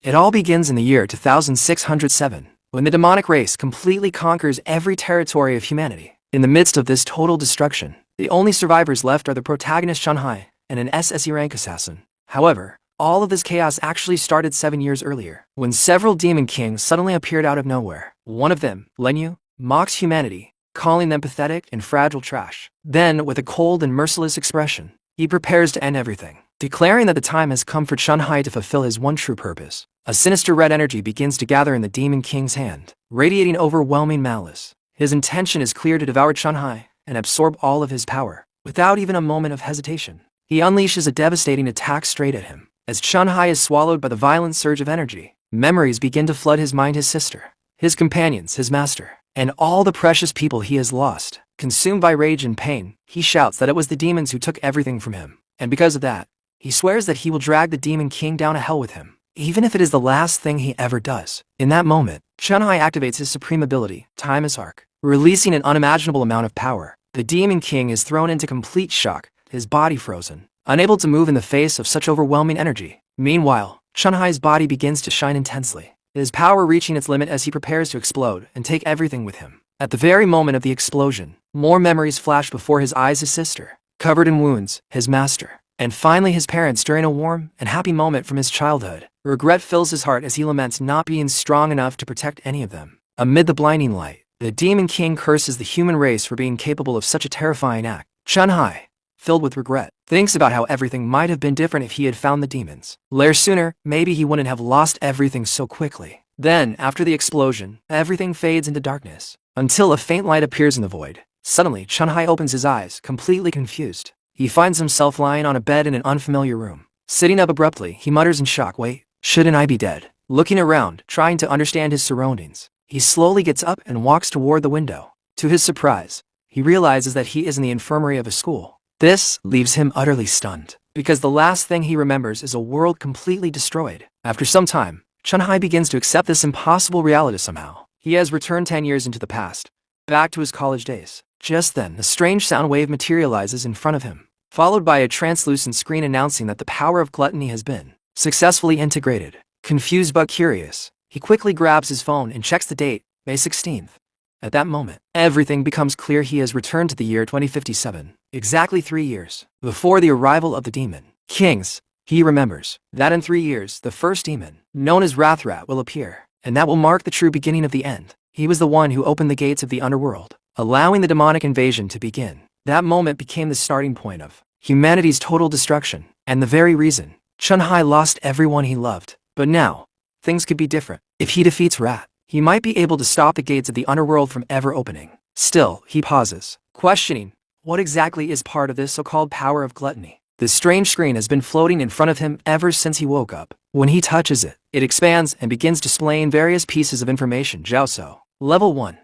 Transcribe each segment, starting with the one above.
It all begins in the year 2607, when the demonic race completely conquers every territory of humanity. In the midst of this total destruction, the only survivors left are the protagonist Chun-Hai and an SSE rank assassin. However, all of this chaos actually started 7 years earlier, when several demon kings suddenly appeared out of nowhere. One of them, Lenyu, mocks humanity, calling them pathetic and fragile trash. Then, with a cold and merciless expression, he prepares to end everything, declaring that the time has come for Chun-Hai to fulfill his one true purpose. A sinister red energy begins to gather in the Demon King's hand, radiating overwhelming malice. His intention is clear: to devour Chun-Hai and absorb all of his power. Without even a moment of hesitation, he unleashes a devastating attack straight at him. As Chun-Hai is swallowed by the violent surge of energy, memories begin to flood his mind: his sister, his companions, his master, and all the precious people he has lost. Consumed by rage and pain, he shouts that it was the demons who took everything from him, and because of that, he swears that he will drag the Demon King down to hell with him, even if it is the last thing he ever does. In that moment, Chun-Hai activates his supreme ability, Timeless Arc, releasing an unimaginable amount of power. The Demon King is thrown into complete shock, his body frozen, unable to move in the face of such overwhelming energy. Meanwhile, Chun-Hai's body begins to shine intensely, his power reaching its limit as he prepares to explode and take everything with him. At the very moment of the explosion, more memories flash before his eyes: his sister, covered in wounds, his master, and finally his parents during a warm and happy moment from his childhood. Regret fills his heart as he laments not being strong enough to protect any of them. Amid the blinding light, the Demon King curses the human race for being capable of such a terrifying act. Chun-Hai, filled with regret, thinks about how everything might have been different if he had found the demons lair sooner. Maybe he wouldn't have lost everything so quickly. Then, after the explosion, everything fades into darkness, until a faint light appears in the void. Suddenly, Chun-Hai opens his eyes, completely confused. He finds himself lying on a bed in an unfamiliar room. Sitting up abruptly, he mutters in shock, "Wait, shouldn't I be dead?" Looking around, trying to understand his surroundings, he slowly gets up and walks toward the window. To his surprise, he realizes that he is in the infirmary of a school. This leaves him utterly stunned, because the last thing he remembers is a world completely destroyed. After some time, Chun-Hai begins to accept this impossible reality somehow. He has returned 10 years into the past, back to his college days. Just then, a strange sound wave materializes in front of him, followed by a translucent screen announcing that the power of gluttony has been successfully integrated. Confused but curious, he quickly grabs his phone and checks the date, May 16th. At that moment, everything becomes clear. He has returned to the year 2057, exactly 3 years before the arrival of the Demon Kings. He remembers that in 3 years, the first demon, known as Rathrat, will appear, and that will mark the true beginning of the end. He was the one who opened the gates of the underworld, allowing the demonic invasion to begin. That moment became the starting point of humanity's total destruction, and the very reason Chun-Hai lost everyone he loved. But now, things could be different. If he defeats Rat, he might be able to stop the gates of the underworld from ever opening. Still, he pauses, questioning what exactly is part of this so-called power of gluttony. The strange screen has been floating in front of him ever since he woke up. When he touches it, it expands and begins displaying various pieces of information. Jiaoso, level 1.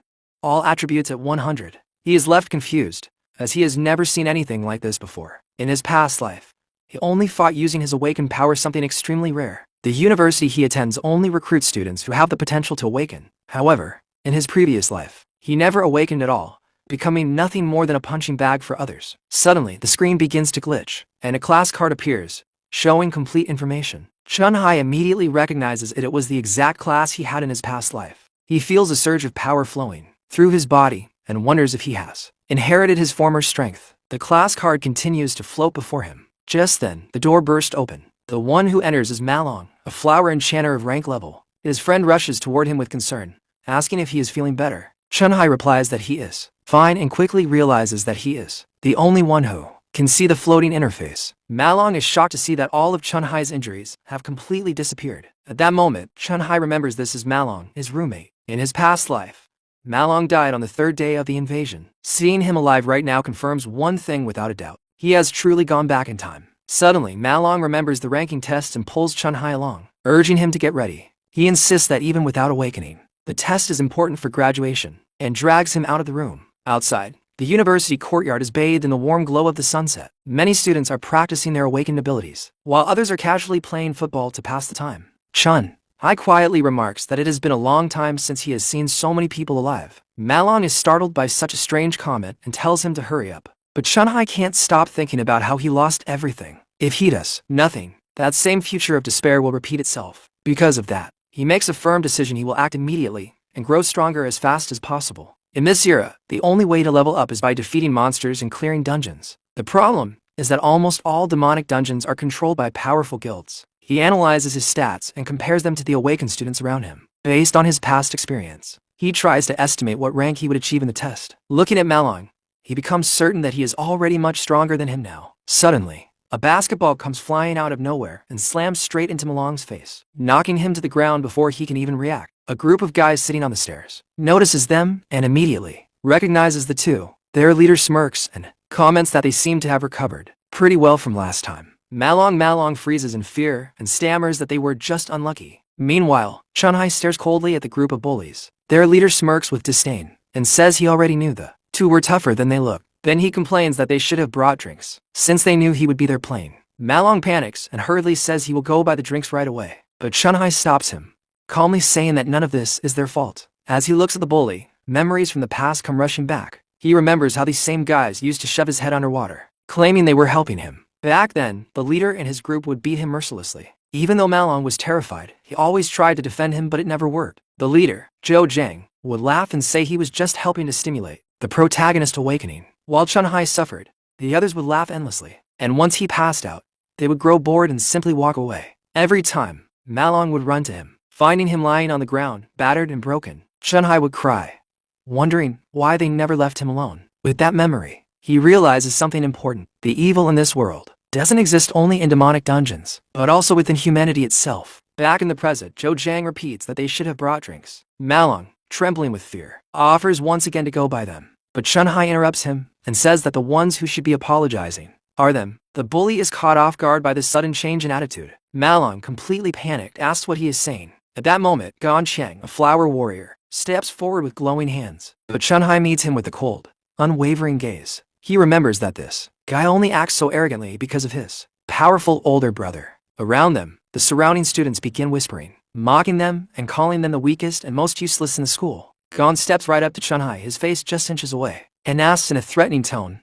All attributes at 100. He is left confused, as he has never seen anything like this before. In his past life, he only fought using his awakened power, something extremely rare. The university he attends only recruits students who have the potential to awaken. However, in his previous life, he never awakened at all, becoming nothing more than a punching bag for others. Suddenly, the screen begins to glitch, and a class card appears, showing complete information. Chun-Hai immediately recognizes it was the exact class he had in his past life. He feels a surge of power flowing through his body and wonders if he has inherited his former strength. The class card continues to float before him. Just then, the door burst open. The one who enters is Malong, a flower enchanter of rank level. His friend rushes toward him with concern, asking if he is feeling better. Chun-Hai replies that he is fine and quickly realizes that he is the only one who can see the floating interface. Malong is shocked to see that all of Chun-Hai's injuries have completely disappeared. At that moment, Chun-Hai remembers this is Malong, his roommate. In his past life, Malong died on the 3rd day of the invasion. Seeing him alive right now confirms one thing without a doubt: he has truly gone back in time. Suddenly, Malong remembers the ranking tests and pulls Chun-Hai along, urging him to get ready. He insists that even without awakening, the test is important for graduation, and drags him out of the room. Outside, the university courtyard is bathed in the warm glow of the sunset. Many students are practicing their awakened abilities, while others are casually playing football to pass the time. Chun-Hai quietly remarks that it has been a long time since he has seen so many people alive. Malong is startled by such a strange comment and tells him to hurry up. But Chun-Hai can't stop thinking about how he lost everything. If he does nothing, that same future of despair will repeat itself. Because of that, he makes a firm decision he will act immediately and grow stronger as fast as possible. In this era, the only way to level up is by defeating monsters and clearing dungeons. The problem is that almost all demonic dungeons are controlled by powerful guilds. He analyzes his stats and compares them to the awakened students around him. Based on his past experience, he tries to estimate what rank he would achieve in the test. Looking at Malong, he becomes certain that he is already much stronger than him now. Suddenly, a basketball comes flying out of nowhere and slams straight into Malong's face, knocking him to the ground before he can even react. A group of guys sitting on the stairs notices them and immediately recognizes the two. Their leader smirks and comments that they seem to have recovered pretty well from last time. Malong freezes in fear and stammers that they were just unlucky. Meanwhile, Chunhai stares coldly at the group of bullies. Their leader smirks with disdain and says he already knew the two were tougher than they looked. Then he complains that they should have brought drinks, since they knew he would be there playing. Malong panics and hurriedly says he will go buy the drinks right away. But Chunhai stops him, calmly saying that none of this is their fault. As he looks at the bully, memories from the past come rushing back. He remembers how these same guys used to shove his head underwater, claiming they were helping him. Back then, the leader and his group would beat him mercilessly. Even though Malong was terrified, he always tried to defend him, but it never worked. The leader, Zhou Zhang, would laugh and say he was just helping to stimulate the protagonist awakening. While Chunhai suffered, the others would laugh endlessly. And once he passed out, they would grow bored and simply walk away. Every time, Malong would run to him, finding him lying on the ground, battered and broken. Chunhai would cry, wondering why they never left him alone. With that memory, he realizes something important. The evil in this world doesn't exist only in demonic dungeons, but also within humanity itself. Back in the present, Zhou Zhang repeats that they should have brought drinks. Malong, trembling with fear, offers once again to go buy them. But Chunhai interrupts him and says that the ones who should be apologizing are them. The bully is caught off guard by this sudden change in attitude. Malong, completely panicked, asks what he is saying. At that moment, Gan Cheng, a flower warrior, steps forward with glowing hands. But Chunhai meets him with a cold, unwavering gaze. He remembers that this guy only acts so arrogantly because of his powerful older brother. Around them, the surrounding students begin whispering, mocking them and calling them the weakest and most useless in the school. Gon steps right up to Chunhai, his face just inches away, and asks in a threatening tone,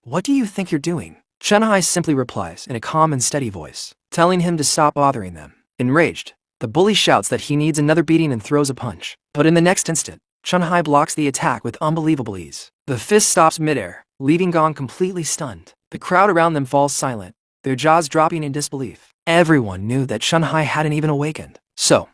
"What do you think you're doing?" Chunhai simply replies in a calm and steady voice, telling him to stop bothering them. Enraged, the bully shouts that he needs another beating and throws a punch. But in the next instant, Chunhai blocks the attack with unbelievable ease. The fist stops midair, leaving Gon completely stunned. The crowd around them falls silent, their jaws dropping in disbelief. Everyone knew that Chunhai hadn't even awakened. So,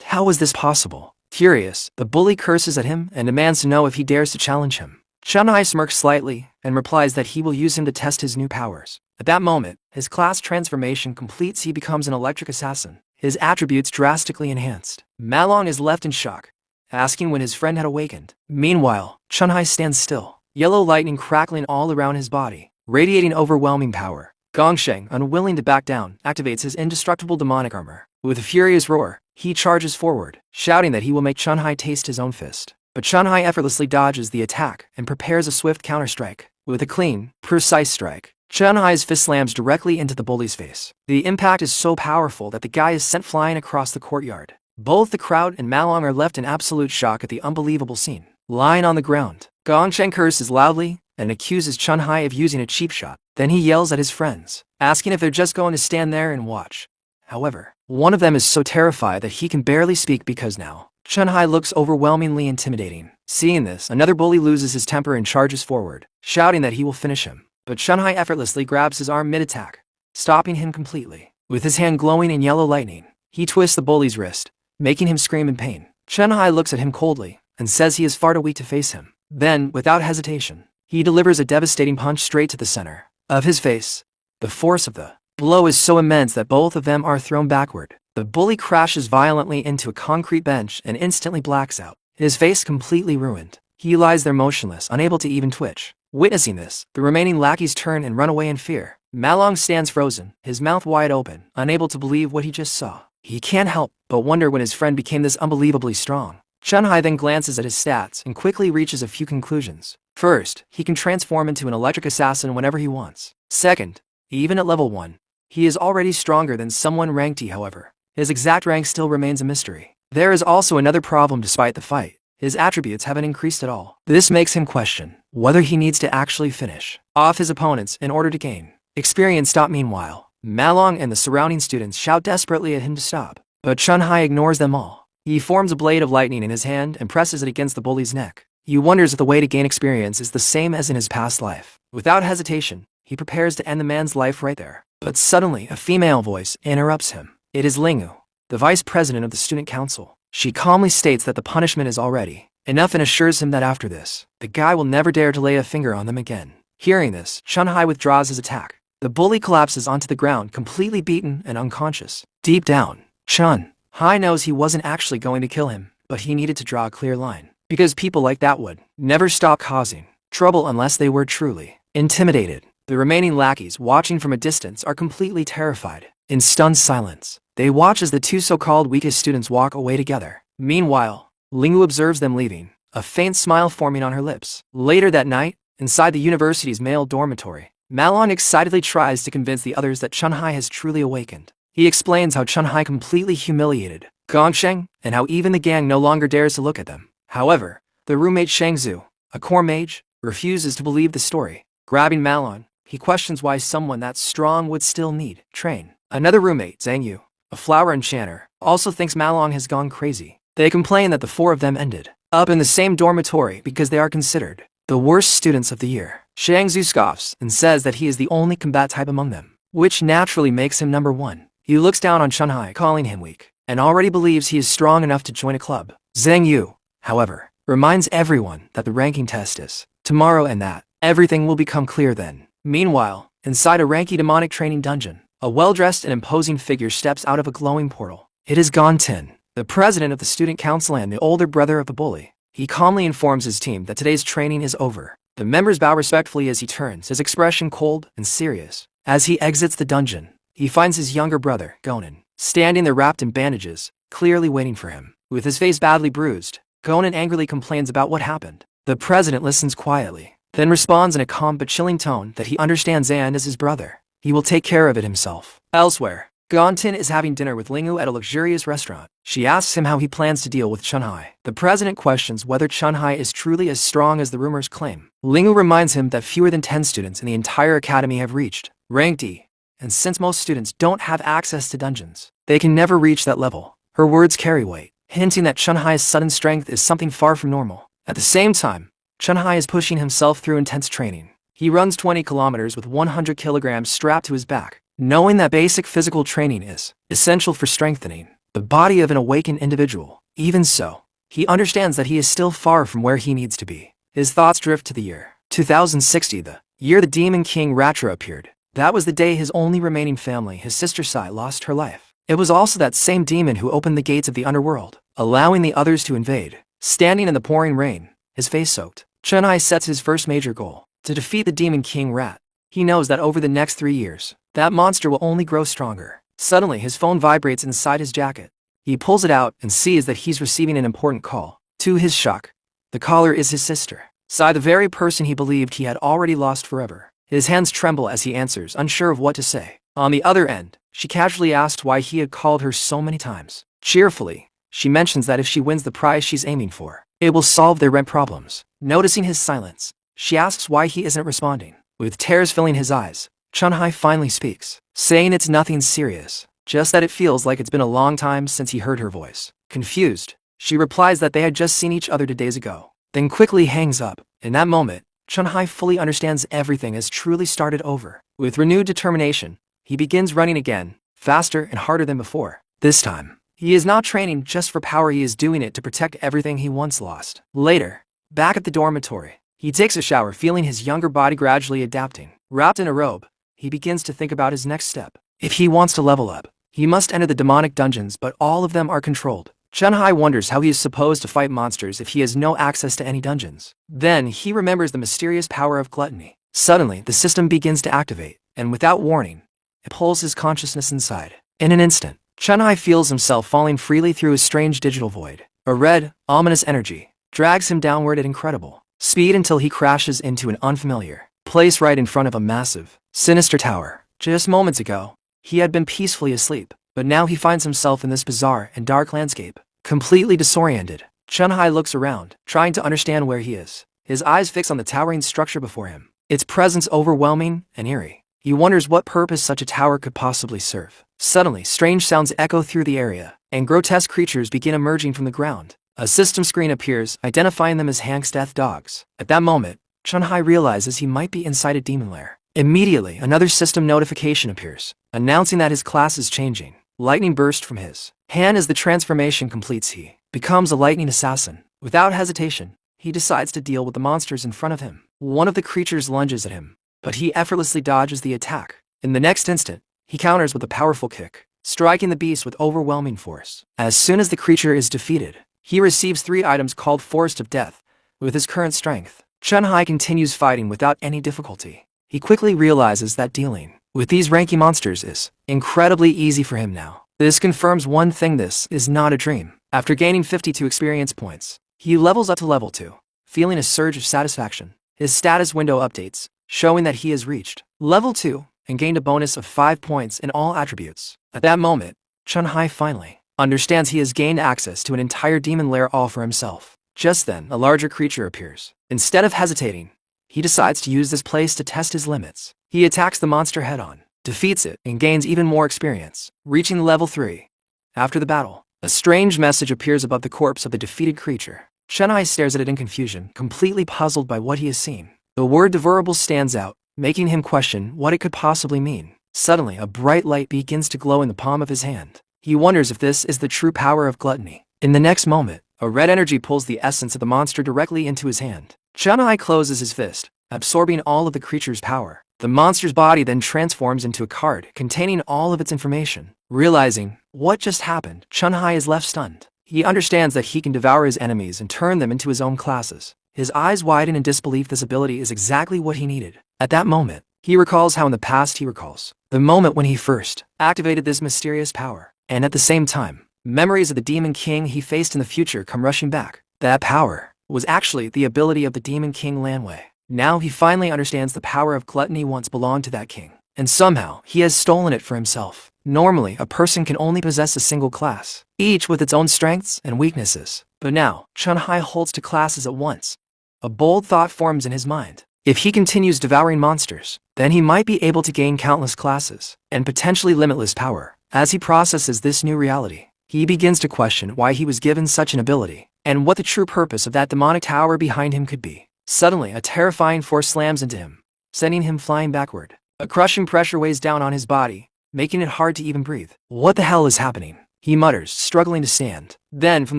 how was this possible? Furious, the bully curses at him and demands to know if he dares to challenge him. Chunhai smirks slightly and replies that he will use him to test his new powers. At that moment, his class transformation completes. He becomes an electric assassin, his attributes drastically enhanced. Malong is left in shock, asking when his friend had awakened. Meanwhile, Chunhai stands still, yellow lightning crackling all around his body, radiating overwhelming power. Gongsheng, unwilling to back down, activates his indestructible demonic armor. With a furious roar, he charges forward, shouting that he will make Chunhai taste his own fist. But Chunhai effortlessly dodges the attack and prepares a swift counter-strike. With a clean, precise strike, Chunhai's fist slams directly into the bully's face. The impact is so powerful that the guy is sent flying across the courtyard. Both the crowd and Malong are left in absolute shock at the unbelievable scene. Lying on the ground, Gongsheng curses loudly and accuses Chunhai of using a cheap shot. Then he yells at his friends, asking if they're just going to stand there and watch. However, one of them is so terrified that he can barely speak because now Chunhai looks overwhelmingly intimidating. Seeing this, another bully loses his temper and charges forward, shouting that he will finish him. But Chunhai effortlessly grabs his arm mid-attack, stopping him completely. With his hand glowing in yellow lightning, he twists the bully's wrist, making him scream in pain. Chunhai looks at him coldly and says he is far too weak to face him. Then, without hesitation, he delivers a devastating punch straight to the center of his face. The force of the blow is so immense that both of them are thrown backward. The bully crashes violently into a concrete bench and instantly blacks out, his face completely ruined. He lies there motionless, unable to even twitch. Witnessing this, the remaining lackeys turn and run away in fear. Malong stands frozen, his mouth wide open, unable to believe what he just saw. He can't help but wonder when his friend became this unbelievably strong. Chunhai then glances at his stats and quickly reaches a few conclusions. First, he can transform into an electric assassin whenever he wants. Second, even at level 1, he is already stronger than someone ranked E. However, his exact rank still remains a mystery. There is also another problem despite the fight. His attributes haven't increased at all. This makes him question whether he needs to actually finish off his opponents in order to gain experience. Meanwhile, Malong and the surrounding students shout desperately at him to stop. But Chun-Hai ignores them all. He forms a blade of lightning in his hand and presses it against the bully's neck. He wonders if the way to gain experience is the same as in his past life. Without hesitation, he prepares to end the man's life right there. But suddenly, a female voice interrupts him. It is Lingu, the vice president of the student council. She calmly states that the punishment is already enough and assures him that after this, the guy will never dare to lay a finger on them again. Hearing this, Chun-Hai withdraws his attack. The bully collapses onto the ground, completely beaten and unconscious. Deep down, Chun-Hai knows he wasn't actually going to kill him, but he needed to draw a clear line. Because people like that would never stop causing trouble unless they were truly intimidated. The remaining lackeys, watching from a distance, are completely terrified. In stunned silence, they watch as the two so-called weakest students walk away together. Meanwhile, Lingu observes them leaving, a faint smile forming on her lips. Later that night, inside the university's male dormitory, Malon excitedly tries to convince the others that Chun-Hai has truly awakened. He explains how Chun-Hai completely humiliated Gongsheng and how even the gang no longer dares to look at them. However, the roommate Shangzu, a core mage, refuses to believe the story. Grabbing Malon, he questions why someone that strong would still need train. Another roommate, Zhang Yu, a flower enchanter, also thinks Malon has gone crazy. They complain that the four of them ended up in the same dormitory because they are considered the worst students of the year. Shangzu scoffs and says that he is the only combat type among them, which naturally makes him number one. He looks down on Chun-Hai, calling him weak, and already believes he is strong enough to join a club. Zhang Yu, however, reminds everyone that the ranking test is tomorrow and that everything will become clear then. Meanwhile, inside a Ranky demonic training dungeon, a well-dressed and imposing figure steps out of a glowing portal. It is Gontin, the president of the student council and the older brother of the bully. He calmly informs his team that today's training is over. The members bow respectfully as he turns, his expression cold and serious. As he exits the dungeon, he finds his younger brother, Gonin, standing there wrapped in bandages, clearly waiting for him. With his face badly bruised, Gonin angrily complains about what happened. The president listens quietly, then responds in a calm but chilling tone that he understands Zan is his brother. He will take care of it himself. Elsewhere, Gontin is having dinner with Lingu at a luxurious restaurant. She asks him how he plans to deal with Chun-Hai. The president questions whether Chun-Hai is truly as strong as the rumors claim. Lingu reminds him that fewer than 10 students in the entire academy have reached rank D, and since most students don't have access to dungeons, they can never reach that level. Her words carry weight, hinting that Chun-Hai's sudden strength is something far from normal. At the same time, Chun-Hai is pushing himself through intense training. He runs 20 kilometers with 100 kilograms strapped to his back, knowing that basic physical training is essential for strengthening the body of an awakened individual. Even so, he understands that he is still far from where he needs to be. His thoughts drift to the year 2060, the year the Demon King Ratra appeared. That was the day his only remaining family, his sister Sai, lost her life. It was also that same demon who opened the gates of the underworld, allowing the others to invade. Standing in the pouring rain, his face soaked, Chun-Hai sets his first major goal: to defeat the Demon King Rat. He knows that over the next 3 years, that monster will only grow stronger. Suddenly, his phone vibrates inside his jacket. He pulls it out and sees that he's receiving an important call. To his shock, the caller is his sister, Sai, the very person he believed he had already lost forever. His hands tremble as he answers, unsure of what to say. On the other end, she casually asks why he had called her so many times. Cheerfully, she mentions that if she wins the prize she's aiming for, it will solve their rent problems. Noticing his silence, she asks why he isn't responding. With tears filling his eyes, Chun-Hai finally speaks, saying it's nothing serious, just that it feels like it's been a long time since he heard her voice. Confused, she replies that they had just seen each other 2 days ago, then quickly hangs up. In that moment, Chun-Hai fully understands everything has truly started over. With renewed determination, he begins running again, faster and harder than before. This time, he is not training just for power, he is doing it to protect everything he once lost. Later, back at the dormitory, he takes a shower, feeling his younger body gradually adapting. Wrapped in a robe, he begins to think about his next step. If he wants to level up, he must enter the demonic dungeons, but all of them are controlled. Chun-Hai wonders how he is supposed to fight monsters if he has no access to any dungeons. Then, he remembers the mysterious power of gluttony. Suddenly, the system begins to activate, and without warning, it pulls his consciousness inside. In an instant, Chun-Hai feels himself falling freely through a strange digital void. A red, ominous energy drags him downward at incredible speed until he crashes into an unfamiliar place right in front of a massive, sinister tower. Just moments ago, he had been peacefully asleep, but now he finds himself in this bizarre and dark landscape. Completely disoriented, Chun-Hai looks around, trying to understand where he is. His eyes fix on the towering structure before him, its presence overwhelming and eerie. He wonders what purpose such a tower could possibly serve. Suddenly, strange sounds echo through the area, and grotesque creatures begin emerging from the ground. A system screen appears, identifying them as Hank's death dogs. At that moment, Chun-Hai realizes he might be inside a demon lair. Immediately, another system notification appears, announcing that his class is changing. Lightning burst from his hand as the transformation completes. He becomes a lightning assassin. Without hesitation, he decides to deal with the monsters in front of him. One of the creatures lunges at him, but he effortlessly dodges the attack. In the next instant, he counters with a powerful kick, striking the beast with overwhelming force. As soon as the creature is defeated, he receives 3 items called Forest of Death. With his current strength, Chun-Hai continues fighting without any difficulty. He quickly realizes that dealing with these ranky monsters is incredibly easy for him now. This confirms one thing: this is not a dream. After gaining 52 experience points, he levels up to level 2, feeling a surge of satisfaction. His status window updates, showing that he has reached level 2 and gained a bonus of 5 points in all attributes. At that moment, Chun-Hai finally understands he has gained access to an entire demon lair all for himself. Just then, a larger creature appears. Instead of hesitating, he decides to use this place to test his limits. He attacks the monster head-on, defeats it, and gains even more experience, reaching level 3. After the battle, a strange message appears above the corpse of the defeated creature. Chun-Hai stares at it in confusion, completely puzzled by what he has seen. The word Devourer stands out, making him question what it could possibly mean. Suddenly, a bright light begins to glow in the palm of his hand. He wonders if this is the true power of gluttony. In the next moment, a red energy pulls the essence of the monster directly into his hand. Chun-Hai closes his fist, absorbing all of the creature's power. The monster's body then transforms into a card containing all of its information. Realizing what just happened, Chun-Hai is left stunned. He understands that he can devour his enemies and turn them into his own classes. His eyes widen in disbelief. This ability is exactly what he needed. At that moment, he recalls how in the past he recalls the moment when he first activated this mysterious power. And at the same time, memories of the Demon King he faced in the future come rushing back. That power was actually the ability of the Demon King Lanwei. Now he finally understands the power of gluttony once belonged to that king, and somehow he has stolen it for himself. Normally, a person can only possess a single class, each with its own strengths and weaknesses. But now, Chun-Hai holds 2 classes at once. A bold thought forms in his mind. If he continues devouring monsters, then he might be able to gain countless classes and potentially limitless power. As he processes this new reality, he begins to question why he was given such an ability, and what the true purpose of that demonic tower behind him could be. Suddenly, a terrifying force slams into him, sending him flying backward. A crushing pressure weighs down on his body, making it hard to even breathe. What the hell is happening? He mutters, struggling to stand. Then, from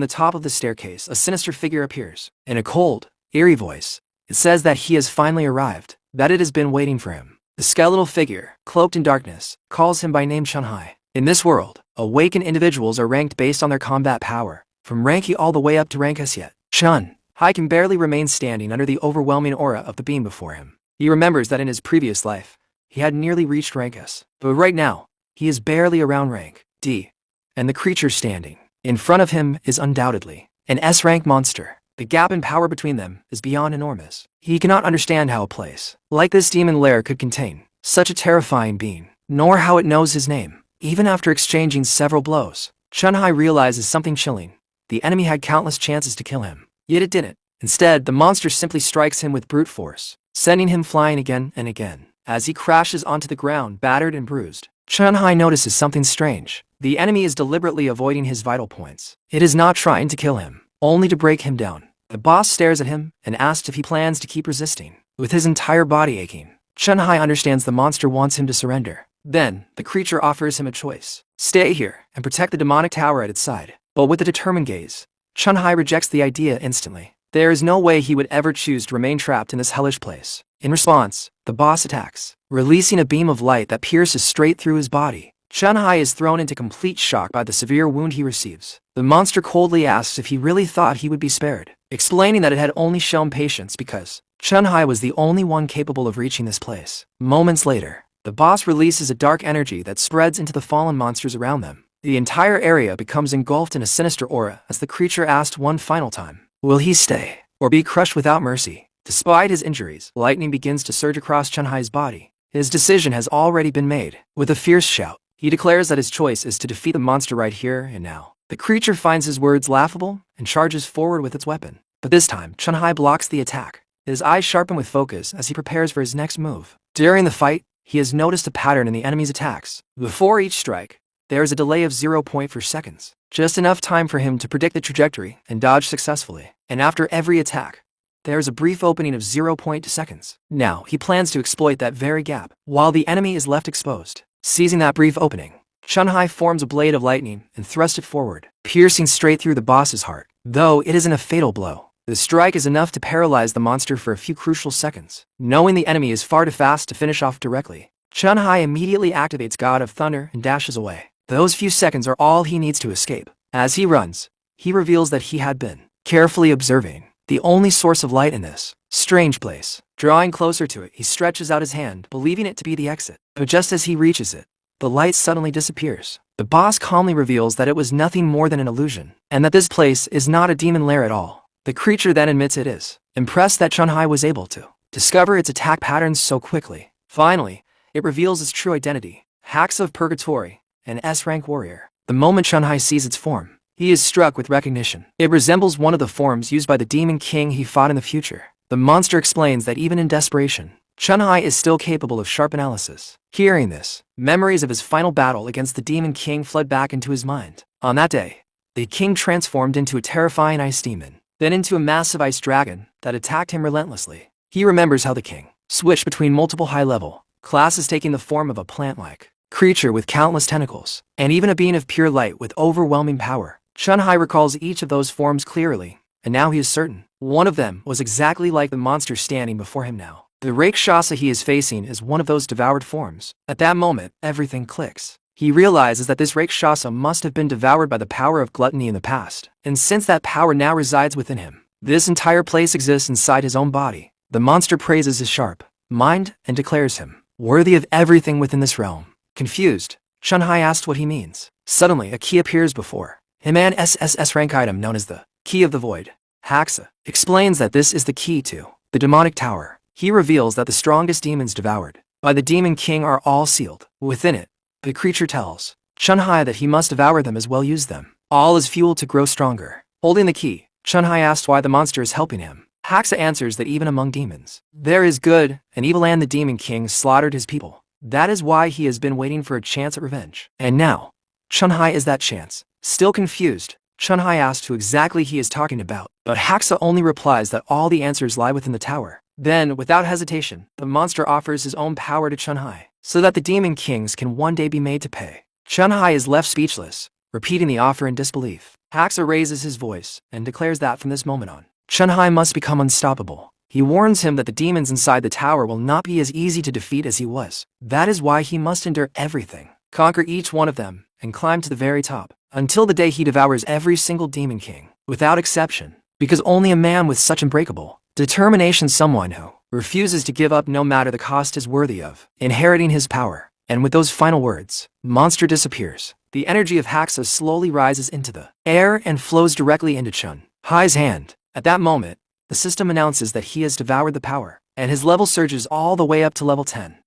the top of the staircase, a sinister figure appears. In a cold, eerie voice, it says that he has finally arrived, that it has been waiting for him. The skeletal figure, cloaked in darkness, calls him by name Chun-Hai. In this world, awakened individuals are ranked based on their combat power, from rank E all the way up to rank S. Yet Chun-Hai can barely remain standing under the overwhelming aura of the beam before him. He remembers that in his previous life, he had nearly reached rank S, but right now, he is barely around rank D. And the creature standing in front of him is undoubtedly an S-rank monster. The gap in power between them is beyond enormous. He cannot understand how a place like this demon lair could contain such a terrifying being, nor how it knows his name. Even after exchanging several blows, Chun-Hai realizes something chilling. The enemy had countless chances to kill him, yet it didn't. Instead, the monster simply strikes him with brute force, sending him flying again and again. As he crashes onto the ground, battered and bruised, Chun-Hai notices something strange. The enemy is deliberately avoiding his vital points. It is not trying to kill him, only to break him down. The boss stares at him and asks if he plans to keep resisting. With his entire body aching, Chun-Hai understands the monster wants him to surrender. Then, the creature offers him a choice. Stay here and protect the demonic tower at its side. But with a determined gaze, Chun-Hai rejects the idea instantly. There is no way he would ever choose to remain trapped in this hellish place. In response, the boss attacks, releasing a beam of light that pierces straight through his body. Chun-Hai is thrown into complete shock by the severe wound he receives. The monster coldly asks if he really thought he would be spared, explaining that it had only shown patience because Chun-Hai was the only one capable of reaching this place. Moments later, the boss releases a dark energy that spreads into the fallen monsters around them. The entire area becomes engulfed in a sinister aura as the creature asked one final time, will he stay or be crushed without mercy? Despite his injuries, lightning begins to surge across Chun-Hai's body. His decision has already been made. With a fierce shout, he declares that his choice is to defeat the monster right here and now. The creature finds his words laughable and charges forward with its weapon. But this time, Chun-Hai blocks the attack. His eyes sharpen with focus as he prepares for his next move. During the fight, he has noticed a pattern in the enemy's attacks. Before each strike, there is a delay of 0.4 seconds, just enough time for him to predict the trajectory and dodge successfully. And after every attack, there is a brief opening of 0.2 seconds. Now, he plans to exploit that very gap, while the enemy is left exposed. Seizing that brief opening, Chunhai forms a blade of lightning and thrusts it forward, piercing straight through the boss's heart. Though it isn't a fatal blow, the strike is enough to paralyze the monster for a few crucial seconds. Knowing the enemy is far too fast to finish off directly, Chunhai immediately activates God of Thunder and dashes away. Those few seconds are all he needs to escape. As he runs, he reveals that he had been carefully observing the only source of light in this strange place. Drawing closer to it, he stretches out his hand, believing it to be the exit. But just as he reaches it, the light suddenly disappears. The boss calmly reveals that it was nothing more than an illusion, and that this place is not a demon lair at all. The creature then admits it is, impressed that Chunhai was able to discover its attack patterns so quickly. Finally, it reveals its true identity: Hacks of Purgatory, an S-rank warrior. The moment Chunhai sees its form, he is struck with recognition. It resembles one of the forms used by the Demon King he fought in the future. The monster explains that even in desperation, Chunhai is still capable of sharp analysis. Hearing this, memories of his final battle against the Demon King flood back into his mind. On that day, the king transformed into a terrifying ice demon, then into a massive ice dragon that attacked him relentlessly. He remembers how the king switched between multiple high-level classes, taking the form of a plant-like creature with countless tentacles, and even a being of pure light with overwhelming power. Chunhai recalls each of those forms clearly, and now he is certain one of them was exactly like the monster standing before him now. The Rakshasa he is facing is one of those devoured forms. At that moment, everything clicks. He realizes that this Rakshasa must have been devoured by the power of gluttony in the past, and since that power now resides within him, this entire place exists inside his own body. The monster praises his sharp mind and declares him worthy of everything within this realm. Confused, Chunhai asks what he means. Suddenly, a key appears before him, an SSS rank item known as the Key of the Void. Haxa explains that this is the key to the demonic tower. He reveals that the strongest demons devoured by the Demon King are all sealed within it. The creature tells Chunhai that he must devour them as well, use them all as fuel to grow stronger. Holding the key, Chunhai asks why the monster is helping him. Haxa answers that even among demons, there is good and evil, and the Demon King slaughtered his people. That is why he has been waiting for a chance at revenge. And now, Chunhai is that chance. Still confused, Chunhai asks who exactly he is talking about, but Haxa only replies that all the answers lie within the tower. Then, without hesitation, the monster offers his own power to Chunhai, so that the Demon Kings can one day be made to pay. Chunhai is left speechless, repeating the offer in disbelief. Haxa raises his voice and declares that from this moment on, Chunhai must become unstoppable. He warns him that the demons inside the tower will not be as easy to defeat as he was. That is why he must endure everything, conquer each one of them, and climb to the very top, until the day he devours every single Demon King, without exception. Because only a man with such unbreakable determination, someone who refuses to give up no matter the cost, is worthy of inheriting his power. And with those final words, monster disappears. The energy of Haxa slowly rises into the air and flows directly into Chunhai's hand. At that moment, the system announces that he has devoured the power, and his level surges all the way up to level 10.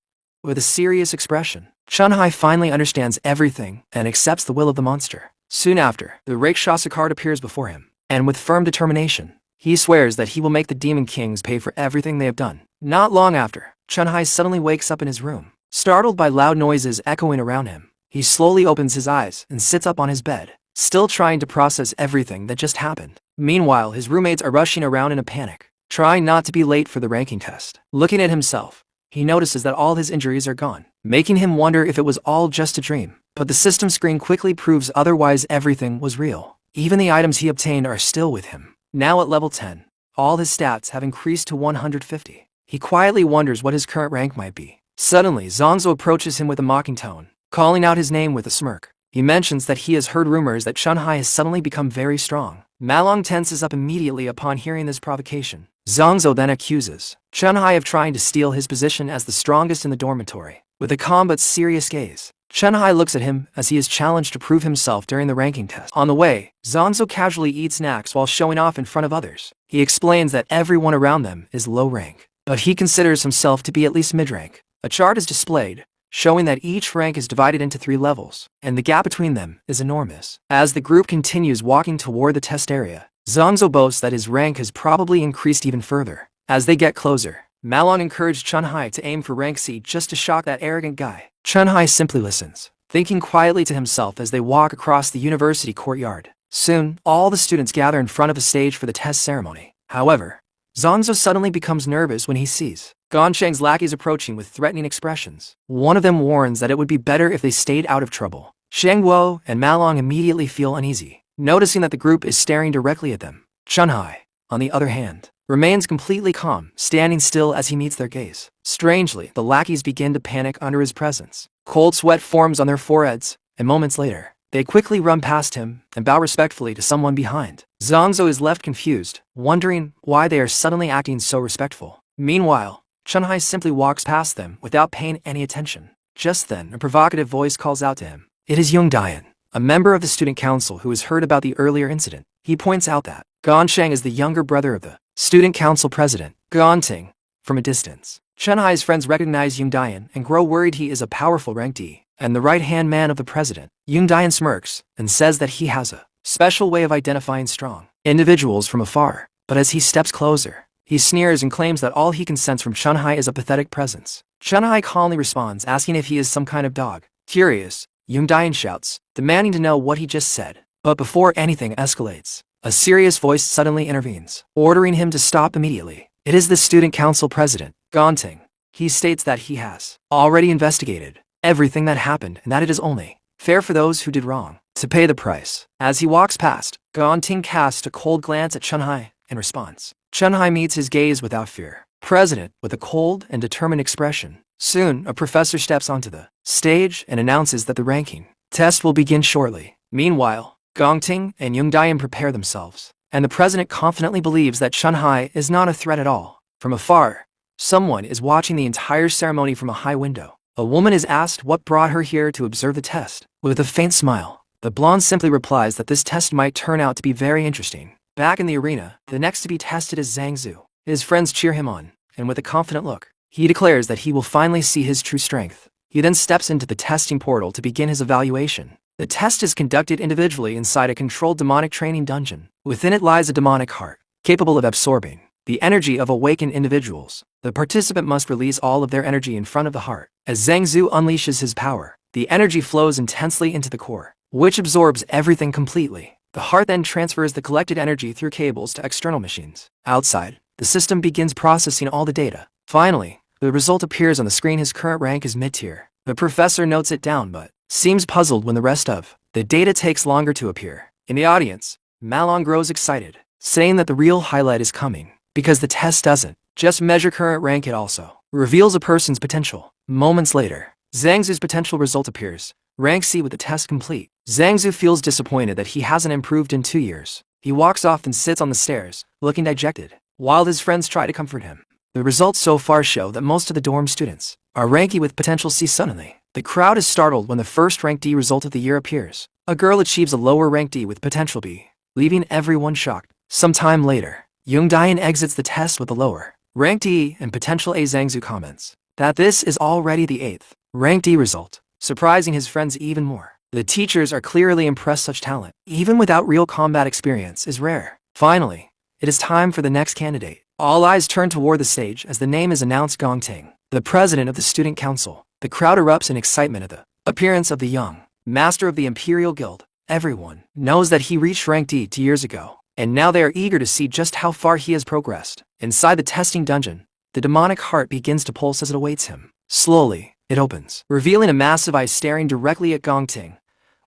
With a serious expression, Chunhai finally understands everything and accepts the will of the monster. Soon after, the Rakshasa card appears before him, and with firm determination, he swears that he will make the Demon Kings pay for everything they have done. Not long after, Chunhai suddenly wakes up in his room, startled by loud noises echoing around him. He slowly opens his eyes and sits up on his bed, still trying to process everything that just happened. Meanwhile, his roommates are rushing around in a panic, trying not to be late for the ranking test. Looking at himself, he notices that all his injuries are gone, making him wonder if it was all just a dream. But the system screen quickly proves otherwise. Everything was real. Even the items he obtained are still with him. Now at level 10, all his stats have increased to 150. He quietly wonders what his current rank might be. Suddenly, Zongzo approaches him with a mocking tone, calling out his name with a smirk. He mentions that he has heard rumors that Chunhai has suddenly become very strong. Malong tenses up immediately upon hearing this provocation. Zongzo then accuses Chunhai of trying to steal his position as the strongest in the dormitory. With a calm but serious gaze, Chunhai looks at him as he is challenged to prove himself during the ranking test. On the way, Zongzo casually eats snacks while showing off in front of others. He explains that everyone around them is low rank, but he considers himself to be at least mid-rank. A chart is displayed, showing that each rank is divided into 3 levels, and the gap between them is enormous. As the group continues walking toward the test area, Zongzo boasts that his rank has probably increased even further. As they get closer, Malong encouraged Chunhai to aim for rank C just to shock that arrogant guy. Chunhai simply listens, thinking quietly to himself as they walk across the university courtyard. Soon, all the students gather in front of a stage for the test ceremony. However, Zhangzhou suddenly becomes nervous when he sees Gongsheng's lackeys approaching with threatening expressions. One of them warns that it would be better if they stayed out of trouble. Shang Guo and Malong immediately feel uneasy, noticing that the group is staring directly at them. Chunhai, on the other hand, remains completely calm, standing still as he meets their gaze. Strangely, the lackeys begin to panic under his presence. Cold sweat forms on their foreheads, and moments later, they quickly run past him and bow respectfully to someone behind. Zhangzhou is left confused, wondering why they are suddenly acting so respectful. Meanwhile, Chunhai simply walks past them without paying any attention. Just then, a provocative voice calls out to him. It is Yongdian, a member of the student council who has heard about the earlier incident. He points out that Gongsheng is the younger brother of the student council president, Gongting, from a distance. Chunhai's friends recognize Yongdian and grow worried he is a powerful rank D and the right-hand man of the president. Yongdian smirks and says that he has a special way of identifying strong individuals from afar. But as he steps closer, he sneers and claims that all he can sense from Chunhai is a pathetic presence. Chunhai calmly responds, asking if he is some kind of dog. Curious, Yongdian shouts, demanding to know what he just said. But before anything escalates, a serious voice suddenly intervenes, ordering him to stop immediately. It is the student council president, Gongting. He states that he has already investigated everything that happened and that it is only fair for those who did wrong to pay the price. As he walks past, Gongting casts a cold glance at Chunhai in response. Chunhai meets his gaze without fear. President, with a cold and determined expression. Soon, a professor steps onto the stage and announces that the ranking test will begin shortly. Meanwhile, Gongting and Yongdian prepare themselves, and the president confidently believes that Chunhai is not a threat at all. From afar, someone is watching the entire ceremony from a high window. A woman is asked what brought her here to observe the test. With a faint smile, the blonde simply replies that this test might turn out to be very interesting. Back in the arena, the next to be tested is Zhang Zhu. His friends cheer him on, and with a confident look, he declares that he will finally see his true strength. He then steps into the testing portal to begin his evaluation. The test is conducted individually inside a controlled demonic training dungeon. Within it lies a demonic heart, capable of absorbing the energy of awakened individuals. The participant must release all of their energy in front of the heart. As Zhang Zhu unleashes his power, the energy flows intensely into the core, which absorbs everything completely. The heart then transfers the collected energy through cables to external machines. Outside, the system begins processing all the data. Finally, the result appears on the screen. His current rank is mid-tier. The professor notes it down but seems puzzled when the rest of the data takes longer to appear. In the audience, Malong grows excited, saying that the real highlight is coming, because the test doesn't just measure current rank, it also reveals a person's potential. Moments later, Zhang Zhu's potential result appears. Rank C with the test complete. Zhang Zhu feels disappointed that he hasn't improved in 2 years. He walks off and sits on the stairs, looking dejected, while his friends try to comfort him. The results so far show that most of the dorm students are rank E with potential C. Suddenly, the crowd is startled when the first rank D result of the year appears. A girl achieves a lower rank D with potential B, leaving everyone shocked. Some time later, Yongdian exits the test with a lower rank D and potential A. Zhang Zhu comments that this is already the 8th rank D result, surprising his friends even more. The teachers are clearly impressed. Such talent, even without real combat experience, is rare. Finally, it is time for the next candidate. All eyes turn toward the stage as the name is announced. Gongting, the president of the student council. The crowd erupts in excitement at the appearance of the young master of the Imperial Guild. Everyone knows that he reached rank D 2 years ago, and now they are eager to see just how far he has progressed. Inside the testing dungeon, the demonic heart begins to pulse as it awaits him. Slowly, it opens, revealing a massive eye staring directly at Gongting.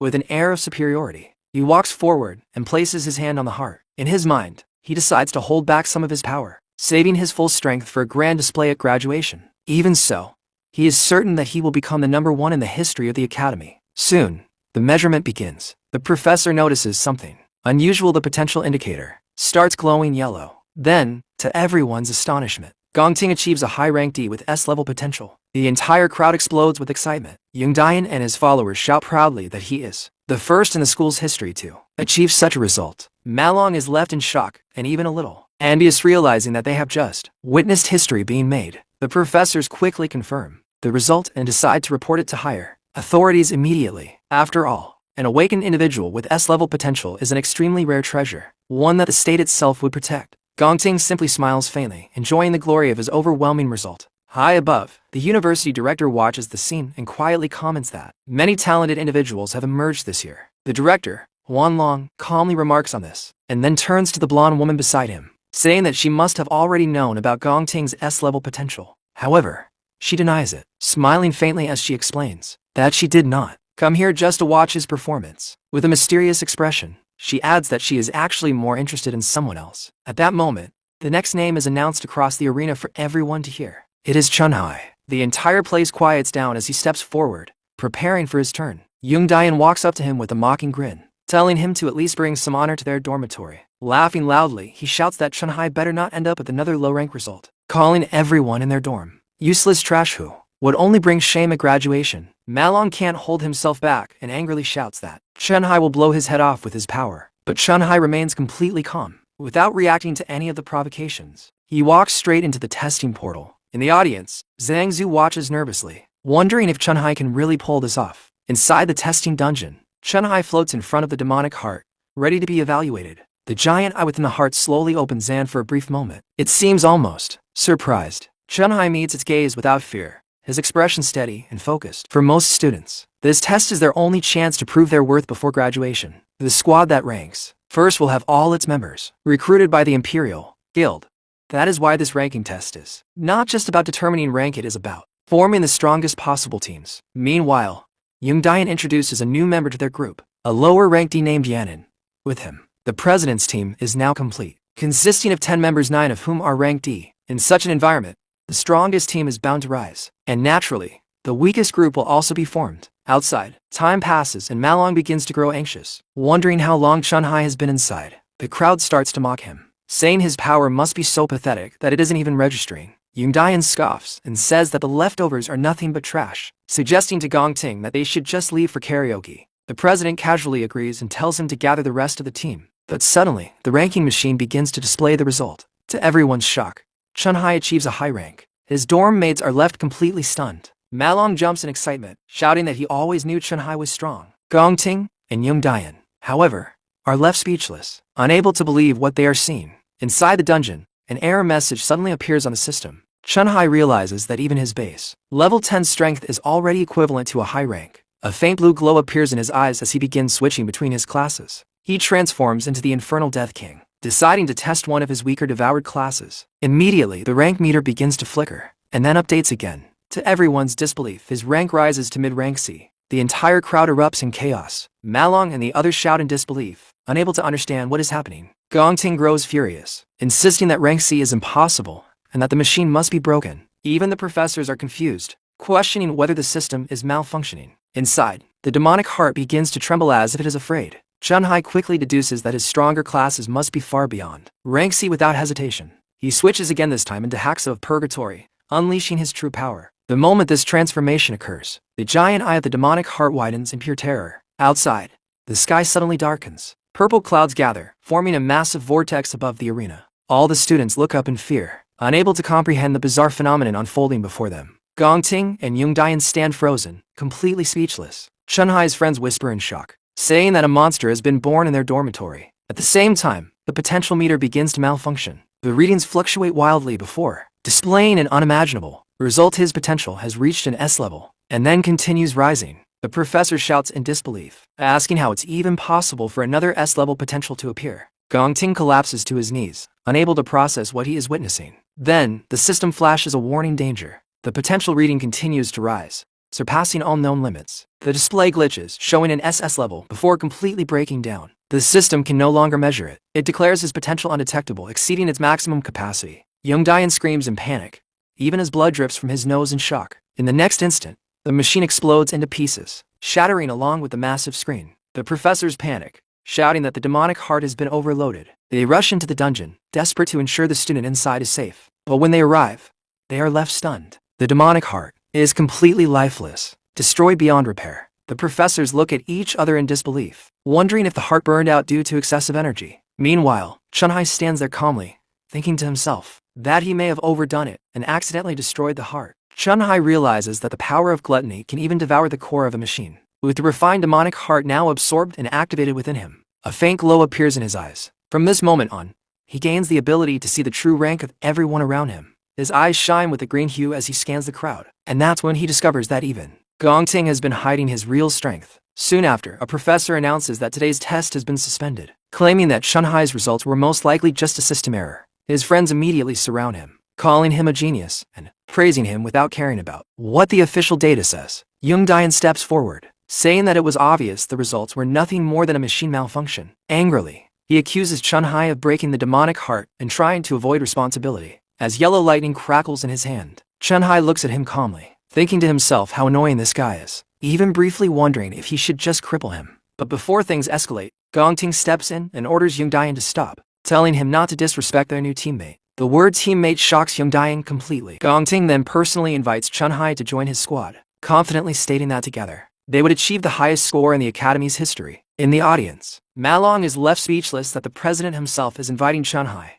With an air of superiority, he walks forward and places his hand on the heart. In his mind, he decides to hold back some of his power, saving his full strength for a grand display at graduation. Even so, he is certain that he will become the #1 in the history of the academy. Soon, the measurement begins. The professor notices something unusual. The potential indicator starts glowing yellow. Then, to everyone's astonishment, Gongting achieves a high rank D with S-level potential. The entire crowd explodes with excitement. Yongdian and his followers shout proudly that he is the first in the school's history to achieve such a result. Malong is left in shock and even a little envious, realizing that they have just witnessed history being made. The professors quickly confirm the result and decide to report it to higher authorities immediately. After all, an awakened individual with S-level potential is an extremely rare treasure, one that the state itself would protect. Gongting simply smiles faintly, enjoying the glory of his overwhelming result. High above, the university director watches the scene and quietly comments that many talented individuals have emerged this year. The director, Wan Long, calmly remarks on this, and then turns to the blonde woman beside him, saying that she must have already known about Gongting's S-level potential. However, she denies it, smiling faintly as she explains that she did not come here just to watch his performance. With a mysterious expression, she adds that she is actually more interested in someone else. At that moment, the next name is announced across the arena for everyone to hear. It is Chunhai. The entire place quiets down as he steps forward, preparing for his turn. Young Dian walks up to him with a mocking grin, telling him to at least bring some honor to their dormitory. Laughing loudly, he shouts that Chunhai better not end up with another low-rank result, calling everyone in their dorm useless trash who would only bring shame at graduation. Malong can't hold himself back and angrily shouts that Chunhai will blow his head off with his power. But Chunhai remains completely calm, without reacting to any of the provocations. He walks straight into the testing portal. In the audience, Zhang Zhu watches nervously, wondering if Chunhai can really pull this off. Inside the testing dungeon, Chunhai floats in front of the demonic heart, ready to be evaluated. The giant eye within the heart slowly opens and for a brief moment, it seems almost surprised. Chunhai meets its gaze without fear, his expression steady and focused. For most students, this test is their only chance to prove their worth before graduation. The squad that ranks first will have all its members recruited by the Imperial Guild. That is why this ranking test is not just about determining rank, it is about forming the strongest possible teams. Meanwhile, Young Dian introduces a new member to their group, a lower ranked D named Yanin. With him, the president's team is now complete, consisting of 10 members, 9 of whom are ranked D. In such an environment, the strongest team is bound to rise, and naturally, the weakest group will also be formed. Outside, time passes and Malong begins to grow anxious, wondering how long Chunhai has been inside. The crowd starts to mock him, saying his power must be so pathetic that it isn't even registering. Young Dian scoffs and says that the leftovers are nothing but trash, suggesting to Gongting that they should just leave for karaoke. The president casually agrees and tells him to gather the rest of the team. But suddenly, the ranking machine begins to display the result. To everyone's shock, Chunhai achieves a high rank. His dorm mates are left completely stunned. Malong jumps in excitement, shouting that he always knew Chunhai was strong. Gongting and Young Dian, however, are left speechless, unable to believe what they are seeing. Inside the dungeon, an error message suddenly appears on the system. Chunhai realizes that even his base level 10 strength is already equivalent to a high rank. A faint blue glow appears in his eyes as he begins switching between his classes. He transforms into the Infernal Death King, deciding to test one of his weaker devoured classes. Immediately, the rank meter begins to flicker, and then updates again. To everyone's disbelief, his rank rises to mid-rank C. The entire crowd erupts in chaos. Malong and the others shout in disbelief, unable to understand what is happening. Gongting grows furious, insisting that rank C is impossible, and that the machine must be broken. Even the professors are confused, questioning whether the system is malfunctioning. Inside, the demonic heart begins to tremble as if it is afraid. Chunhai quickly deduces that his stronger classes must be far beyond rank C without hesitation. He switches again, this time into Haxa of Purgatory, unleashing his true power. The moment this transformation occurs, the giant eye of the demonic heart widens in pure terror. Outside, the sky suddenly darkens. Purple clouds gather, forming a massive vortex above the arena. All the students look up in fear, unable to comprehend the bizarre phenomenon unfolding before them. Gongting and Young Dian stand frozen, completely speechless. Chunhai's friends whisper in shock, saying that a monster has been born in their dormitory. At the same time, the potential meter begins to malfunction. The readings fluctuate wildly before displaying an unimaginable result. His potential has reached an S level, and then continues rising. The professor shouts in disbelief, asking how it's even possible for another S-level potential to appear. Gongting collapses to his knees, unable to process what he is witnessing. Then, the system flashes a warning danger. The potential reading continues to rise, surpassing all known limits. The display glitches, showing an SS level before completely breaking down. The system can no longer measure it. It declares his potential undetectable, exceeding its maximum capacity. Young Dian screams in panic, even as blood drips from his nose in shock. In the next instant, the machine explodes into pieces, shattering along with the massive screen. The professors panic, shouting that the demonic heart has been overloaded. They rush into the dungeon, desperate to ensure the student inside is safe. But when they arrive, they are left stunned. The demonic heart is completely lifeless, destroyed beyond repair. The professors look at each other in disbelief, wondering if the heart burned out due to excessive energy. Meanwhile, Chunhai stands there calmly, thinking to himself that he may have overdone it and accidentally destroyed the heart. Chunhai realizes that the power of gluttony can even devour the core of a machine. With the refined demonic heart now absorbed and activated within him, a faint glow appears in his eyes. From this moment on, he gains the ability to see the true rank of everyone around him. His eyes shine with a green hue as he scans the crowd, and that's when he discovers that even Gongting has been hiding his real strength. Soon after, a professor announces that today's test has been suspended, claiming that Chunhai's results were most likely just a system error. His friends immediately surround him, calling him a genius and praising him without caring about what the official data says. Youngdian steps forward, saying that it was obvious the results were nothing more than a machine malfunction. Angrily, he accuses Chunhai of breaking the demonic heart and trying to avoid responsibility. As yellow lightning crackles in his hand, Chunhai looks at him calmly, thinking to himself how annoying this guy is, even briefly wondering if he should just cripple him. But before things escalate, Gongting steps in and orders Youngdian to stop, telling him not to disrespect their new teammate. The word teammate shocks Youngdian completely. Gongting then personally invites Chunhai to join his squad, confidently stating that together they would achieve the highest score in the academy's history. In the audience, Malong is left speechless that the president himself is inviting Chunhai.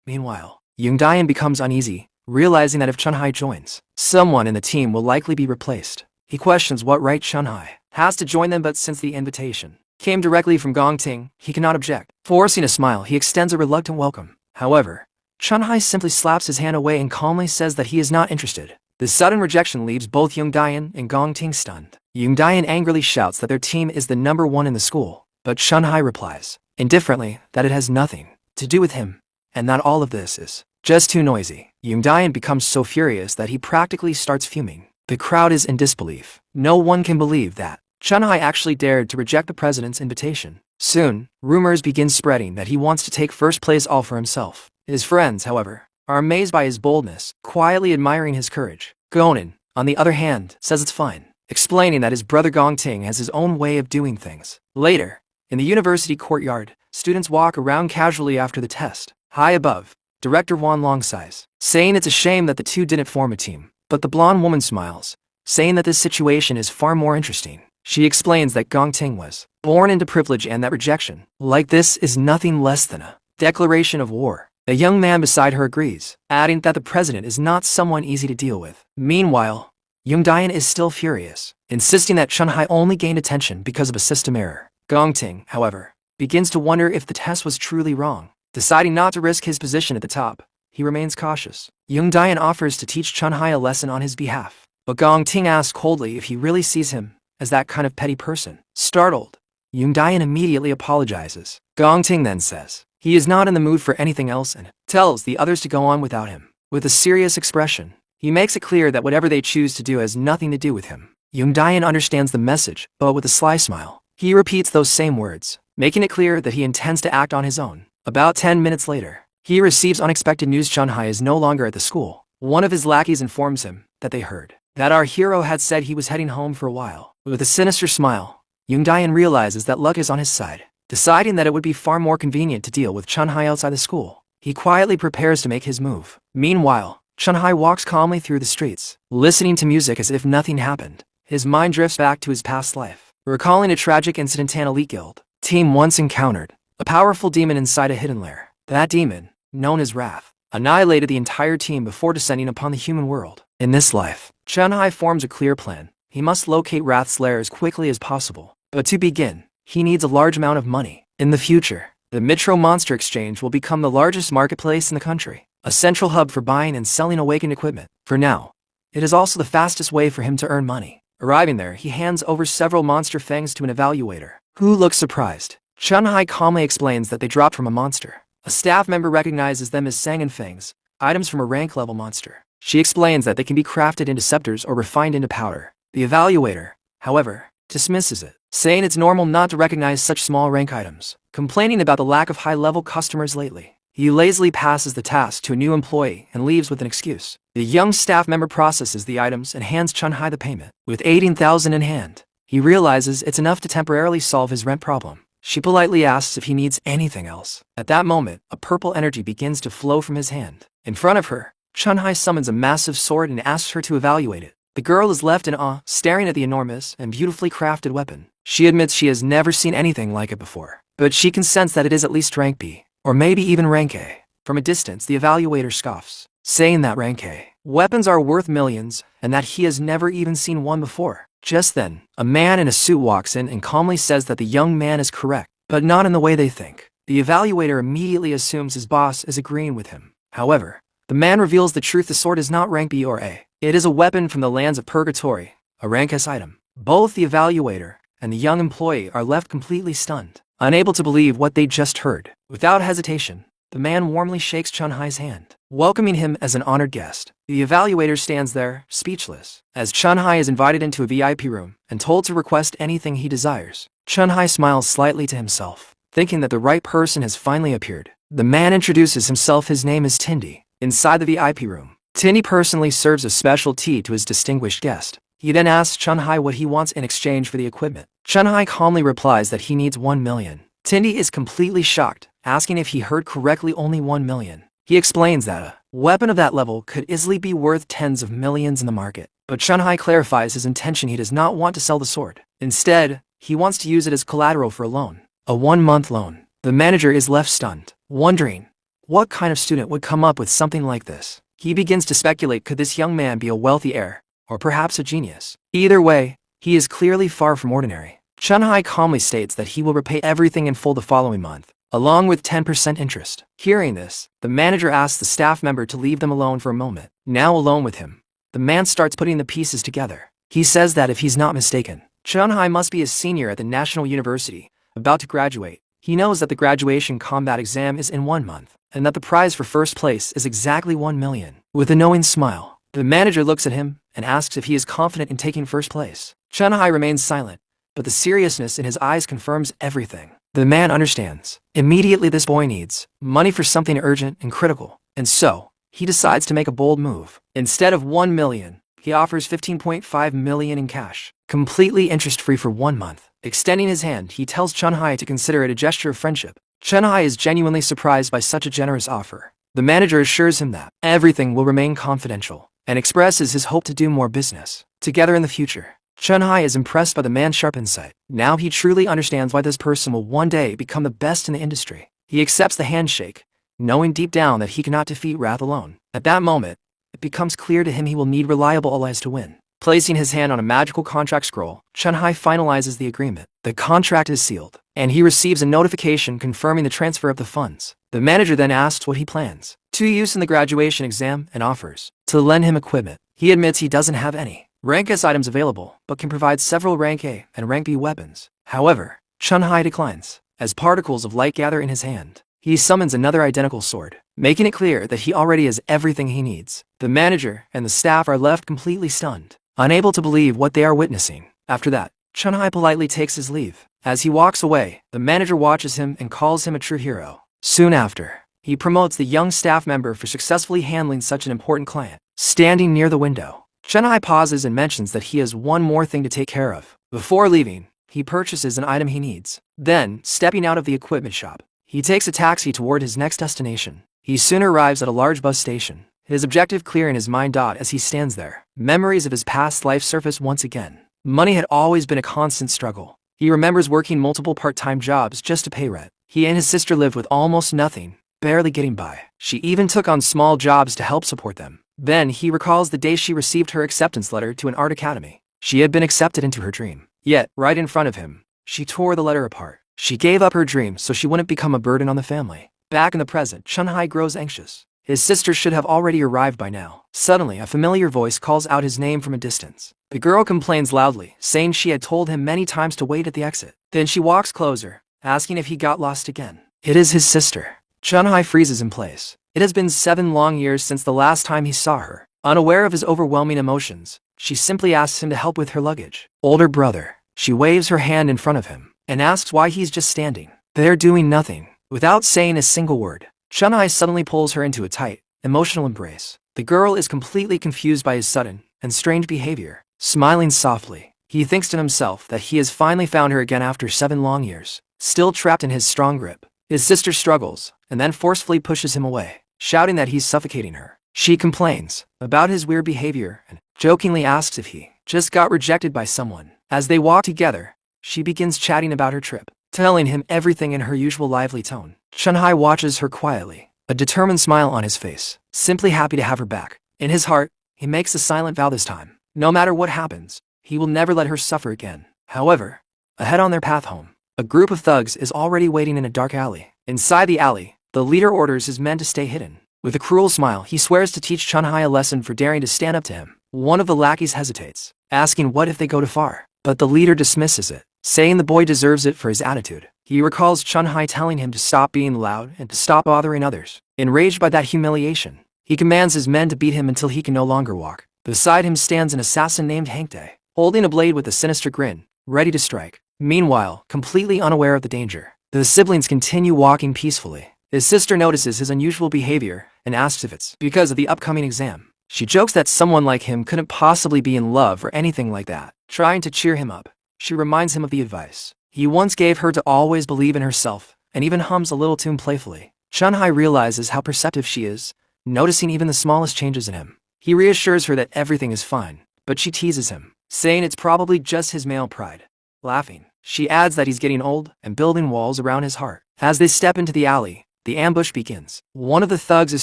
Meanwhile, Youngdian becomes uneasy, realizing that if Chunhai joins, someone in the team will likely be replaced. He questions what right Chunhai has to join them, but since the invitation came directly from Gongting, he cannot object. Forcing a smile, he extends a reluctant welcome. However, Chunhai simply slaps his hand away and calmly says that he is not interested. The sudden rejection leaves both Youngdian and Gongting stunned. Youngdian angrily shouts that their team is the #1 in the school, but Chunhai replies, indifferently, that it has nothing to do with him, and that all of this is just too noisy. Youngdian becomes so furious that he practically starts fuming. The crowd is in disbelief. No one can believe that Chunhai actually dared to reject the president's invitation. Soon, rumors begin spreading that he wants to take first place all for himself. His friends, however, are amazed by his boldness, quietly admiring his courage. Gonin, on the other hand, says it's fine, explaining that his brother Gongting has his own way of doing things. Later, in the university courtyard, students walk around casually after the test. High above, Director Wan Long sighs, saying it's a shame that the two didn't form a team. But the blonde woman smiles, saying that this situation is far more interesting. She explains that Gongting was born into privilege and that rejection, like this, is nothing less than a declaration of war. A young man beside her agrees, adding that the president is not someone easy to deal with. Meanwhile, Youngdian is still furious, insisting that Chunhai only gained attention because of a system error. Gongting, however, begins to wonder if the test was truly wrong. Deciding not to risk his position at the top, he remains cautious. Youngdian offers to teach Chunhai a lesson on his behalf, but Gongting asks coldly if he really sees him as that kind of petty person. Startled, Youngdian immediately apologizes. Gongting then says he is not in the mood for anything else and tells the others to go on without him. With a serious expression, he makes it clear that whatever they choose to do has nothing to do with him. Youngdian understands the message, but with a sly smile, he repeats those same words, making it clear that he intends to act on his own. About 10 minutes later, he receives unexpected news. Chunhai is no longer at the school. One of his lackeys informs him that they heard that our hero had said he was heading home for a while. With a sinister smile, Youngdian realizes that luck is on his side. Deciding that it would be far more convenient to deal with Chunhai outside the school, he quietly prepares to make his move. Meanwhile, Chunhai walks calmly through the streets, listening to music as if nothing happened. His mind drifts back to his past life, recalling a tragic incident an elite guild team once encountered. A powerful demon inside a hidden lair. That demon, known as Wrath, annihilated the entire team before descending upon the human world. In this life, Chunhai forms a clear plan. He must locate Wrath's lair as quickly as possible. But to begin, he needs a large amount of money. In the future, the Mitro Monster Exchange will become the largest marketplace in the country, a central hub for buying and selling awakened equipment. For now, it is also the fastest way for him to earn money. Arriving there, he hands over several monster fangs to an evaluator, who looks surprised. Chunhai calmly explains that they dropped from a monster. A staff member recognizes them as Sangan fangs, items from a rank-level monster. She explains that they can be crafted into scepters or refined into powder. The evaluator, however, dismisses it, saying it's normal not to recognize such small rank items. Complaining about the lack of high-level customers lately, he lazily passes the task to a new employee and leaves with an excuse. The young staff member processes the items and hands Chunhai the payment. With 18,000 in hand, he realizes it's enough to temporarily solve his rent problem. She politely asks if he needs anything else. At that moment, a purple energy begins to flow from his hand. In front of her, Chunhai summons a massive sword and asks her to evaluate it. The girl is left in awe, staring at the enormous and beautifully crafted weapon. She admits she has never seen anything like it before, but she can sense that it is at least rank B, or maybe even rank A. From a distance, the evaluator scoffs, saying that rank A weapons are worth millions and that he has never even seen one before. Just then, a man in a suit walks in and calmly says that the young man is correct, but not in the way they think. The evaluator immediately assumes his boss is agreeing with him. However, the man reveals the truth: the sword is not rank B or A. It is a weapon from the lands of Purgatory, a rank S item. Both the evaluator and the young employee are left completely stunned, unable to believe what they just heard. Without hesitation, the man warmly shakes Chun-Hai's hand, welcoming him as an honored guest. The evaluator stands there, speechless, as Chun-Hai is invited into a VIP room and told to request anything he desires. Chun-Hai smiles slightly to himself, thinking that the right person has finally appeared. The man introduces himself. His name is Tindy. Inside the VIP room, Tindy personally serves a special tea to his distinguished guest. He then asks Chun-Hai what he wants in exchange for the equipment. Chun-Hai calmly replies that he needs 1 million. Tindy is completely shocked, asking if he heard correctly. Only 1 million. He explains that a weapon of that level could easily be worth tens of millions in the market. But Chun-Hai clarifies his intention. He does not want to sell the sword. Instead, he wants to use it as collateral for a loan. A 1-month loan. The manager is left stunned, wondering what kind of student would come up with something like this. He begins to speculate, could this young man be a wealthy heir, or perhaps a genius? Either way, he is clearly far from ordinary. Chun-Hai calmly states that he will repay everything in full the following month, along with 10% interest. Hearing this, the manager asks the staff member to leave them alone for a moment. Now alone with him, the man starts putting the pieces together. He says that if he's not mistaken, Chun-Hai must be a senior at the National University, about to graduate. He knows that the graduation combat exam is in 1 month, and that the prize for first place is exactly 1 million. With a knowing smile, the manager looks at him and asks if he is confident in taking first place. Chun-Hai remains silent, but the seriousness in his eyes confirms everything. The man understands. Immediately, this boy needs money for something urgent and critical, and so he decides to make a bold move. Instead of 1 million, he offers 15.5 million in cash, completely interest-free for 1 month. Extending his hand, he tells Chun-Hai to consider it a gesture of friendship. Chun-Hai is genuinely surprised by such a generous offer. The manager assures him that everything will remain confidential and expresses his hope to do more business together in the future. Chun-Hai is impressed by the man's sharp insight. Now he truly understands why this person will one day become the best in the industry. He accepts the handshake, knowing deep down that he cannot defeat Wrath alone. At that moment, it becomes clear to him he will need reliable allies to win. Placing his hand on a magical contract scroll, Chun-Hai finalizes the agreement. The contract is sealed, and he receives a notification confirming the transfer of the funds. The manager then asks what he plans to use in the graduation exam and offers to lend him equipment. He admits he doesn't have any rank S items available, but can provide several rank A and rank B weapons. However, Chun-Hai declines. As particles of light gather in his hand, he summons another identical sword, making it clear that he already has everything he needs. The manager and the staff are left completely stunned, unable to believe what they are witnessing. After that, Chun-Hai politely takes his leave. As he walks away, the manager watches him and calls him a true hero. Soon after, he promotes the young staff member for successfully handling such an important client. Standing near the window, Chun-Hai pauses and mentions that he has one more thing to take care of. Before leaving, he purchases an item he needs. Then, stepping out of the equipment shop, he takes a taxi toward his next destination. He soon arrives at a large bus station, his objective clear in his mind. As he stands there, memories of his past life surface once again. Money had always been a constant struggle. He remembers working multiple part-time jobs just to pay rent. He and his sister lived with almost nothing, barely getting by. She even took on small jobs to help support them. Then he recalls the day she received her acceptance letter to an art academy. She had been accepted into her dream. Yet, right in front of him, she tore the letter apart. She gave up her dream so she wouldn't become a burden on the family. Back in the present, Chun-Hai grows anxious. His sister should have already arrived by now. Suddenly, a familiar voice calls out his name from a distance. The girl complains loudly, saying she had told him many times to wait at the exit. Then she walks closer, asking if he got lost again. It is his sister. Chun-Hai freezes in place. It has been 7 long years since the last time he saw her. Unaware of his overwhelming emotions, she simply asks him to help with her luggage. Older brother. She waves her hand in front of him and asks why he's just standing there doing nothing. Without saying a single word, Chun-Hai suddenly pulls her into a tight, emotional embrace. The girl is completely confused by his sudden and strange behavior. Smiling softly, he thinks to himself that he has finally found her again after 7 long years. Still trapped in his strong grip, his sister struggles and then forcefully pushes him away, shouting that he's suffocating her. She complains about his weird behavior and jokingly asks if he just got rejected by someone. As they walk together, she begins chatting about her trip, telling him everything in her usual lively tone. Chun-Hai watches her quietly, a determined smile on his face, simply happy to have her back. In his heart, he makes a silent vow this time. No matter what happens, he will never let her suffer again. However, ahead on their path home, a group of thugs is already waiting in a dark alley. Inside the alley, the leader orders his men to stay hidden. With a cruel smile, he swears to teach Chun-Hai a lesson for daring to stand up to him. One of the lackeys hesitates, asking what if they go too far. But the leader dismisses it, saying the boy deserves it for his attitude. He recalls Chun-Hai telling him to stop being loud and to stop bothering others. Enraged by that humiliation, he commands his men to beat him until he can no longer walk. Beside him stands an assassin named Hangtae, holding a blade with a sinister grin, ready to strike. Meanwhile, completely unaware of the danger, the siblings continue walking peacefully. His sister notices his unusual behavior and asks if it's because of the upcoming exam. She jokes that someone like him couldn't possibly be in love or anything like that. Trying to cheer him up, she reminds him of the advice he once gave her to always believe in herself, and even hums a little tune playfully. Chun-Hai realizes how perceptive she is, noticing even the smallest changes in him. He reassures her that everything is fine, but she teases him, saying it's probably just his male pride. Laughing, she adds that he's getting old and building walls around his heart. As they step into the alley, the ambush begins. One of the thugs is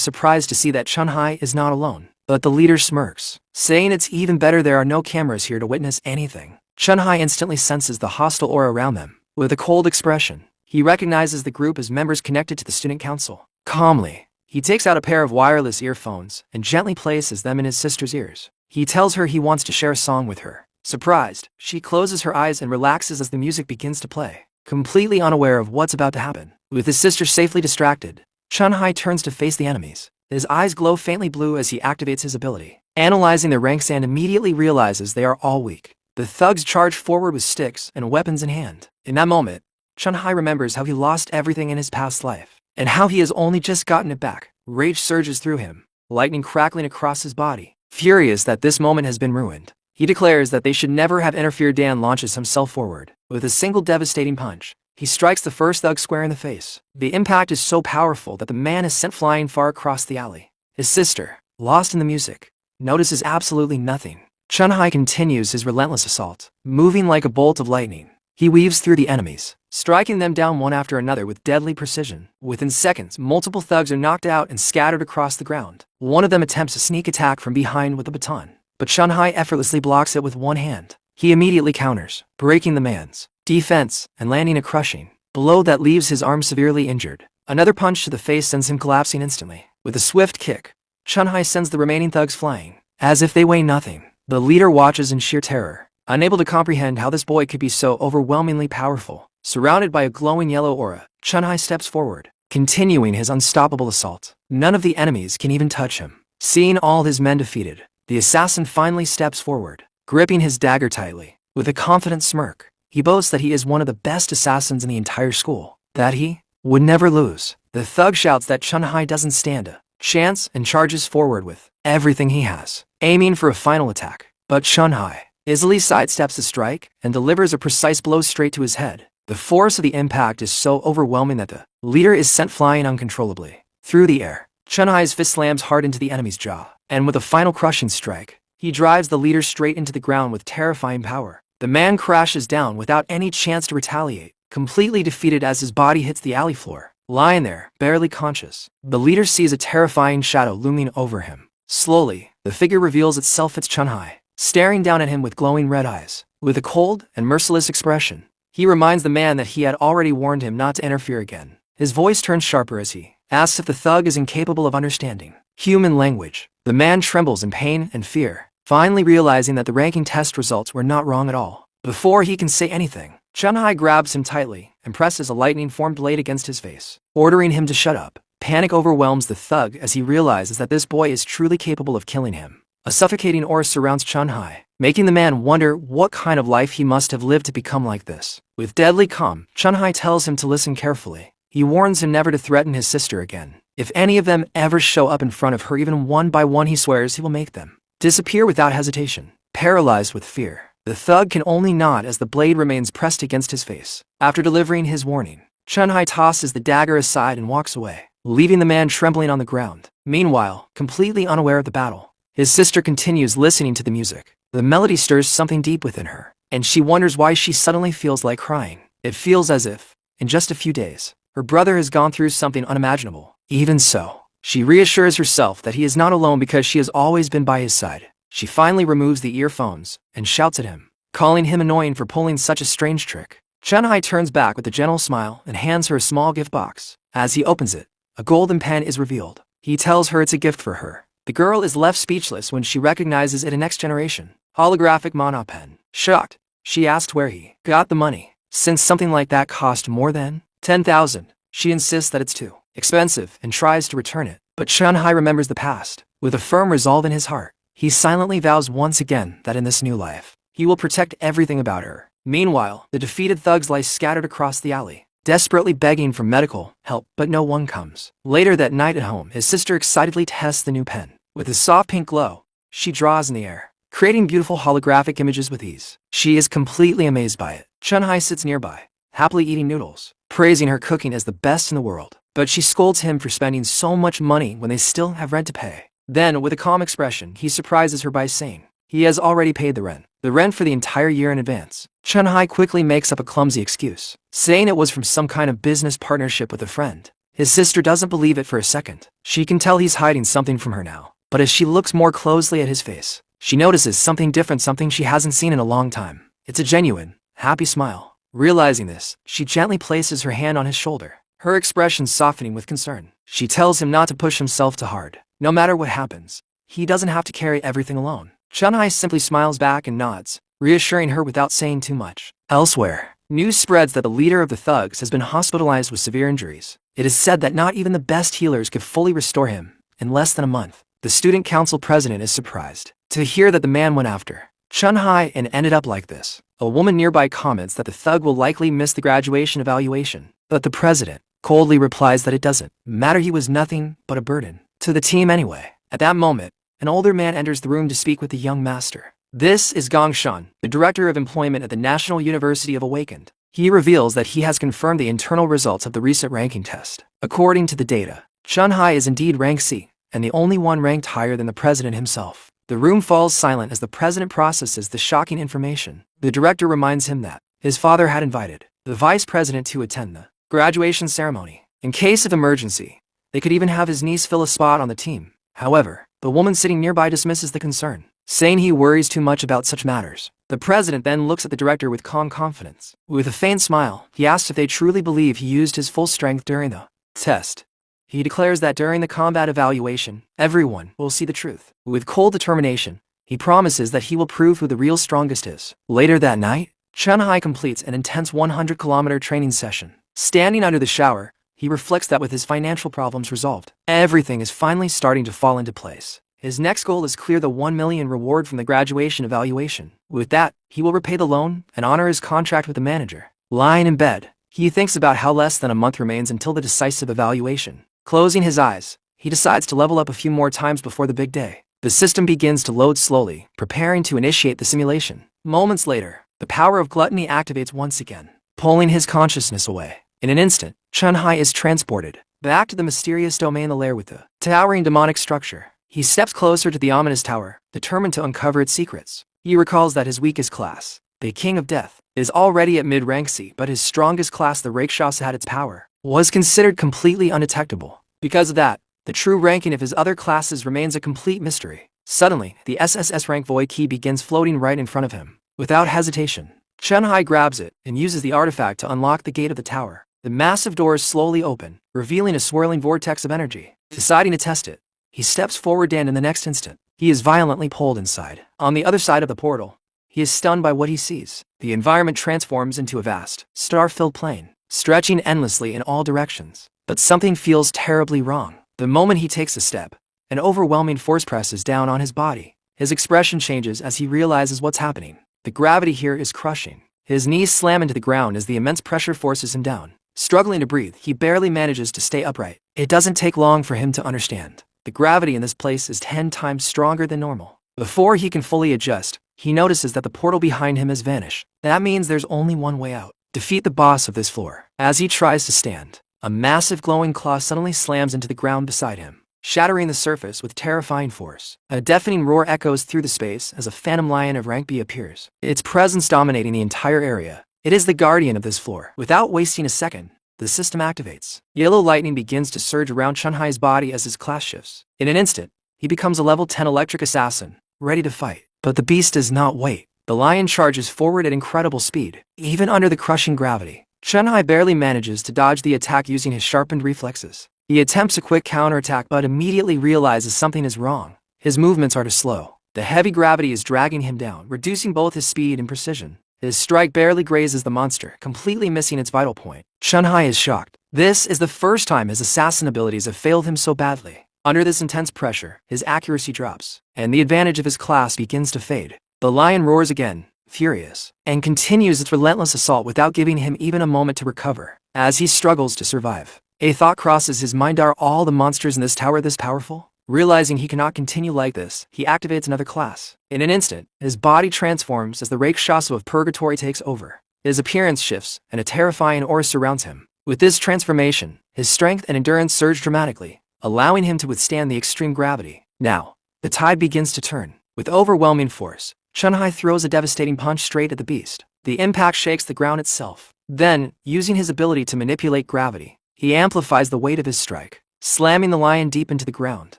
surprised to see that Chun-Hai is not alone, but the leader smirks, saying it's even better there are no cameras here to witness anything. Chun-Hai instantly senses the hostile aura around them. With a cold expression, he recognizes the group as members connected to the student council. Calmly, he takes out a pair of wireless earphones and gently places them in his sister's ears. He tells her he wants to share a song with her. Surprised, she closes her eyes and relaxes as the music begins to play, completely unaware of what's about to happen. With his sister safely distracted, Chun-Hai turns to face the enemies. His eyes glow faintly blue as he activates his ability, analyzing their ranks, and immediately realizes they are all weak. The thugs charge forward with sticks and weapons in hand. In that moment, Chun-Hai remembers how he lost everything in his past life, and how he has only just gotten it back. Rage surges through him, lightning crackling across his body. Furious that this moment has been ruined, he declares that they should never have interfered. Dan launches himself forward. With a single devastating punch, he strikes the first thug square in the face. The impact is so powerful that the man is sent flying far across the alley. His sister, lost in the music, notices absolutely nothing. Chun-Hai continues his relentless assault, moving like a bolt of lightning. He weaves through the enemies, striking them down one after another with deadly precision. Within seconds, multiple thugs are knocked out and scattered across the ground. One of them attempts a sneak attack from behind with a baton, but Chun-Hai effortlessly blocks it with one hand. He immediately counters, breaking the man's defense and landing a crushing blow that leaves his arm severely injured. Another punch to the face sends him collapsing instantly. With a swift kick, Chun-Hai sends the remaining thugs flying, as if they weigh nothing. The leader watches in sheer terror, unable to comprehend how this boy could be so overwhelmingly powerful. Surrounded by a glowing yellow aura, Chun-Hai steps forward, continuing his unstoppable assault. None of the enemies can even touch him. Seeing all his men defeated, the assassin finally steps forward, gripping his dagger tightly. With a confident smirk, he boasts that he is one of the best assassins in the entire school, that he would never lose. The thug shouts that Chun-Hai doesn't stand a chance and charges forward with everything he has, aiming for a final attack. But Chun-Hai easily sidesteps the strike and delivers a precise blow straight to his head. The force of the impact is so overwhelming that the leader is sent flying uncontrollably through the air. Chun-Hai's fist slams hard into the enemy's jaw, and with a final crushing strike, he drives the leader straight into the ground with terrifying power. The man crashes down without any chance to retaliate, completely defeated as his body hits the alley floor. Lying there, barely conscious, the leader sees a terrifying shadow looming over him. Slowly, the figure reveals itself. It's Chun-Hai, staring down at him with glowing red eyes. With a cold and merciless expression, he reminds the man that he had already warned him not to interfere again. His voice turns sharper as he asks if the thug is incapable of understanding human language. The man trembles in pain and fear, finally realizing that the ranking test results were not wrong at all. Before he can say anything, Chun-Hai grabs him tightly and presses a lightning-formed blade against his face, ordering him to shut up. Panic overwhelms the thug as he realizes that this boy is truly capable of killing him. A suffocating aura surrounds Chun-Hai, making the man wonder what kind of life he must have lived to become like this. With deadly calm, Chun-Hai tells him to listen carefully. He warns him never to threaten his sister again. If any of them ever show up in front of her even one by one, he swears he will make them disappear without hesitation. Paralyzed with fear, the thug can only nod as the blade remains pressed against his face. After delivering his warning, Chun-Hai tosses the dagger aside and walks away, leaving the man trembling on the ground. Meanwhile, completely unaware of the battle, his sister continues listening to the music. The melody stirs something deep within her, and she wonders why she suddenly feels like crying. It feels as if, in just a few days, her brother has gone through something unimaginable. Even so, she reassures herself that he is not alone because she has always been by his side. She finally removes the earphones and shouts at him, calling him annoying for pulling such a strange trick. Chun-Hai turns back with a gentle smile and hands her a small gift box. As he opens it, a golden pen is revealed. He tells her it's a gift for her. The girl is left speechless when she recognizes it a next generation holographic Manhwa pen. Shocked, she asks where he got the money, since something like that cost more than 10,000. She insists that it's too expensive and tries to return it, but Chun-Hai remembers the past. With a firm resolve in his heart, he silently vows once again that in this new life, he will protect everything about her. Meanwhile, the defeated thugs lie scattered across the alley, desperately begging for medical help, but no one comes. Later that night at home, his sister excitedly tests the new pen. With a soft pink glow, she draws in the air, creating beautiful holographic images with ease. She is completely amazed by it. Chun-Hai sits nearby, happily eating noodles, praising her cooking as the best in the world. But she scolds him for spending so much money when they still have rent to pay. Then, with a calm expression, he surprises her by saying he has already paid the rent for the entire year in advance. Chun-Hai quickly makes up a clumsy excuse, saying it was from some kind of business partnership with a friend. His sister doesn't believe it for a second. She can tell he's hiding something from her now. But as she looks more closely at his face, she notices something different, something she hasn't seen in a long time. It's a genuine, happy smile. Realizing this, she gently places her hand on his shoulder, her expression softening with concern. She tells him not to push himself too hard. No matter what happens, he doesn't have to carry everything alone. Chun-Hai simply smiles back and nods, reassuring her without saying too much. Elsewhere, news spreads that the leader of the thugs has been hospitalized with severe injuries. It is said that not even the best healers could fully restore him in less than a month. The student council president is surprised to hear that the man went after Chun-Hai and ended up like this. A woman nearby comments that the thug will likely miss the graduation evaluation, but the president coldly replies that it doesn't matter, he was nothing but a burden to the team anyway. At that moment, an older man enters the room to speak with the young master. This is Gong Shan, the director of employment at the National University of Awakened. He reveals that he has confirmed the internal results of the recent ranking test. According to the data, Chun-Hai is indeed rank C, and the only one ranked higher than the president himself. The room falls silent as the president processes the shocking information. The director reminds him that his father had invited the vice president to attend the graduation ceremony. In case of emergency, they could even have his niece fill a spot on the team. However, the woman sitting nearby dismisses the concern, saying he worries too much about such matters. The president then looks at the director with calm confidence. With a faint smile, he asks if they truly believe he used his full strength during the test. He declares that during the combat evaluation, everyone will see the truth. With cold determination, he promises that he will prove who the real strongest is. Later that night, Chun-Hai completes an intense 100-kilometer training session. Standing under the shower, he reflects that with his financial problems resolved, everything is finally starting to fall into place. His next goal is clear the 1 million reward from the graduation evaluation. With that, he will repay the loan and honor his contract with the manager. Lying in bed, he thinks about how less than a month remains until the decisive evaluation. Closing his eyes, he decides to level up a few more times before the big day. The system begins to load slowly, preparing to initiate the simulation. Moments later, the power of gluttony activates once again, pulling his consciousness away. In an instant, Chun-Hai is transported back to the mysterious domain, the lair with the towering demonic structure. He steps closer to the ominous tower, determined to uncover its secrets. He recalls that his weakest class, the King of Death, is already at mid-rank C, but his strongest class, the Rakshasa, had its power was considered completely undetectable. Because of that, the true ranking of his other classes remains a complete mystery. Suddenly, the SSS rank void key begins floating right in front of him. Without hesitation, Chun-Hai grabs it and uses the artifact to unlock the gate of the tower. The massive doors slowly open, revealing a swirling vortex of energy. Deciding to test it, he steps forward, and in the next instant, he is violently pulled inside. On the other side of the portal, he is stunned by what he sees. The environment transforms into a vast, star-filled plain, stretching endlessly in all directions. But something feels terribly wrong. The moment he takes a step, an overwhelming force presses down on his body. His expression changes as he realizes what's happening. The gravity here is crushing. His knees slam into the ground as the immense pressure forces him down. Struggling to breathe, he barely manages to stay upright. It doesn't take long for him to understand. The gravity in this place is 10 times stronger than normal. Before he can fully adjust, he notices that the portal behind him has vanished. That means there's only one way out. Defeat the boss of this floor. As he tries to stand, a massive glowing claw suddenly slams into the ground beside him, shattering the surface with terrifying force. A deafening roar echoes through the space as a phantom lion of rank B appears, its presence dominating the entire area. It is the guardian of this floor. Without wasting a second, the system activates. Yellow lightning begins to surge around Chun-Hai's body as his class shifts. In an instant, he becomes a level 10 electric assassin, ready to fight. But the beast does not wait. the lion charges forward at incredible speed. Even under the crushing gravity, Chunhai barely manages to dodge the attack using his sharpened reflexes. He attempts a quick counterattack but immediately realizes something is wrong. His movements are too slow. The heavy gravity is dragging him down, reducing both his speed and precision. His strike barely grazes the monster, completely missing its vital point. Chunhai is shocked. This is the first time his assassin abilities have failed him so badly. Under this intense pressure, his accuracy drops, and the advantage of his class begins to fade. The lion roars again, furious, and continues its relentless assault without giving him even a moment to recover. As he struggles to survive, a thought crosses his mind: are all the monsters in this tower this powerful? Realizing he cannot continue like this, he activates another class. In an instant, his body transforms as the Rakshasa of Purgatory takes over. His appearance shifts, and a terrifying aura surrounds him. With this transformation, his strength and endurance surge dramatically, allowing him to withstand the extreme gravity. Now, the tide begins to turn. With overwhelming force, Chunhai throws a devastating punch straight at the beast. The impact shakes the ground itself. Then, using his ability to manipulate gravity, he amplifies the weight of his strike, slamming the lion deep into the ground.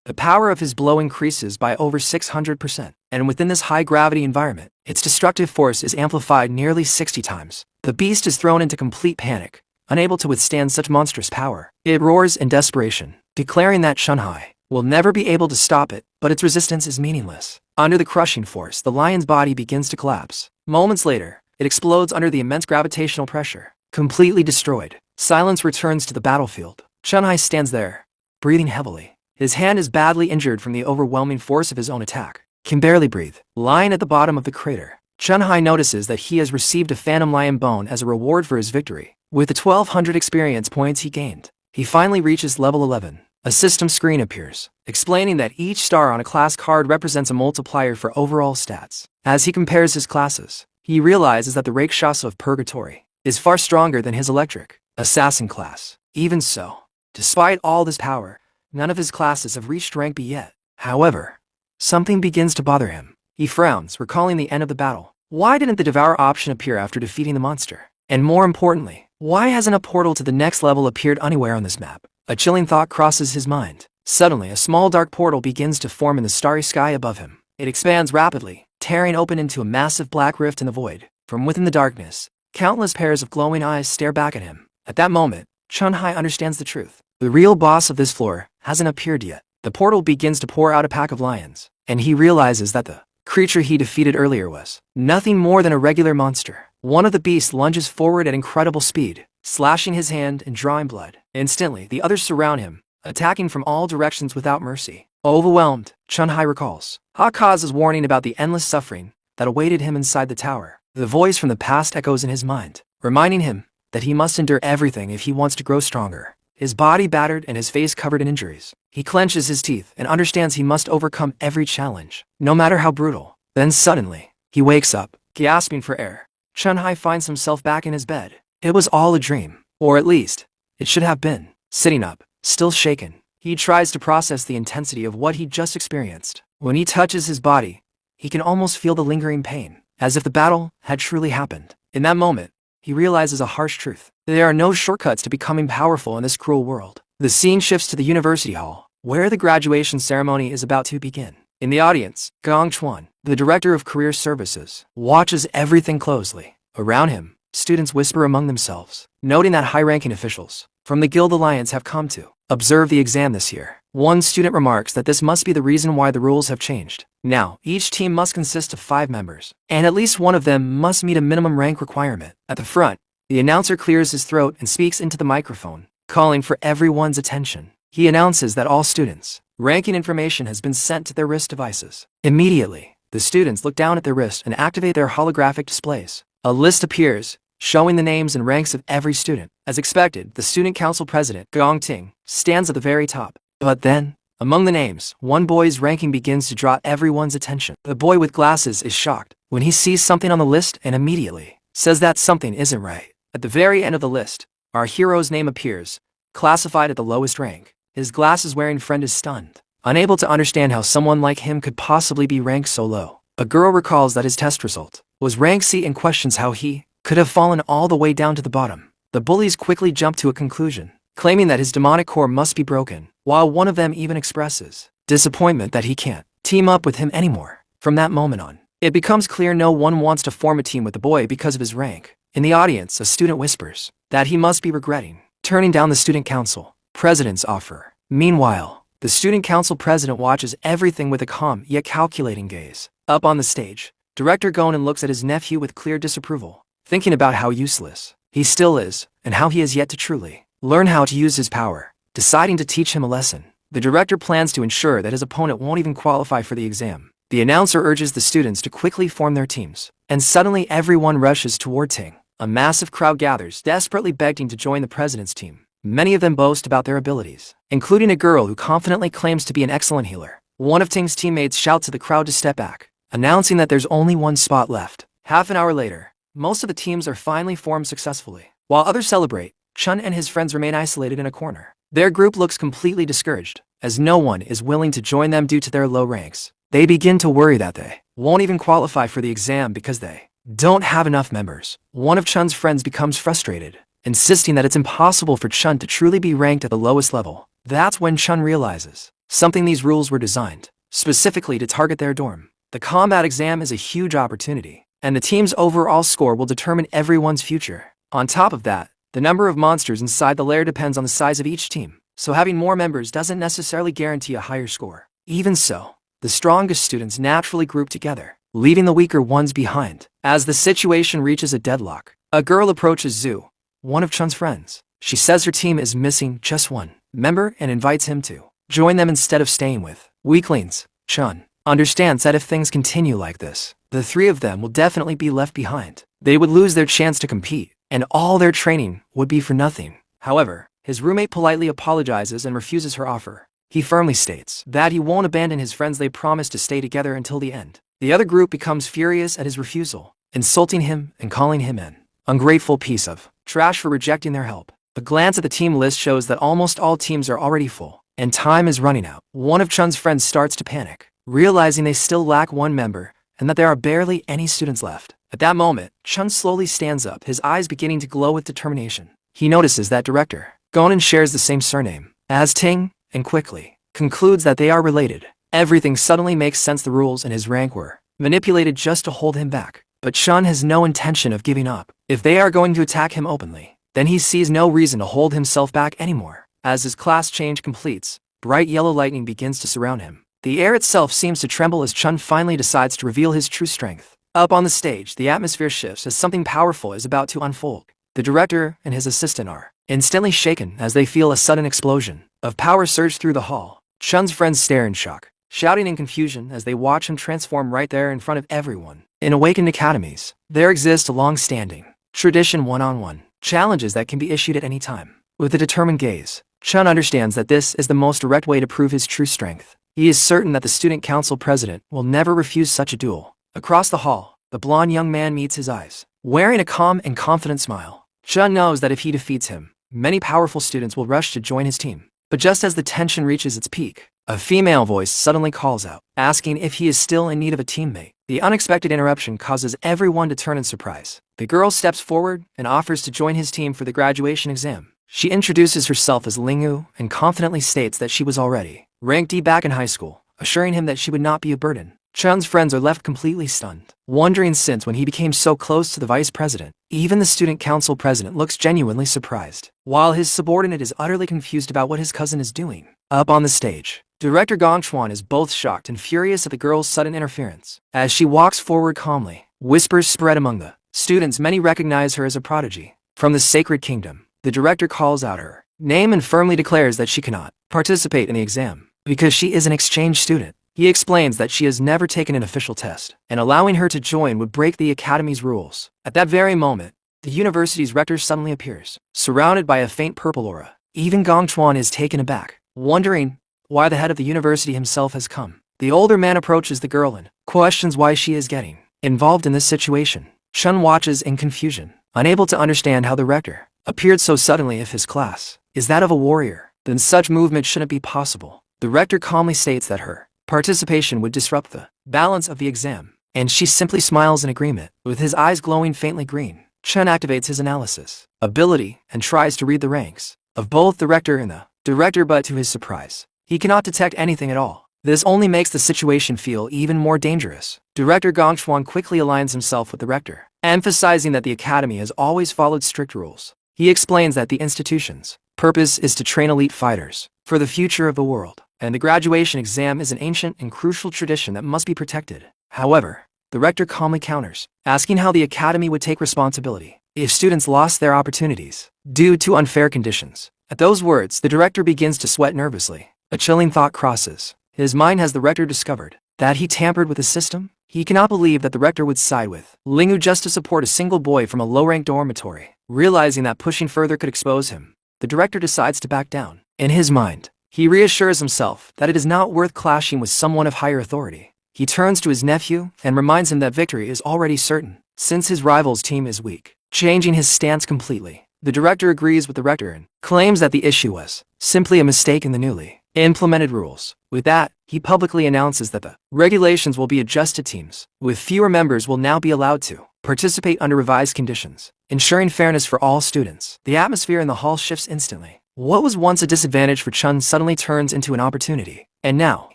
The power of his blow increases by over 600%, and within this high-gravity environment, its destructive force is amplified nearly 60 times. The beast is thrown into complete panic, unable to withstand such monstrous power. It roars in desperation, declaring that Chunhai will never be able to stop it, but its resistance is meaningless. Under the crushing force, the lion's body begins to collapse. Moments later, it explodes under the immense gravitational pressure. Completely destroyed, silence returns to the battlefield. Chunhai stands there, breathing heavily. His hand is badly injured from the overwhelming force of his own attack. Can barely breathe. Lying at the bottom of the crater, Chunhai notices that he has received a phantom lion bone as a reward for his victory. With the 1200 experience points he gained, he finally reaches level 11. A system screen appears, explaining that each star on a class card represents a multiplier for overall stats. As he compares his classes, he realizes that the Rakshasa of Purgatory is far stronger than his electric assassin class. Even so, despite all this power, none of his classes have reached rank B yet. However, something begins to bother him. He frowns, recalling the end of the battle. Why didn't the Devourer option appear after defeating the monster? And more importantly, why hasn't a portal to the next level appeared anywhere on this map? A chilling thought crosses his mind. Suddenly, a small dark portal begins to form in the starry sky above him. It expands rapidly, tearing open into a massive black rift in the void. From within the darkness, countless pairs of glowing eyes stare back at him. At that moment, Chunhai understands the truth. The real boss of this floor hasn't appeared yet. The portal begins to pour out a pack of lions, and he realizes that the creature he defeated earlier was nothing more than a regular monster. One of the beasts lunges forward at incredible speed, slashing his hand and drawing blood. Instantly, the others surround him, attacking from all directions without mercy. Overwhelmed, Chunhai recalls Hakaza's warning about the endless suffering that awaited him inside the tower. The voice from the past echoes in his mind, reminding him that he must endure everything if he wants to grow stronger. His body battered and his face covered in injuries, he clenches his teeth and understands he must overcome every challenge, no matter how brutal. Then suddenly, he wakes up, gasping for air. Chunhai finds himself back in his bed. It was all a dream, or at least, it should have been. Sitting up, still shaken, he tries to process the intensity of what he just experienced. When he touches his body, he can almost feel the lingering pain, as if the battle had truly happened. In that moment, he realizes a harsh truth. There are no shortcuts to becoming powerful in this cruel world. The scene shifts to the university hall, where the graduation ceremony is about to begin. In the audience, Gong Chuan, the director of career services, watches everything closely. Around him, students whisper among themselves, noting that high-ranking officials from the Guild Alliance have come to observe the exam this year. One student remarks that this must be the reason why the rules have changed. Now, each team must consist of 5 members, and at least one of them must meet a minimum rank requirement. At the front, the announcer clears his throat and speaks into the microphone, calling for everyone's attention. He announces that all students' ranking information has been sent to their wrist devices. Immediately, the students look down at their wrist and activate their holographic displays. A list appears, showing the names and ranks of every student. As expected, the student council president, Gong Ting, stands at the very top. But then, among the names, one boy's ranking begins to draw everyone's attention. The boy with glasses is shocked when he sees something on the list and immediately says that something isn't right. At the very end of the list, our hero's name appears, classified at the lowest rank. His glasses-wearing friend is stunned, unable to understand how someone like him could possibly be ranked so low. A girl recalls that his test result was rank C and questions how he could have fallen all the way down to the bottom. The bullies quickly jump to a conclusion, claiming that his demonic core must be broken, while one of them even expresses disappointment that he can't team up with him anymore. From that moment on, It becomes clear no one wants to form a team with the boy because of his rank. In the audience, a student whispers that he must be regretting turning down the student council president's offer. Meanwhile, the student council president watches everything with a calm yet calculating gaze. Up on the stage, director Gonan looks at his nephew with clear disapproval, thinking about how useless he still is and how he has yet to truly learn how to use his power. Deciding to teach him a lesson, the director plans to ensure that his opponent won't even qualify for the exam. The announcer urges the students to quickly form their teams, and suddenly everyone rushes toward Ting. A massive crowd gathers, desperately begging to join the president's team. Many of them boast about their abilities, including a girl who confidently claims to be an excellent healer. One of Ting's teammates shouts to the crowd to step back, announcing that there's only one spot left. Half an hour later, most of the teams are finally formed successfully. While others celebrate, Chun and his friends remain isolated in a corner. Their group looks completely discouraged, as no one is willing to join them due to their low ranks. They begin to worry that they won't even qualify for the exam because they don't have enough members. One of Chun's friends becomes frustrated, insisting that it's impossible for Chun to truly be ranked at the lowest level. That's when Chun realizes something: these rules were designed specifically to target their dorm. The combat exam is a huge opportunity, and the team's overall score will determine everyone's future. On top of that, the number of monsters inside the lair depends on the size of each team, so having more members doesn't necessarily guarantee a higher score. Even so, the strongest students naturally group together, leaving the weaker ones behind. As the situation reaches a deadlock, a girl approaches Zhu, one of Chun's friends. She says her team is missing just one member and invites him to join them instead of staying with weaklings. Chun understands that if things continue like this, the three of them will definitely be left behind. They would lose their chance to compete, and all their training would be for nothing. However, his roommate politely apologizes and refuses her offer. He firmly states that he won't abandon his friends. They promise to stay together until the end. The other group becomes furious at his refusal, insulting him and calling him an ungrateful piece of trash for rejecting their help. A glance at the team list shows that almost all teams are already full, and time is running out. One of Chun's friends starts to panic, realizing they still lack one member and that there are barely any students left. At that moment, Chun slowly stands up, his eyes beginning to glow with determination. He notices that director Gonan shares the same surname as Ting, and quickly concludes that they are related. Everything suddenly makes sense. The rules and his rank were manipulated just to hold him back. But Chun has no intention of giving up. If they are going to attack him openly, then he sees no reason to hold himself back anymore. As his class change completes, bright yellow lightning begins to surround him. The air itself seems to tremble as Chun finally decides to reveal his true strength. Up on the stage, the atmosphere shifts as something powerful is about to unfold. The director and his assistant are instantly shaken as they feel a sudden explosion of power surge through the hall. Chun's friends stare in shock, shouting in confusion as they watch him transform right there in front of everyone. In awakened academies, there exists a long-standing tradition: one-on-one challenges that can be issued at any time. With a determined gaze, Chun understands that this is the most direct way to prove his true strength. He is certain that the student council president will never refuse such a duel. Across the hall, the blonde young man meets his eyes, wearing a calm and confident smile. Chun knows that if he defeats him, many powerful students will rush to join his team. But just as the tension reaches its peak, a female voice suddenly calls out, asking if he is still in need of a teammate. The unexpected interruption causes everyone to turn in surprise. The girl steps forward and offers to join his team for the graduation exam. She introduces herself as Lingyu and confidently states that she was already ranked D back in high school, assuring him that she would not be a burden. Chun's friends are left completely stunned, wondering since when he became so close to the vice president. Even the student council president looks genuinely surprised, while his subordinate is utterly confused about what his cousin is doing. Up on the stage, director Gong Chuan is both shocked and furious at the girl's sudden interference. As she walks forward calmly, whispers spread among the students. Many recognize her as a prodigy from the sacred kingdom. The director calls out her name and firmly declares that she cannot participate in the exam because she is an exchange student. He explains that she has never taken an official test, and allowing her to join would break the academy's rules. At that very moment, the university's rector suddenly appears, surrounded by a faint purple aura. Even Gong Chuan is taken aback, wondering why the head of the university himself has come. The older man approaches the girl and questions why she is getting involved in this situation. Chun watches in confusion, unable to understand how the rector appeared so suddenly. If his class is that of a warrior, then such movement shouldn't be possible. The rector calmly states that her participation would disrupt the balance of the exam, and she simply smiles in agreement. With his eyes glowing faintly green, Chun activates his analysis ability and tries to read the ranks of both the rector and the director, but to his surprise, he cannot detect anything at all. This only makes the situation feel even more dangerous. Director Gong Chuan quickly aligns himself with the rector, emphasizing that the academy has always followed strict rules. He explains that the institution's purpose is to train elite fighters for the future of the world, and the graduation exam is an ancient and crucial tradition that must be protected. However, the rector calmly counters, asking how the academy would take responsibility if students lost their opportunities due to unfair conditions. At those words, the director begins to sweat nervously. A chilling thought crosses his mind. Has the rector discovered that he tampered with the system? He cannot believe that the rector would side with Lingu just to support a single boy from a low-ranked dormitory. Realizing that pushing further could expose him, the director decides to back down. In his mind, he reassures himself that it is not worth clashing with someone of higher authority. He turns to his nephew and reminds him that victory is already certain, since his rival's team is weak. Changing his stance completely, the director agrees with the rector and claims that the issue was simply a mistake in the newly implemented rules. With that, he publicly announces that the regulations will be adjusted. Teams with fewer members will now be allowed to participate under revised conditions, ensuring fairness for all students. The atmosphere in the hall shifts instantly. What was once a disadvantage for Chun suddenly turns into an opportunity. And now,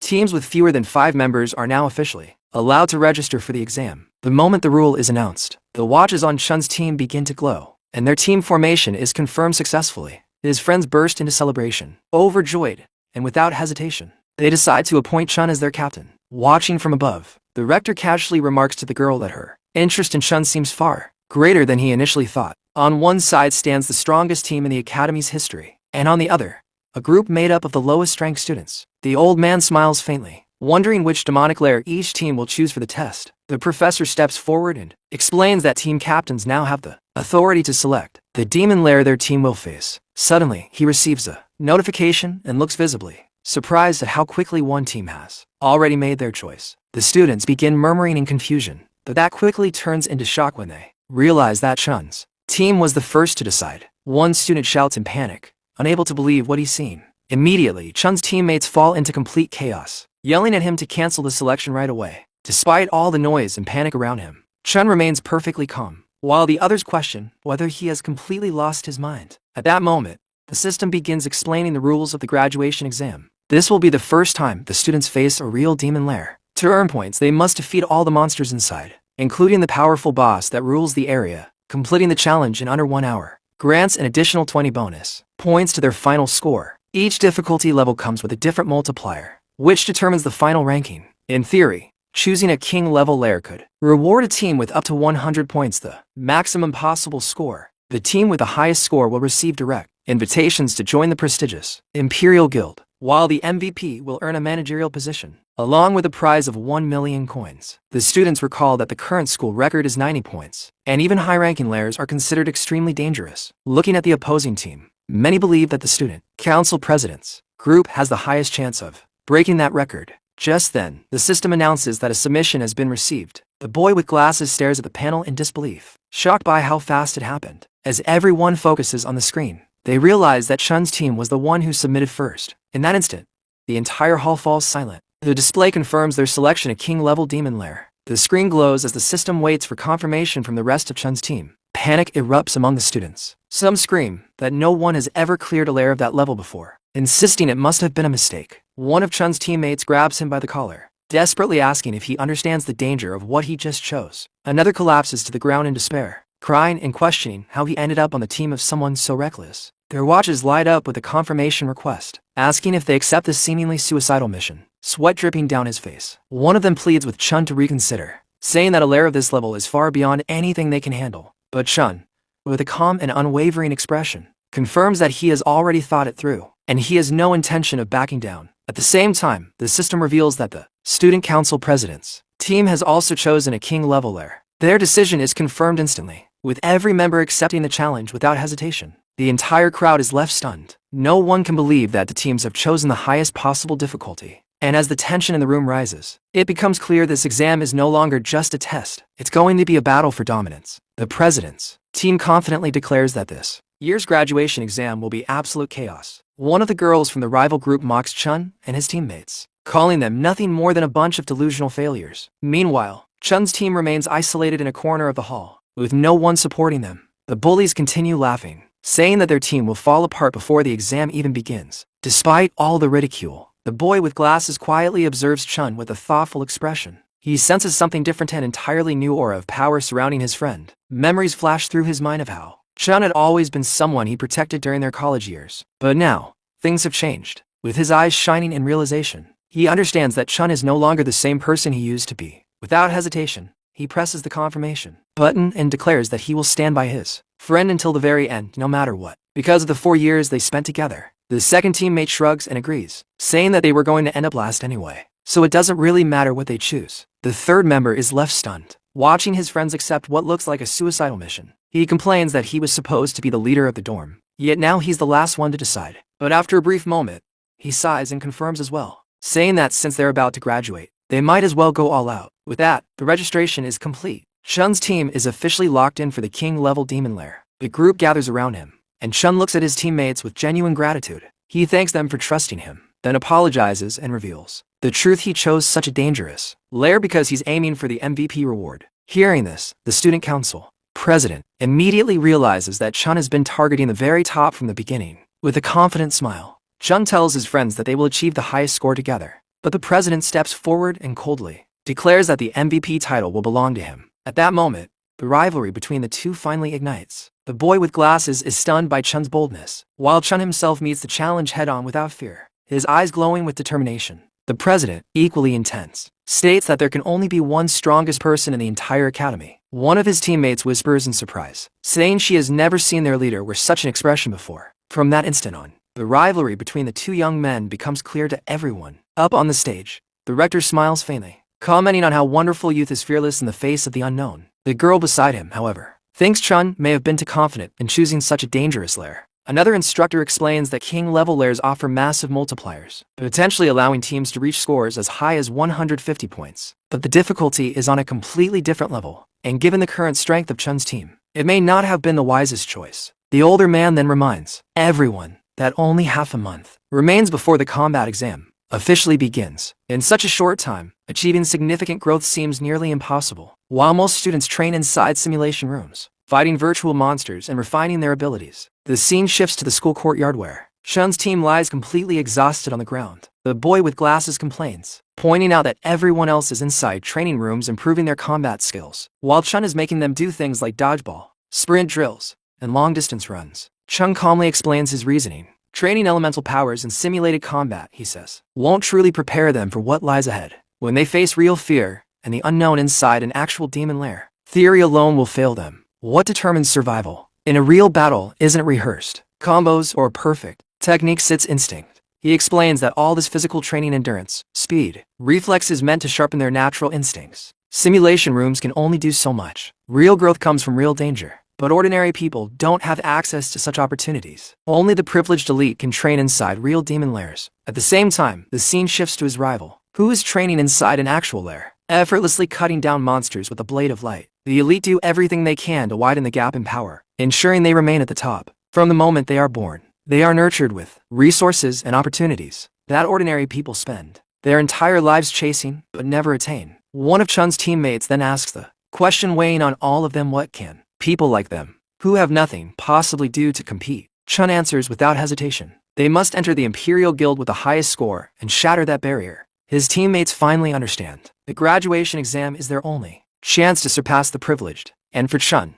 teams with fewer than 5 members are now officially allowed to register for the exam. The moment the rule is announced, the watches on Chun's team begin to glow, and their team formation is confirmed successfully. His friends burst into celebration, overjoyed, and without hesitation, they decide to appoint Chun as their captain. Watching from above, the rector casually remarks to the girl that her interest in Chun seems far greater than he initially thought. On one side stands the strongest team in the academy's history, and on the other, a group made up of the lowest-ranked students. The old man smiles faintly, wondering which demonic lair each team will choose for the test. The professor steps forward and explains that team captains now have the authority to select the demon lair their team will face. Suddenly, he receives a notification and looks visibly surprised at how quickly one team has already made their choice. The students begin murmuring in confusion, but that quickly turns into shock when they realize that Chun's team was the first to decide. One student shouts in panic, unable to believe what he's seen. Immediately, Chun's teammates fall into complete chaos, yelling at him to cancel the selection right away. Despite all the noise and panic around him, Chun remains perfectly calm, while the others question whether he has completely lost his mind. At that moment, the system begins explaining the rules of the graduation exam. This will be the first time the students face a real demon lair. To earn points, they must defeat all the monsters inside, including the powerful boss that rules the area. Completing the challenge in under 1 hour grants an additional 20 bonus points to their final score. Each difficulty level comes with a different multiplier, which determines the final ranking. In theory, choosing a king-level lair could reward a team with up to 100 points, the maximum possible score. The team with the highest score will receive direct invitations to join the prestigious Imperial Guild, while the MVP will earn a managerial position, along with a prize of 1 million coins. The students recall that the current school record is 90 points, and even high-ranking lairs are considered extremely dangerous. Looking at the opposing team, many believe that the student council president's group has the highest chance of breaking that record. Just then, the system announces that a submission has been received. The boy with glasses stares at the panel in disbelief, shocked by how fast it happened. As everyone focuses on the screen, they realize that Chun's team was the one who submitted first. In that instant, the entire hall falls silent. The display confirms their selection a king-level demon lair. The screen glows as the system waits for confirmation from the rest of Chun's team. Panic erupts among the students. Some scream that no one has ever cleared a lair of that level before, insisting it must have been a mistake. One of Chun's teammates grabs him by the collar, desperately asking if he understands the danger of what he just chose. Another collapses to the ground in despair, crying and questioning how he ended up on the team of someone so reckless. Their watches light up with a confirmation request, asking if they accept this seemingly suicidal mission. Sweat dripping down his face, one of them pleads with Chun to reconsider, saying that a lair of this level is far beyond anything they can handle. But Chun, with a calm and unwavering expression, confirms that he has already thought it through, and he has no intention of backing down. At the same time, the system reveals that the Student Council President's team has also chosen a king-level lair. Their decision is confirmed instantly, with every member accepting the challenge without hesitation. The entire crowd is left stunned. No one can believe that the teams have chosen the highest possible difficulty. And as the tension in the room rises, it becomes clear this exam is no longer just a test. It's going to be a battle for dominance. The president's team confidently declares that this year's graduation exam will be absolute chaos. One of the girls from the rival group mocks Chun and his teammates, calling them nothing more than a bunch of delusional failures. Meanwhile, Chun's team remains isolated in a corner of the hall, with no one supporting them. The bullies continue laughing, saying that their team will fall apart before the exam even begins. Despite all the ridicule, The boy with glasses quietly observes Chun with a thoughtful expression. He senses something different, an entirely new aura of power surrounding his friend. Memories flash through his mind of how Chun had always been someone he protected during their college years. But now, things have changed. With his eyes shining in realization, he understands that Chun is no longer the same person he used to be. Without hesitation, he presses the confirmation button and declares that he will stand by his friend until the very end, no matter what. Because of the 4 years they spent together, the second teammate shrugs and agrees, saying that they were going to end up last anyway, so it doesn't really matter what they choose. The third member is left stunned, watching his friends accept what looks like a suicidal mission. He complains that he was supposed to be the leader of the dorm, yet now he's the last one to decide. But after a brief moment, he sighs and confirms as well, saying that since they're about to graduate, they might as well go all out. With that, the registration is complete. Chun's team is officially locked in for the king-level demon lair. The group gathers around him, and Chun looks at his teammates with genuine gratitude. He thanks them for trusting him, then apologizes and reveals the truth: he chose such a dangerous lair because he's aiming for the MVP reward. Hearing this, the student council president immediately realizes that Chun has been targeting the very top from the beginning. With a confident smile, Chun tells his friends that they will achieve the highest score together. But the president steps forward and coldly declares that the MVP title will belong to him. At that moment, the rivalry between the two finally ignites. The boy with glasses is stunned by Chun's boldness, while Chun himself meets the challenge head-on without fear, his eyes glowing with determination. The president, equally intense, states that there can only be one strongest person in the entire academy. One of his teammates whispers in surprise, saying she has never seen their leader wear such an expression before. From that instant on, the rivalry between the two young men becomes clear to everyone. Up on the stage, the rector smiles faintly, commenting on how wonderful youth is fearless in the face of the unknown. The girl beside him, however, thinks Chun may have been too confident in choosing such a dangerous lair. Another instructor explains that king-level lairs offer massive multipliers, potentially allowing teams to reach scores as high as 150 points. But the difficulty is on a completely different level, and given the current strength of Chun's team, it may not have been the wisest choice. The older man then reminds everyone that only half a month remains before the combat exam officially begins. In such a short time, achieving significant growth seems nearly impossible. While most students train inside simulation rooms, fighting virtual monsters and refining their abilities, the scene shifts to the school courtyard where Chun's team lies completely exhausted on the ground. The boy with glasses complains, pointing out that everyone else is inside training rooms improving their combat skills, while Chun is making them do things like dodgeball, sprint drills, and long-distance runs. Chun calmly explains his reasoning. Training elemental powers in simulated combat, he says, won't truly prepare them for what lies ahead. When they face real fear and the unknown inside an actual demon lair, theory alone will fail them. What determines survival in a real battle isn't rehearsed combos or perfect techniques, it's instinct. He explains that all this physical training, endurance, speed, reflex is meant to sharpen their natural instincts. Simulation rooms can only do so much. Real growth comes from real danger. But ordinary people don't have access to such opportunities. Only the privileged elite can train inside real demon lairs. At the same time, the scene shifts to his rival, who is training inside an actual lair, effortlessly cutting down monsters with a blade of light. The elite do everything they can to widen the gap in power, ensuring they remain at the top. From the moment they are born, they are nurtured with resources and opportunities that ordinary people spend their entire lives chasing but never attain. One of Chun's teammates then asks the question weighing on all of them: what can people like them, who have nothing, possibly do to compete? Chun answers without hesitation. They must enter the Imperial Guild with the highest score and shatter that barrier. His teammates finally understand. The graduation exam is their only chance to surpass the privileged. And for Chun,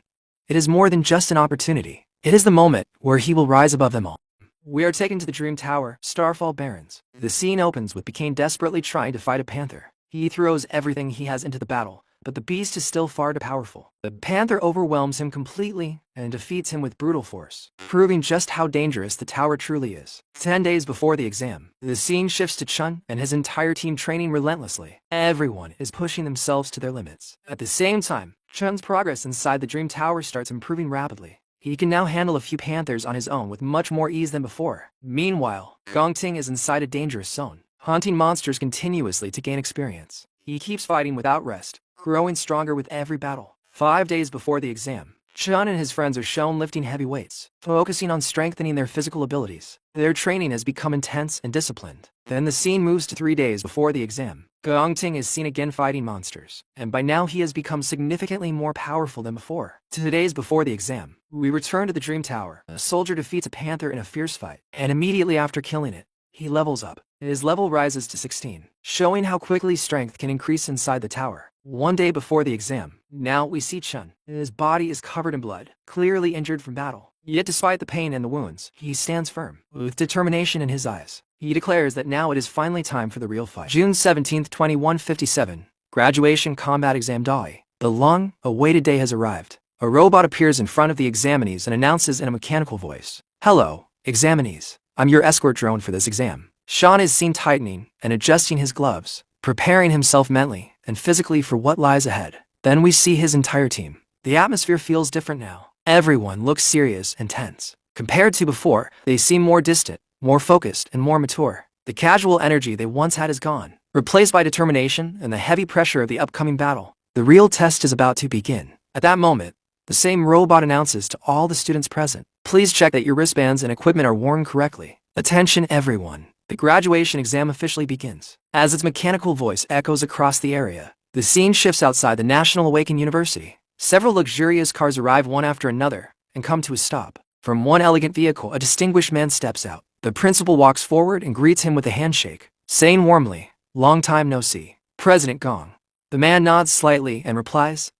it is more than just an opportunity. It is the moment where he will rise above them all. We are taken to the Dream Tower, Starfall Barrens. The scene opens with Bikane desperately trying to fight a panther. He throws everything he has into the battle, but the beast is still far too powerful. The panther overwhelms him completely and defeats him with brutal force, proving just how dangerous the tower truly is. 10 days before the exam, the scene shifts to Chun and his entire team training relentlessly. Everyone is pushing themselves to their limits. At the same time, Chun's progress inside the Dream Tower starts improving rapidly. He can now handle a few panthers on his own with much more ease than before. Meanwhile, Gongting is inside a dangerous zone, hunting monsters continuously to gain experience. He keeps fighting without rest, growing stronger with every battle. 5 days before the exam, Chun and his friends are shown lifting heavy weights, focusing on strengthening their physical abilities. Their training has become intense and disciplined. Then the scene moves to 3 days before the exam. Gongting is seen again fighting monsters, and by now he has become significantly more powerful than before. 2 days before the exam, we return to the Dream Tower. A soldier defeats a panther in a fierce fight, and immediately after killing it, he levels up. his level rises to 16, showing how quickly strength can increase inside the tower. One day before the exam, now we see Chun. His body is covered in blood, clearly injured from battle. Yet despite the pain and the wounds, he stands firm, with determination in his eyes. He declares that now it is finally time for the real fight. June 17, 2157. Graduation Combat Exam Doi. The long-awaited day has arrived. A robot appears in front of the examinees and announces in a mechanical voice, "Hello, examinees. I'm your escort drone for this exam." Sean is seen tightening and adjusting his gloves, preparing himself mentally and physically for what lies ahead. Then we see his entire team. The atmosphere feels different now. Everyone looks serious and tense. Compared to before, they seem more distant, more focused, and more mature. The casual energy they once had is gone, replaced by determination and the heavy pressure of the upcoming battle. The real test is about to begin. At that moment, the same robot announces to all the students present, "Please check that your wristbands and equipment are worn correctly. Attention everyone. The graduation exam officially begins." As its mechanical voice echoes across the area, the scene shifts outside the National Awaken University. Several luxurious cars arrive one after another and come to a stop. From one elegant vehicle, a distinguished man steps out. The principal walks forward and greets him with a handshake, saying warmly, "Long time no see, President Gong." The man nods slightly and replies,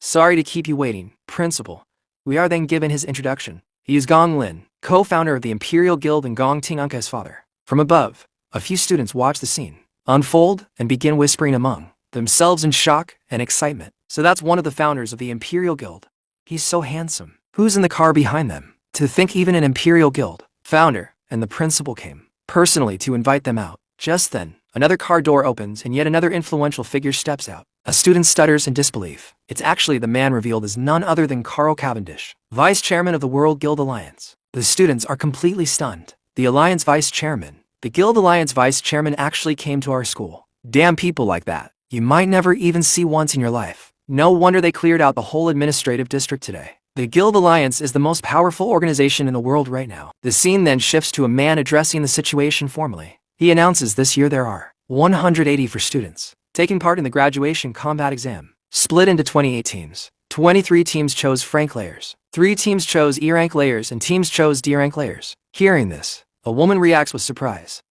"Sorry to keep you waiting, Principal." We are then given his introduction. He is Gong Lin, co-founder of the Imperial Guild and Gong Ting Unka's father. From above, a few students watch the scene unfold and begin whispering among themselves in shock and excitement. So that's one of the founders of the Imperial Guild. He's so handsome. Who's in the car behind them? To think even an Imperial Guild founder and the principal came personally to invite them out. Just then, another car door opens and yet another influential figure steps out. A student stutters in disbelief. It's actually the man revealed as none other than Carl Cavendish, Vice Chairman of the World Guild Alliance. The students are completely stunned. The Alliance Vice Chairman. The Guild Alliance Vice Chairman actually came to our school. Damn, people like that you might never even see once in your life. No wonder they cleared out the whole administrative district today. The Guild Alliance is the most powerful organization in the world right now. The scene then shifts to a man addressing the situation formally. He announces this year there are 184 students taking part in the graduation combat exam, split into 28 teams. 23 teams chose Frank layers, 3 teams chose E-rank layers, and teams chose D-rank layers. Hearing this, a woman reacts with surprise.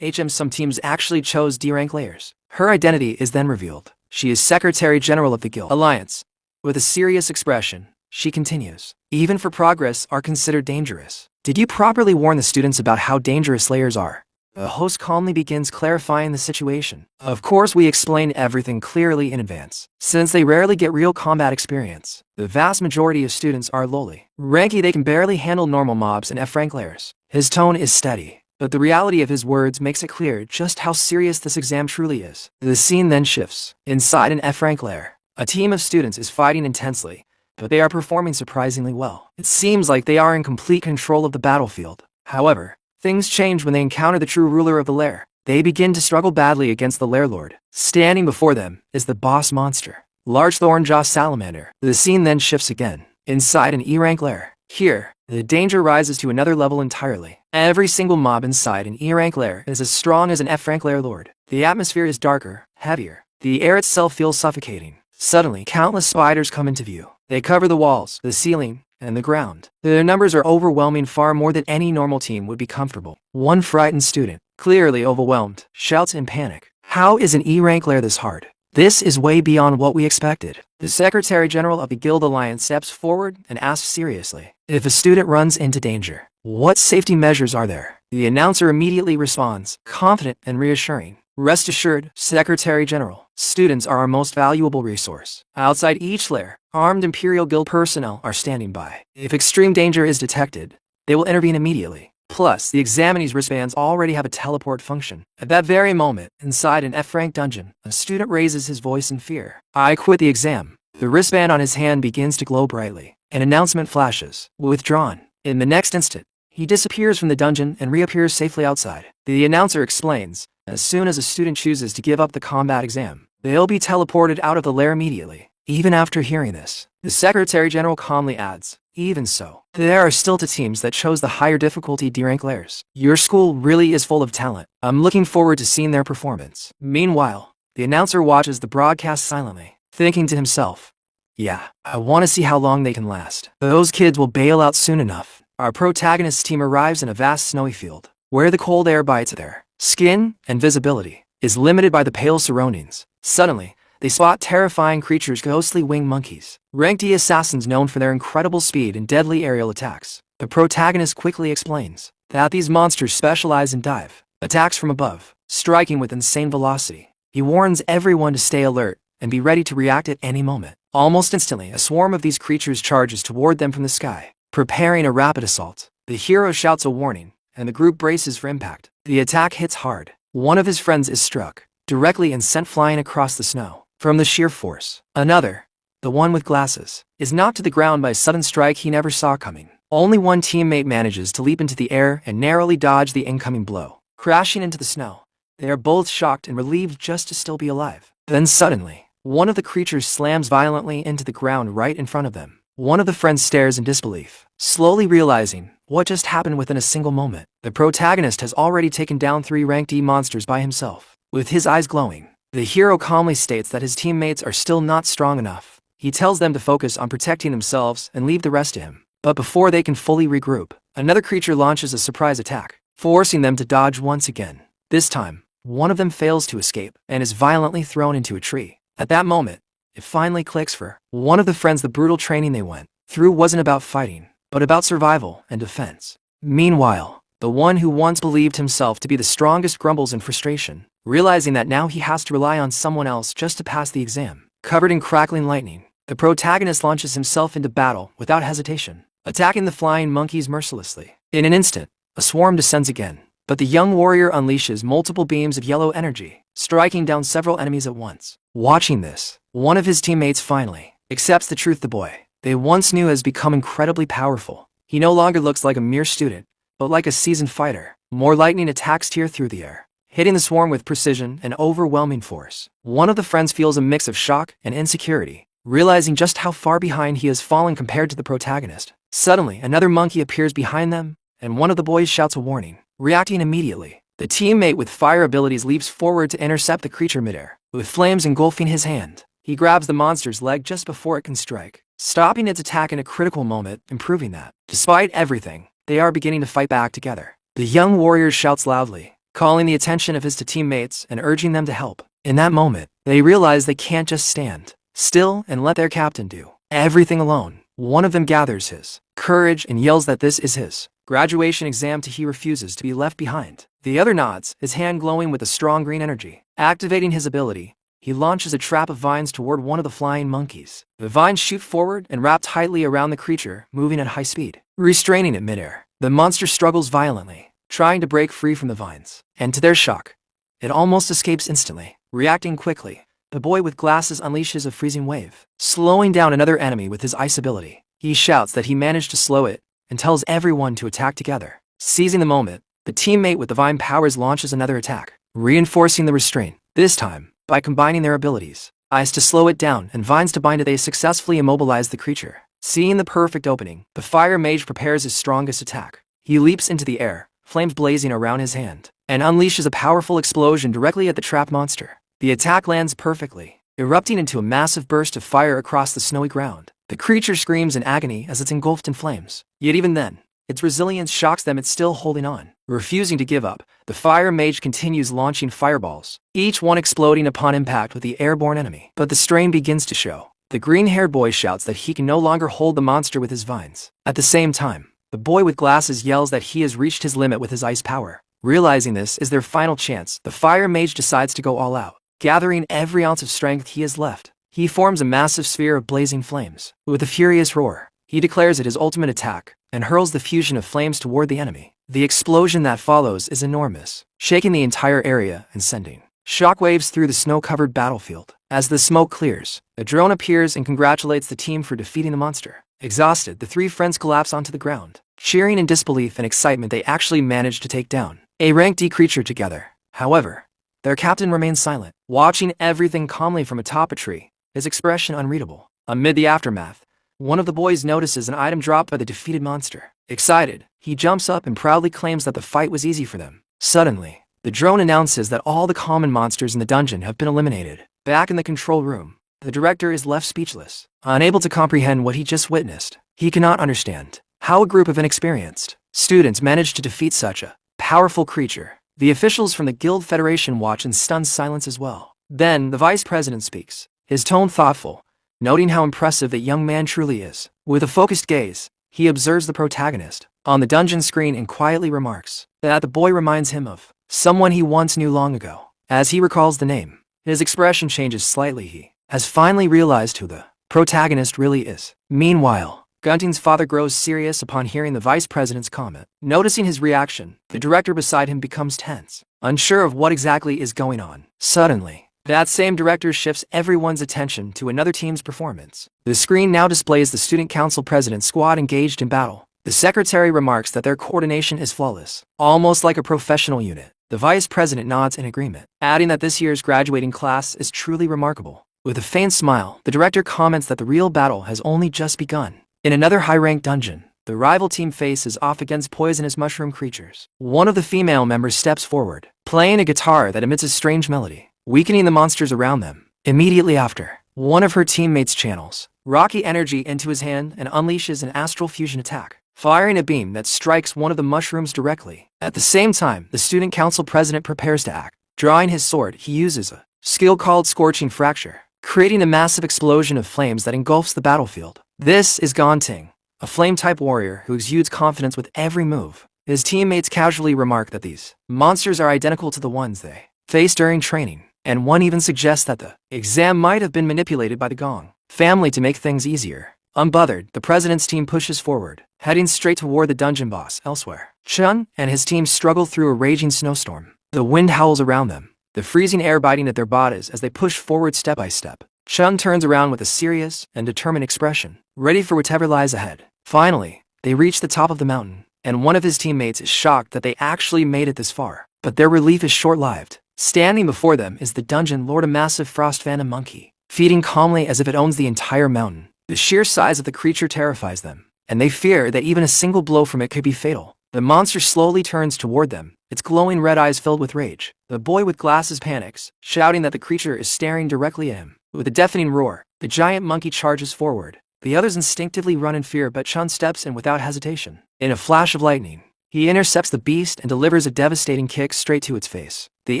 Some teams actually chose D-rank layers. Her identity is then revealed. She is Secretary General of the Guild Alliance. With a serious expression, she continues, "Even for progress are considered dangerous. Did you properly warn the students about how dangerous layers are?" The host calmly begins clarifying the situation. Of course, we explain everything clearly in advance, since they rarely get real combat experience. The vast majority of students are lowly ranky, they can barely handle normal mobs and F-rank layers. His tone is steady, but the reality of his words makes it clear just how serious this exam truly is. The scene then shifts. Inside an F-rank layer, a team of students is fighting intensely, but they are performing surprisingly well. It seems like they are in complete control of the battlefield. However, things change when they encounter the true ruler of the lair. They begin to struggle badly against the lair lord. Standing before them is the boss monster, Large Thornjaw Salamander. The scene then shifts again. Inside an E-rank lair. Here, the danger rises to another level entirely. Every single mob inside an E-rank lair is as strong as an F-rank lair lord. The atmosphere is darker, heavier. The air itself feels suffocating. Suddenly, countless spiders come into view. They cover the walls, the ceiling, and the ground. Their numbers are overwhelming, far more than any normal team would be comfortable. One frightened student, clearly overwhelmed, shouts in panic, "How is an E-rank lair this hard? This is way beyond what we expected." The Secretary General of the Guild Alliance steps forward and asks seriously, "If a student runs into danger, what safety measures are there?" The announcer immediately responds, confident and reassuring, "Rest assured, Secretary General, students are our most valuable resource. Outside each lair, armed Imperial Guild personnel are standing by. If extreme danger is detected, they will intervene immediately. Plus, the examinees' wristbands already have a teleport function." At that very moment, inside an F-rank dungeon, a student raises his voice in fear. "I quit the exam." The wristband on his hand begins to glow brightly. An announcement flashes, "Withdrawn." In the next instant, he disappears from the dungeon and reappears safely outside. The announcer explains, as soon as a student chooses to give up the combat exam, they'll be teleported out of the lair immediately. Even after hearing this, the Secretary General calmly adds, "Even so, there are still 2 teams that chose the higher difficulty D-rank layers. Your school really is full of talent. I'm looking forward to seeing their performance." Meanwhile, the announcer watches the broadcast silently, thinking to himself, "Yeah, I want to see how long they can last. Those kids will bail out soon enough." Our protagonist's team arrives in a vast snowy field, where the cold air bites there. skin, and visibility, is limited by the pale surroundings. Suddenly, they spot terrifying creatures, ghostly winged monkeys, ranked D assassins known for their incredible speed and deadly aerial attacks. The protagonist quickly explains that these monsters specialize in dive attacks from above, striking with insane velocity. He warns everyone to stay alert and be ready to react at any moment. Almost instantly, a swarm of these creatures charges toward them from the sky, preparing a rapid assault. The hero shouts a warning, and the group braces for impact. The attack hits hard. One of his friends is struck directly and sent flying across the snow from the sheer force. Another, the one with glasses, is knocked to the ground by a sudden strike he never saw coming. Only one teammate manages to leap into the air and narrowly dodge the incoming blow, crashing into the snow. They are both shocked and relieved just to still be alive. Then suddenly, one of the creatures slams violently into the ground right in front of them. One of the friends stares in disbelief, slowly realizing what just happened within a single moment. The protagonist has already taken down 3 ranked E monsters by himself. With his eyes glowing, the hero calmly states that his teammates are still not strong enough. He tells them to focus on protecting themselves and leave the rest to him. But before they can fully regroup, another creature launches a surprise attack, forcing them to dodge once again. This time, one of them fails to escape and is violently thrown into a tree. At that moment, it finally clicks for one of the friends. The brutal training they went through wasn't about fighting, but about survival and defense. Meanwhile, the one who once believed himself to be the strongest grumbles in frustration, realizing that now he has to rely on someone else just to pass the exam. Covered in crackling lightning, the protagonist launches himself into battle without hesitation, attacking the flying monkeys mercilessly. In an instant, a swarm descends again, but the young warrior unleashes multiple beams of yellow energy, striking down several enemies at once. Watching this, one of his teammates finally accepts the truth. The boy they once knew has become incredibly powerful. He no longer looks like a mere student, but like a seasoned fighter. More lightning attacks tear through the air, hitting the swarm with precision and overwhelming force. One of the friends feels a mix of shock and insecurity, realizing just how far behind he has fallen compared to the protagonist. Suddenly, another monkey appears behind them, and one of the boys shouts a warning. Reacting immediately, the teammate with fire abilities leaps forward to intercept the creature midair. With flames engulfing his hand, he grabs the monster's leg just before it can strike, stopping its attack in a critical moment and proving that, despite everything, they are beginning to fight back together. The young warrior shouts loudly, calling the attention of his teammates and urging them to help. In that moment, they realize they can't just stand still and let their captain do everything alone. One of them gathers his courage and yells that this is his graduation exam. He refuses to be left behind. The other nods, his hand glowing with a strong green energy. Activating his ability, he launches a trap of vines toward one of the flying monkeys. The vines shoot forward and wrap tightly around the creature, moving at high speed, restraining it midair. The monster struggles violently, trying to break free from the vines, and to their shock, it almost escapes instantly. Reacting quickly, the boy with glasses unleashes a freezing wave, slowing down another enemy with his ice ability. He shouts that he managed to slow it and tells everyone to attack together. Seizing the moment, the teammate with the vine powers launches another attack, reinforcing the restraint. This time, by combining their abilities, ice to slow it down and vines to bind it, they successfully immobilize the creature. Seeing the perfect opening, the fire mage prepares his strongest attack. He leaps into the air, flames blazing around his hand, and unleashes a powerful explosion directly at the trapped monster. The attack lands perfectly, erupting into a massive burst of fire across the snowy ground. The creature screams in agony as it's engulfed in flames. Yet even then, its resilience shocks them. It's still holding on. Refusing to give up, the fire mage continues launching fireballs, each one exploding upon impact with the airborne enemy. But the strain begins to show. The green-haired boy shouts that he can no longer hold the monster with his vines. At the same time, the boy with glasses yells that he has reached his limit with his ice power. Realizing this is their final chance, the fire mage decides to go all out. Gathering every ounce of strength he has left, he forms a massive sphere of blazing flames. With a furious roar, he declares it his ultimate attack and hurls the fusion of flames toward the enemy. The explosion that follows is enormous, shaking the entire area and sending shockwaves through the snow-covered battlefield. As the smoke clears, a drone appears and congratulates the team for defeating the monster. Exhausted, the 3 friends collapse onto the ground, cheering in disbelief and excitement. They actually managed to take down a rank D creature together. However, their captain remains silent, watching everything calmly from atop a tree, his expression unreadable. Amid the aftermath, one of the boys notices an item dropped by the defeated monster. Excited, he jumps up and proudly claims that the fight was easy for them. Suddenly, the drone announces that all the common monsters in the dungeon have been eliminated. Back in the control room, the director is left speechless, unable to comprehend what he just witnessed. He cannot understand how a group of inexperienced students managed to defeat such a powerful creature. The officials from the Guild Federation watch in stunned silence as well. Then, the vice president speaks, his tone thoughtful, noting how impressive that young man truly is. With a focused gaze, he observes the protagonist on the dungeon screen and quietly remarks that the boy reminds him of someone he once knew long ago. As he recalls the name, his expression changes slightly. He has finally realized who the protagonist really is. Meanwhile, Gunting's father grows serious upon hearing the vice president's comment. Noticing his reaction, the director beside him becomes tense, unsure of what exactly is going on. Suddenly, that same director shifts everyone's attention to another team's performance. The screen now displays the student council president squad engaged in battle. The secretary remarks that their coordination is flawless, almost like a professional unit. The vice president nods in agreement, adding that this year's graduating class is truly remarkable. With a faint smile, the director comments that the real battle has only just begun. In another high-ranked dungeon, the rival team faces off against poisonous mushroom creatures. One of the female members steps forward, playing a guitar that emits a strange melody, weakening the monsters around them. Immediately after, one of her teammates channels rocky energy into his hand and unleashes an astral fusion attack, firing a beam that strikes one of the mushrooms directly. At the same time, the student council president prepares to act. Drawing his sword, he uses a skill called Scorching Fracture, creating a massive explosion of flames that engulfs the battlefield. This is Gonting, a flame-type warrior who exudes confidence with every move. His teammates casually remark that these monsters are identical to the ones they faced during training, and one even suggests that the exam might have been manipulated by the Gong family to make things easier. Unbothered, the president's team pushes forward, heading straight toward the dungeon boss. Elsewhere, Chun and his team struggle through a raging snowstorm. The wind howls around them, the freezing air biting at their bodies as they push forward step by step. Chun turns around with a serious and determined expression, ready for whatever lies ahead. Finally, they reach the top of the mountain, and one of his teammates is shocked that they actually made it this far. But their relief is short-lived. Standing before them is the dungeon lord, a massive frost phantom monkey, feeding calmly as if it owns the entire mountain. The sheer size of the creature terrifies them, and they fear that even a single blow from it could be fatal. The monster slowly turns toward them, its glowing red eyes filled with rage. The boy with glasses panics, shouting that the creature is staring directly at him. With a deafening roar, the giant monkey charges forward. The others instinctively run in fear, but Chun steps in without hesitation. In a flash of lightning, he intercepts the beast and delivers a devastating kick straight to its face. The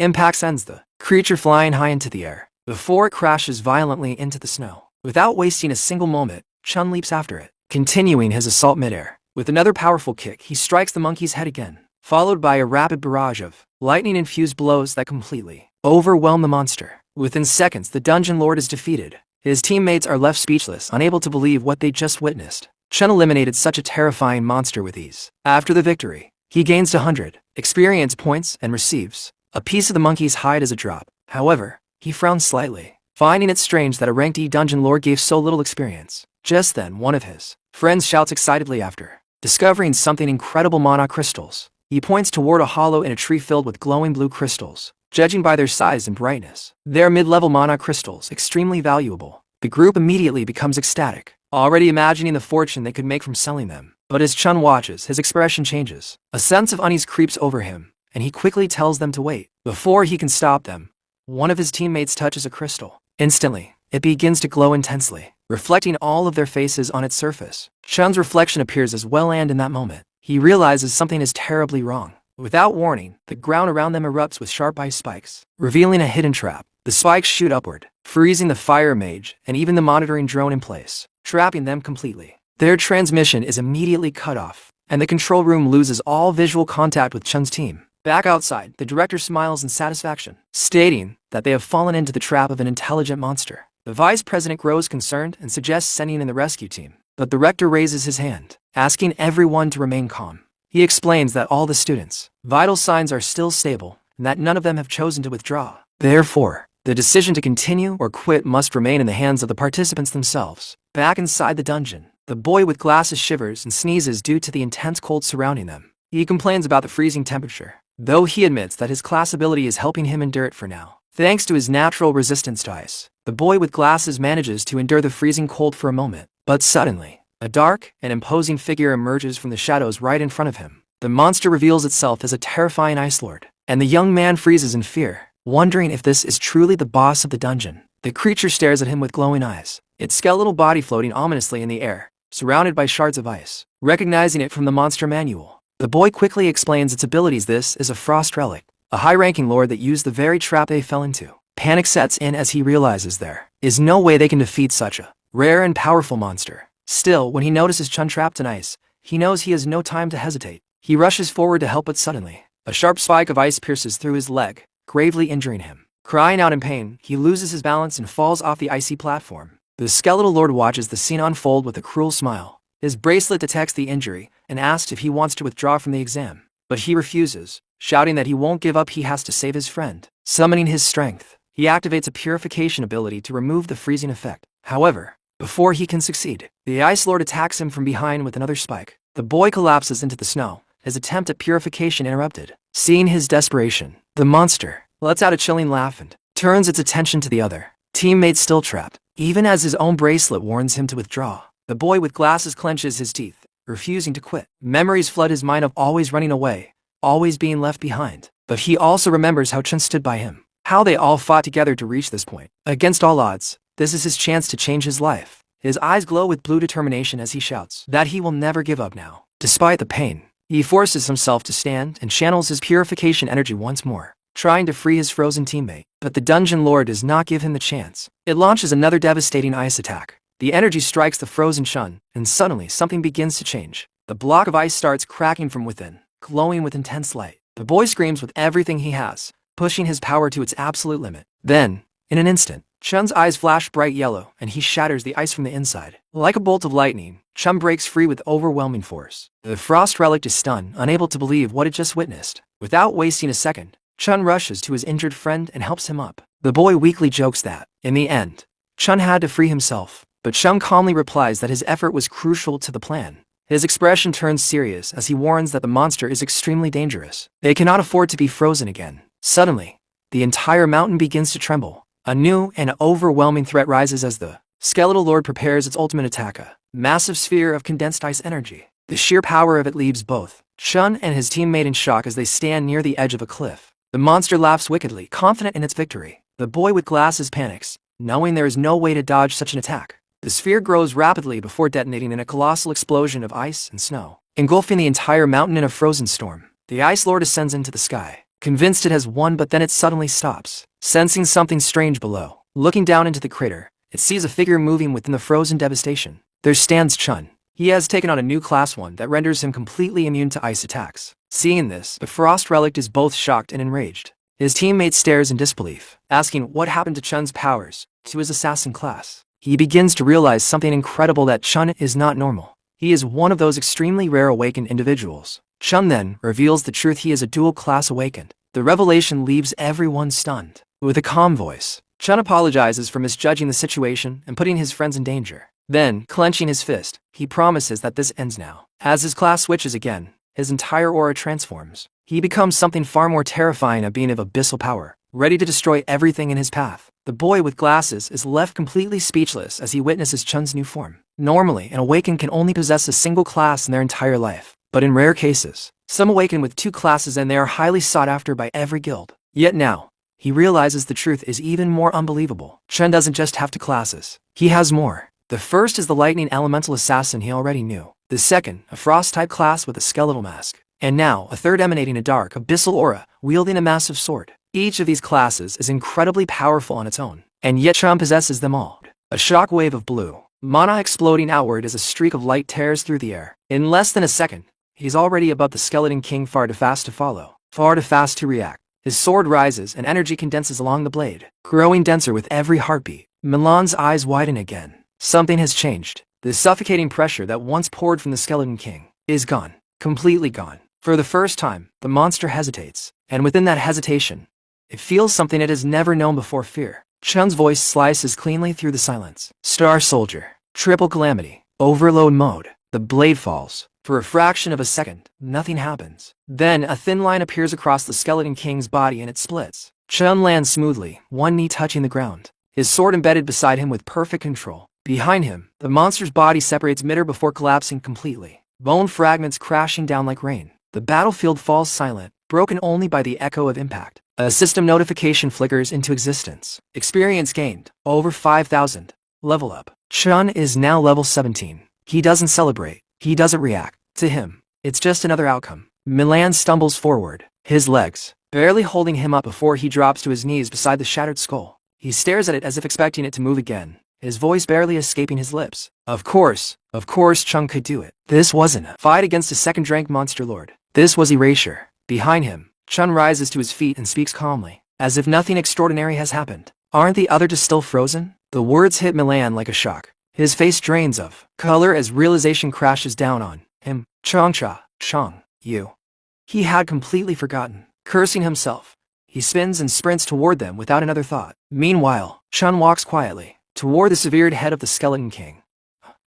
impact sends the creature flying high into the air, before it crashes violently into the snow. Without wasting a single moment, Chun leaps after it, continuing his assault midair. With another powerful kick, he strikes the monkey's head again, followed by a rapid barrage of lightning-infused blows that completely overwhelm the monster. Within seconds, the dungeon lord is defeated. His teammates are left speechless, unable to believe what they just witnessed. Chun eliminated such a terrifying monster with ease. After the victory, he gains 100 experience points and receives a piece of the monkey's hide as a drop. However, he frowns slightly, finding it strange that a ranked E dungeon lord gave so little experience. Just then, one of his friends shouts excitedly after discovering something incredible: mana crystals. He points toward a hollow in a tree filled with glowing blue crystals. Judging by their size and brightness, they're mid-level mana crystals, extremely valuable. The group immediately becomes ecstatic, already imagining the fortune they could make from selling them. But as Chun watches, his expression changes. A sense of unease creeps over him, and he quickly tells them to wait. Before he can stop them, one of his teammates touches a crystal. Instantly, it begins to glow intensely, reflecting all of their faces on its surface. Chun's reflection appears as well, and in that moment, he realizes something is terribly wrong. Without warning, the ground around them erupts with sharp ice spikes, revealing a hidden trap. The spikes shoot upward, freezing the fire mage and even the monitoring drone in place, trapping them completely. Their transmission is immediately cut off, and the control room loses all visual contact with Chun's team. Back outside, the director smiles in satisfaction, stating that they have fallen into the trap of an intelligent monster. The vice president grows concerned and suggests sending in the rescue team, but the rector raises his hand, asking everyone to remain calm. He explains that all the students' vital signs are still stable, and that none of them have chosen to withdraw. Therefore, the decision to continue or quit must remain in the hands of the participants themselves. Back inside the dungeon, the boy with glasses shivers and sneezes due to the intense cold surrounding them. He complains about the freezing temperature, though he admits that his class ability is helping him endure it for now. Thanks to his natural resistance to ice, the boy with glasses manages to endure the freezing cold for a moment. But suddenly, a dark and imposing figure emerges from the shadows right in front of him. The monster reveals itself as a terrifying ice lord, and the young man freezes in fear, wondering if this is truly the boss of the dungeon. The creature stares at him with glowing eyes, its skeletal body floating ominously in the air, surrounded by shards of ice. Recognizing it from the monster manual, the boy quickly explains its abilities. This is a frost relic, a high-ranking lord that used the very trap they fell into. Panic sets in as he realizes there is no way they can defeat such a rare and powerful monster. Still, when he notices Chun trapped in ice, he knows he has no time to hesitate. He rushes forward to help, but suddenly, a sharp spike of ice pierces through his leg, gravely injuring him. Crying out in pain, he loses his balance and falls off the icy platform. The skeletal lord watches the scene unfold with a cruel smile. His bracelet detects the injury and asks if he wants to withdraw from the exam. But he refuses, shouting that he won't give up. He has to save his friend. Summoning his strength, he activates a purification ability to remove the freezing effect. However, before he can succeed, the Ice Lord attacks him from behind with another spike. The boy collapses into the snow, his attempt at purification interrupted. Seeing his desperation, the monster lets out a chilling laugh and turns its attention to the other teammate still trapped. Even as his own bracelet warns him to withdraw, the boy with glasses clenches his teeth, refusing to quit. Memories flood his mind of always running away, always being left behind. But he also remembers how Chun stood by him, how they all fought together to reach this point. Against all odds, this is his chance to change his life. His eyes glow with blue determination as he shouts that he will never give up now. Despite the pain, he forces himself to stand and channels his purification energy once more, trying to free his frozen teammate. But the Dungeon Lord does not give him the chance. It launches another devastating ice attack. The energy strikes the frozen Chun, and suddenly something begins to change. The block of ice starts cracking from within, glowing with intense light. The boy screams with everything he has, pushing his power to its absolute limit. Then, in an instant, Chun's eyes flash bright yellow, and he shatters the ice from the inside. Like a bolt of lightning, Chun breaks free with overwhelming force. The Frost Relic is stunned, unable to believe what it just witnessed. Without wasting a second, Chun rushes to his injured friend and helps him up. The boy weakly jokes that, in the end, Chun had to free himself, but Chun calmly replies that his effort was crucial to the plan. His expression turns serious as he warns that the monster is extremely dangerous. They cannot afford to be frozen again. Suddenly, the entire mountain begins to tremble. A new and overwhelming threat rises as the skeletal lord prepares its ultimate attack, a massive sphere of condensed ice energy. The sheer power of it leaves both Chun and his teammate in shock as they stand near the edge of a cliff. The monster laughs wickedly, confident in its victory. The boy with glasses panics, knowing there is no way to dodge such an attack. The sphere grows rapidly before detonating in a colossal explosion of ice and snow, engulfing the entire mountain in a frozen storm. The Ice Lord ascends into the sky, convinced it has won, but then it suddenly stops, sensing something strange below. Looking down into the crater, it sees a figure moving within the frozen devastation. There stands Chun. He has taken on a new class 1 that renders him completely immune to ice attacks. Seeing this, the Frost Relic is both shocked and enraged. His teammate stares in disbelief, asking what happened to Chun's powers, to his assassin class. He begins to realize something incredible, that Chun is not normal. He is one of those extremely rare awakened individuals. Chun then reveals the truth: he is a dual-class awakened. The revelation leaves everyone stunned. With a calm voice, Chun apologizes for misjudging the situation and putting his friends in danger. Then, clenching his fist, he promises that this ends now. As his class switches again, his entire aura transforms. He becomes something far more terrifying, a being of abyssal power, ready to destroy everything in his path. The boy with glasses is left completely speechless as he witnesses Chun's new form. Normally, an awakened can only possess a single class in their entire life. But in rare cases, some awaken with 2 classes, and they are highly sought after by every guild. Yet now, he realizes the truth is even more unbelievable. Chun doesn't just have 2 classes. He has more. The first is the lightning elemental assassin he already knew. The second, a frost-type class with a skeletal mask. And now, a third emanating a dark, abyssal aura, wielding a massive sword. Each of these classes is incredibly powerful on its own, and yet Chun possesses them all. A shock wave of blue mana exploding outward as a streak of light tears through the air. In less than a second, he's already above the Skeleton King, far too fast to follow, far too fast to react. His sword rises and energy condenses along the blade, growing denser with every heartbeat. Milan's eyes widen again. Something has changed. The suffocating pressure that once poured from the Skeleton King is gone, completely gone. For the first time, the monster hesitates, and within that hesitation, it feels something it has never known before: fear. Chun's voice slices cleanly through the silence. Star Soldier. Triple Calamity. Overload mode. The blade falls. For a fraction of a second, nothing happens. Then a thin line appears across the Skeleton King's body and it splits. Chun lands smoothly, one knee touching the ground, his sword embedded beside him with perfect control. Behind him, the monster's body separates midair before collapsing completely, bone fragments crashing down like rain. The battlefield falls silent, broken only by the echo of impact. A system notification flickers into existence. Experience gained, over 5,000. Level up. Chun is now level 17. He doesn't celebrate. He doesn't react. To him, it's just another outcome. Milan stumbles forward, his legs barely holding him up before he drops to his knees beside the shattered skull. He stares at it as if expecting it to move again, his voice barely escaping his lips. Of course, Chung could do it. This wasn't a fight against a second-rank monster lord. This was erasure. Behind him, Chun rises to his feet and speaks calmly, as if nothing extraordinary has happened. Aren't the other just still frozen? The words hit Milan like a shock. His face drains of color as realization crashes down on him. Chung, you. He had completely forgotten. Cursing himself, he spins and sprints toward them without another thought. Meanwhile, Chun walks quietly toward the severed head of the Skeleton King.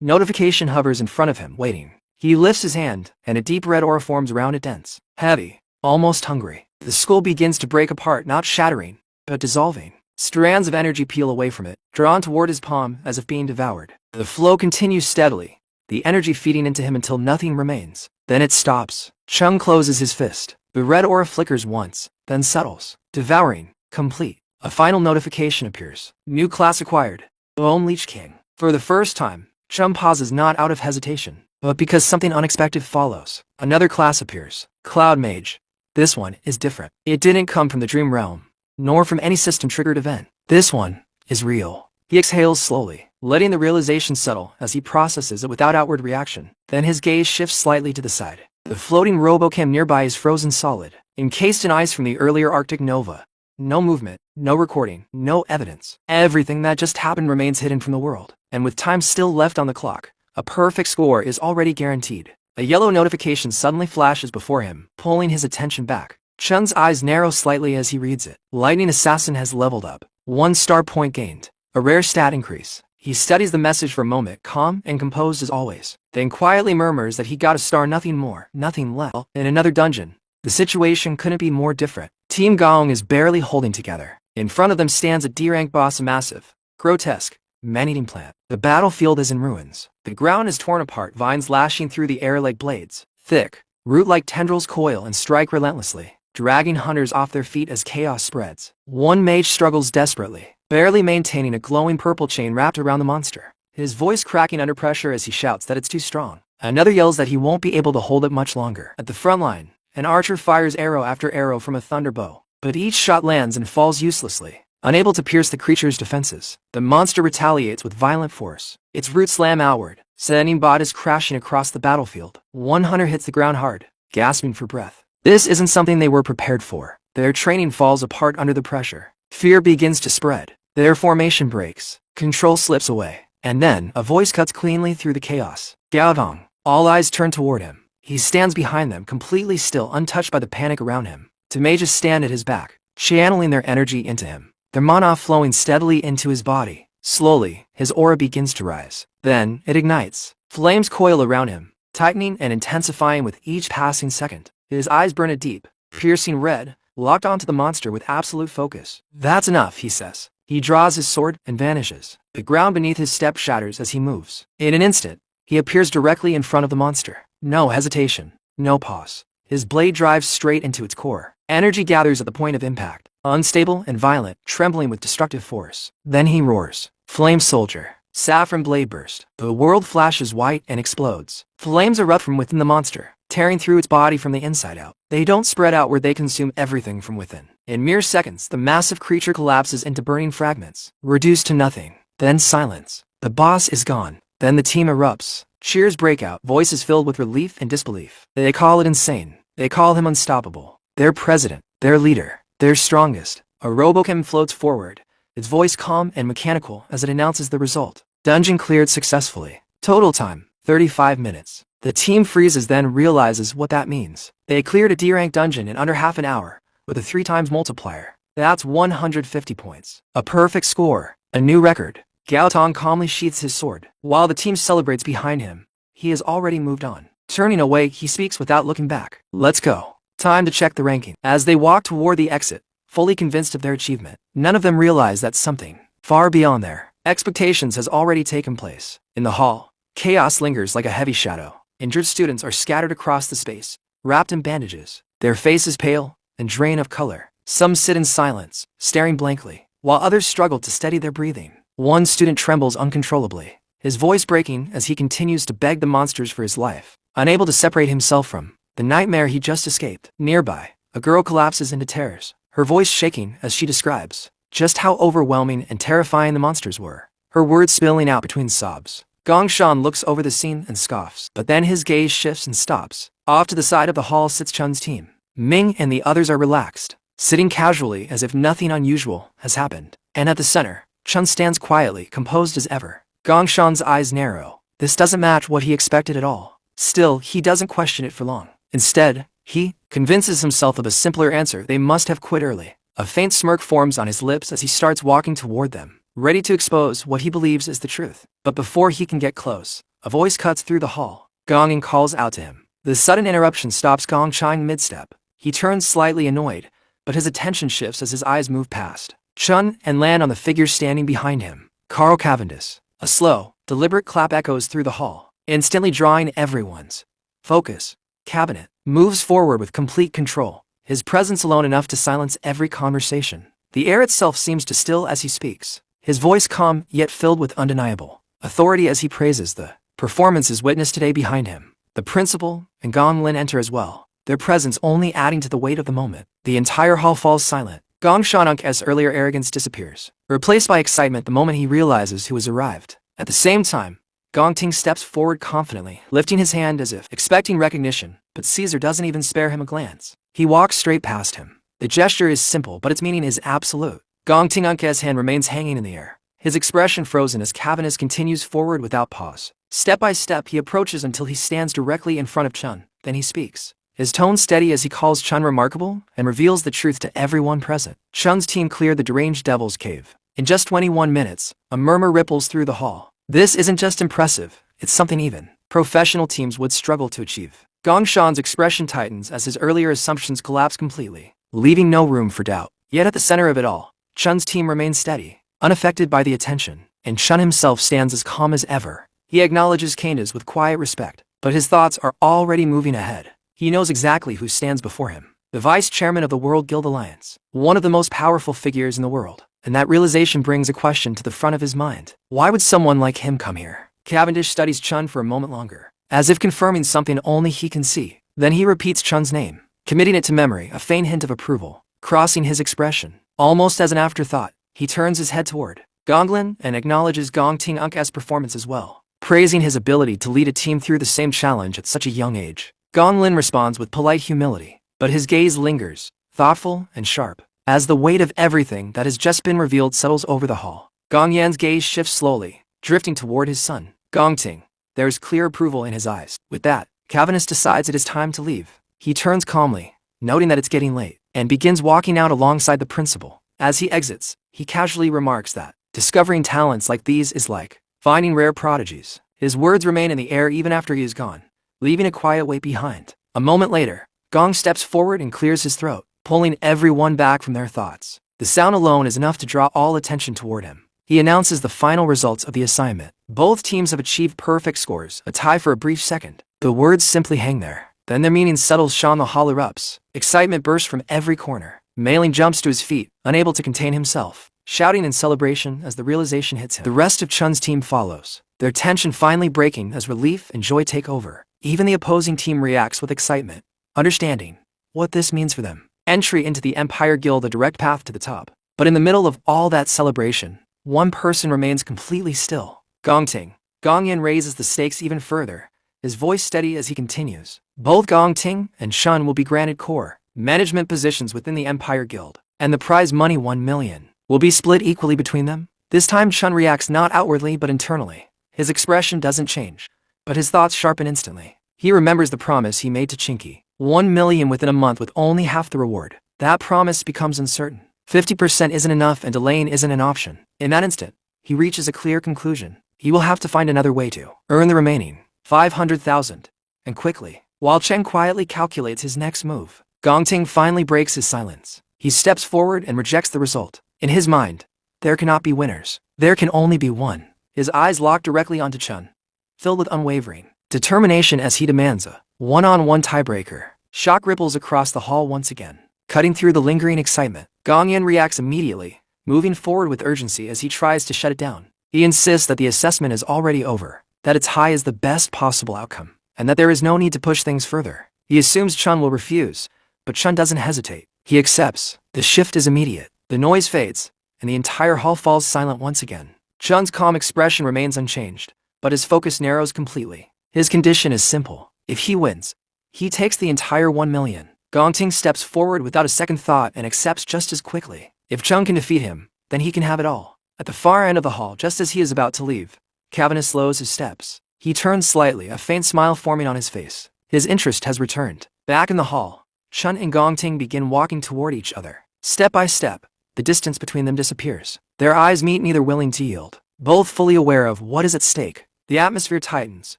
Notification hovers in front of him, waiting. He lifts his hand, and a deep red aura forms around it, dense, heavy, almost hungry. The skull begins to break apart, not shattering, but dissolving. Strands of energy peel away from it, drawn toward his palm as if being devoured. The flow continues steadily, the energy feeding into him until nothing remains. Then it stops. Chung closes his fist. The red aura flickers once, then settles. Devouring. Complete. A final notification appears. New class acquired. Bone Leech King. For the first time, Chung pauses, not out of hesitation, but because something unexpected follows. Another class appears. Cloud Mage. This one is different. It didn't come from the dream realm, nor from any system-triggered event. This one is real. He exhales slowly, letting the realization settle as he processes it without outward reaction. Then his gaze shifts slightly to the side. The floating robocam nearby is frozen solid, encased in ice from the earlier Arctic nova. No movement, no recording, no evidence. Everything that just happened remains hidden from the world. And with time still left on the clock, a perfect score is already guaranteed. A yellow notification suddenly flashes before him, pulling his attention back. Chun's eyes narrow slightly as he reads it. Lightning Assassin has leveled up. 1 star point gained. A rare stat increase. He studies the message for a moment, calm and composed as always, then quietly murmurs that he got a star, nothing more, nothing less. In another dungeon, the situation couldn't be more different. Team Gaong is barely holding together. In front of them stands a D-rank boss, a massive, grotesque, man-eating plant. The battlefield is in ruins. The ground is torn apart, vines lashing through the air like blades. Thick, root-like tendrils coil and strike relentlessly, dragging hunters off their feet as chaos spreads. One mage struggles desperately, barely maintaining a glowing purple chain wrapped around the monster, his voice cracking under pressure as he shouts that it's too strong. Another yells that he won't be able to hold it much longer. At the front line, an archer fires arrow after arrow from a thunderbow, but each shot lands and falls uselessly, unable to pierce the creature's defenses. The monster retaliates with violent force. Its roots slam outward, sending bodies crashing across the battlefield. One hunter hits the ground hard, gasping for breath. This isn't something they were prepared for. Their training falls apart under the pressure. Fear begins to spread. Their formation breaks. Control slips away. And then, a voice cuts cleanly through the chaos. Gaodong. All eyes turn toward him. He stands behind them, completely still, untouched by the panic around him. The mages stand at his back, channeling their energy into him, their mana flowing steadily into his body. Slowly, his aura begins to rise. Then, it ignites. Flames coil around him, tightening and intensifying with each passing second. His eyes burn a deep, piercing red, locked onto the monster with absolute focus. That's enough, he says. He draws his sword and vanishes. The ground beneath his step shatters as he moves. In an instant, he appears directly in front of the monster. No hesitation, no pause. His blade drives straight into its core. Energy gathers at the point of impact, unstable and violent, trembling with destructive force. Then he roars. Flame Soldier. Saffron blade burst. The world flashes white and explodes. Flames erupt from within the monster, tearing through its body from the inside out. They don't spread out where they consume everything from within. In mere seconds, the massive creature collapses into burning fragments, reduced to nothing. Then silence. The boss is gone. Then the team erupts. Cheers break out, voices filled with relief and disbelief. They call it insane. They call him unstoppable. Their president, their leader, their strongest. A robocam floats forward, its voice calm and mechanical as it announces the result. Dungeon cleared successfully. Total time, 35 minutes. The team freezes, then realizes what that means. They cleared a D-rank dungeon in under half an hour, with a 3 times multiplier. That's 150 points. A perfect score. A new record. Gao Tong calmly sheaths his sword. While the team celebrates behind him, he has already moved on. Turning away, he speaks without looking back. Let's go. Time to check the ranking. As they walk toward the exit, fully convinced of their achievement, none of them realize that something far beyond their expectations has already taken place. In the hall, chaos lingers like a heavy shadow. Injured students are scattered across the space, wrapped in bandages, their faces pale and drained of color. Some sit in silence, staring blankly, while others struggle to steady their breathing. One student trembles uncontrollably, his voice breaking as he continues to beg the monsters for his life, unable to separate himself from the nightmare he just escaped. Nearby, a girl collapses into tears, her voice shaking as she describes just how overwhelming and terrifying the monsters were, her words spilling out between sobs. Gong Shan looks over the scene and scoffs, but then his gaze shifts and stops. Off to the side of the hall sits Chun's team. Ming and the others are relaxed, sitting casually as if nothing unusual has happened. And at the center, Chun stands quietly, composed as ever. Gong Shan's eyes narrow. This doesn't match what he expected at all. Still, he doesn't question it for long. Instead, he convinces himself of a simpler answer: they must have quit early. A faint smirk forms on his lips as he starts walking toward them, ready to expose what he believes is the truth. But before he can get close, a voice cuts through the hall. Gong and calls out to him. The sudden interruption stops Gong Chang mid-step. He turns slightly annoyed, but his attention shifts as his eyes move past Chun and land on the figure standing behind him, Carl Cavendish. A slow, deliberate clap echoes through the hall, instantly drawing everyone's focus. Cabinet moves forward with complete control, his presence alone enough to silence every conversation. The air itself seems to still as he speaks, his voice calm yet filled with undeniable authority as he praises the performances witnessed today behind him. The principal and Gong Lin enter as well, their presence only adding to the weight of the moment. The entire hall falls silent. Gong Shan's earlier arrogance disappears, replaced by excitement the moment he realizes who has arrived. At the same time, Gong Ting steps forward confidently, lifting his hand as if expecting recognition, but Caesar doesn't even spare him a glance. He walks straight past him. The gesture is simple, but its meaning is absolute. Gong Ting's hand remains hanging in the air, his expression frozen as Cavendish continues forward without pause. Step by step, he approaches until he stands directly in front of Chun. Then he speaks, his tone steady as he calls Chun remarkable and reveals the truth to everyone present. Chun's team cleared the deranged devil's cave. In just 21 minutes, a murmur ripples through the hall. This isn't just impressive, it's something even professional teams would struggle to achieve. Gong Shan's expression tightens as his earlier assumptions collapse completely, leaving no room for doubt. Yet at the center of it all, Chun's team remains steady, unaffected by the attention, and Chun himself stands as calm as ever. He acknowledges Candace with quiet respect, but his thoughts are already moving ahead. He knows exactly who stands before him, the vice chairman of the World Guild Alliance, one of the most powerful figures in the world. And that realization brings a question to the front of his mind. Why would someone like him come here? Cavendish studies Chun for a moment longer, as if confirming something only he can see. Then he repeats Chun's name, committing it to memory, a faint hint of approval crossing his expression. Almost as an afterthought, he turns his head toward Gonglin and acknowledges Gong Ting's performance as well, praising his ability to lead a team through the same challenge at such a young age. Gonglin responds with polite humility, but his gaze lingers, thoughtful and sharp, as the weight of everything that has just been revealed settles over the hall. Gong Yan's gaze shifts slowly, drifting toward his son, Gong Ting. There is clear approval in his eyes. With that, Cavendish decides it is time to leave. He turns calmly, noting that it's getting late, and begins walking out alongside the principal. As he exits, he casually remarks that discovering talents like these is like finding rare prodigies. His words remain in the air even after he is gone, leaving a quiet weight behind. A moment later, Gong steps forward and clears his throat, pulling everyone back from their thoughts. The sound alone is enough to draw all attention toward him. He announces the final results of the assignment. Both teams have achieved perfect scores, a tie for a brief second. The words simply hang there. Then their meaning settles. Sean the hall erupts. Excitement bursts from every corner. Mailing jumps to his feet, unable to contain himself, shouting in celebration as the realization hits him. The rest of Chun's team follows, their tension finally breaking as relief and joy take over. Even the opposing team reacts with excitement, understanding what this means for them. Entry into the Empire Guild, a direct path to the top. But in the middle of all that celebration, one person remains completely still. Gong Ting. Gong Yan raises the stakes even further, his voice steady as he continues. Both Gong Ting and Shun will be granted core management positions within the Empire Guild, and the prize money 1 million will be split equally between them. This time Chun reacts not outwardly but internally. His expression doesn't change, but his thoughts sharpen instantly. He remembers the promise he made to Chinky. 1 million within a month with only half the reward. That promise becomes uncertain. 50% isn't enough and delaying isn't an option. In that instant, he reaches a clear conclusion. He will have to find another way to earn the remaining 500,000. And quickly, while Chen quietly calculates his next move, Gong Ting finally breaks his silence. He steps forward and rejects the result. In his mind, there cannot be winners. There can only be one. His eyes lock directly onto Chun, filled with unwavering determination as he demands a one-on-one tiebreaker. Shock ripples across the hall once again, cutting through the lingering excitement. Gong Yan reacts immediately, moving forward with urgency as he tries to shut it down. He insists that the assessment is already over, that its high is the best possible outcome, and that there is no need to push things further. He assumes Chun will refuse, but Chun doesn't hesitate. He accepts. The shift is immediate. The noise fades, and the entire hall falls silent once again. Chun's calm expression remains unchanged, but his focus narrows completely. His condition is simple. If he wins, he takes the entire 1 million. Gongting steps forward without a second thought and accepts just as quickly. If Chun can defeat him, then he can have it all. At the far end of the hall, just as he is about to leave, Cavanagh slows his steps. He turns slightly, a faint smile forming on his face. His interest has returned. Back in the hall, Chun and Gongting begin walking toward each other. Step by step, the distance between them disappears. Their eyes meet, neither willing to yield, both fully aware of what is at stake. The atmosphere tightens,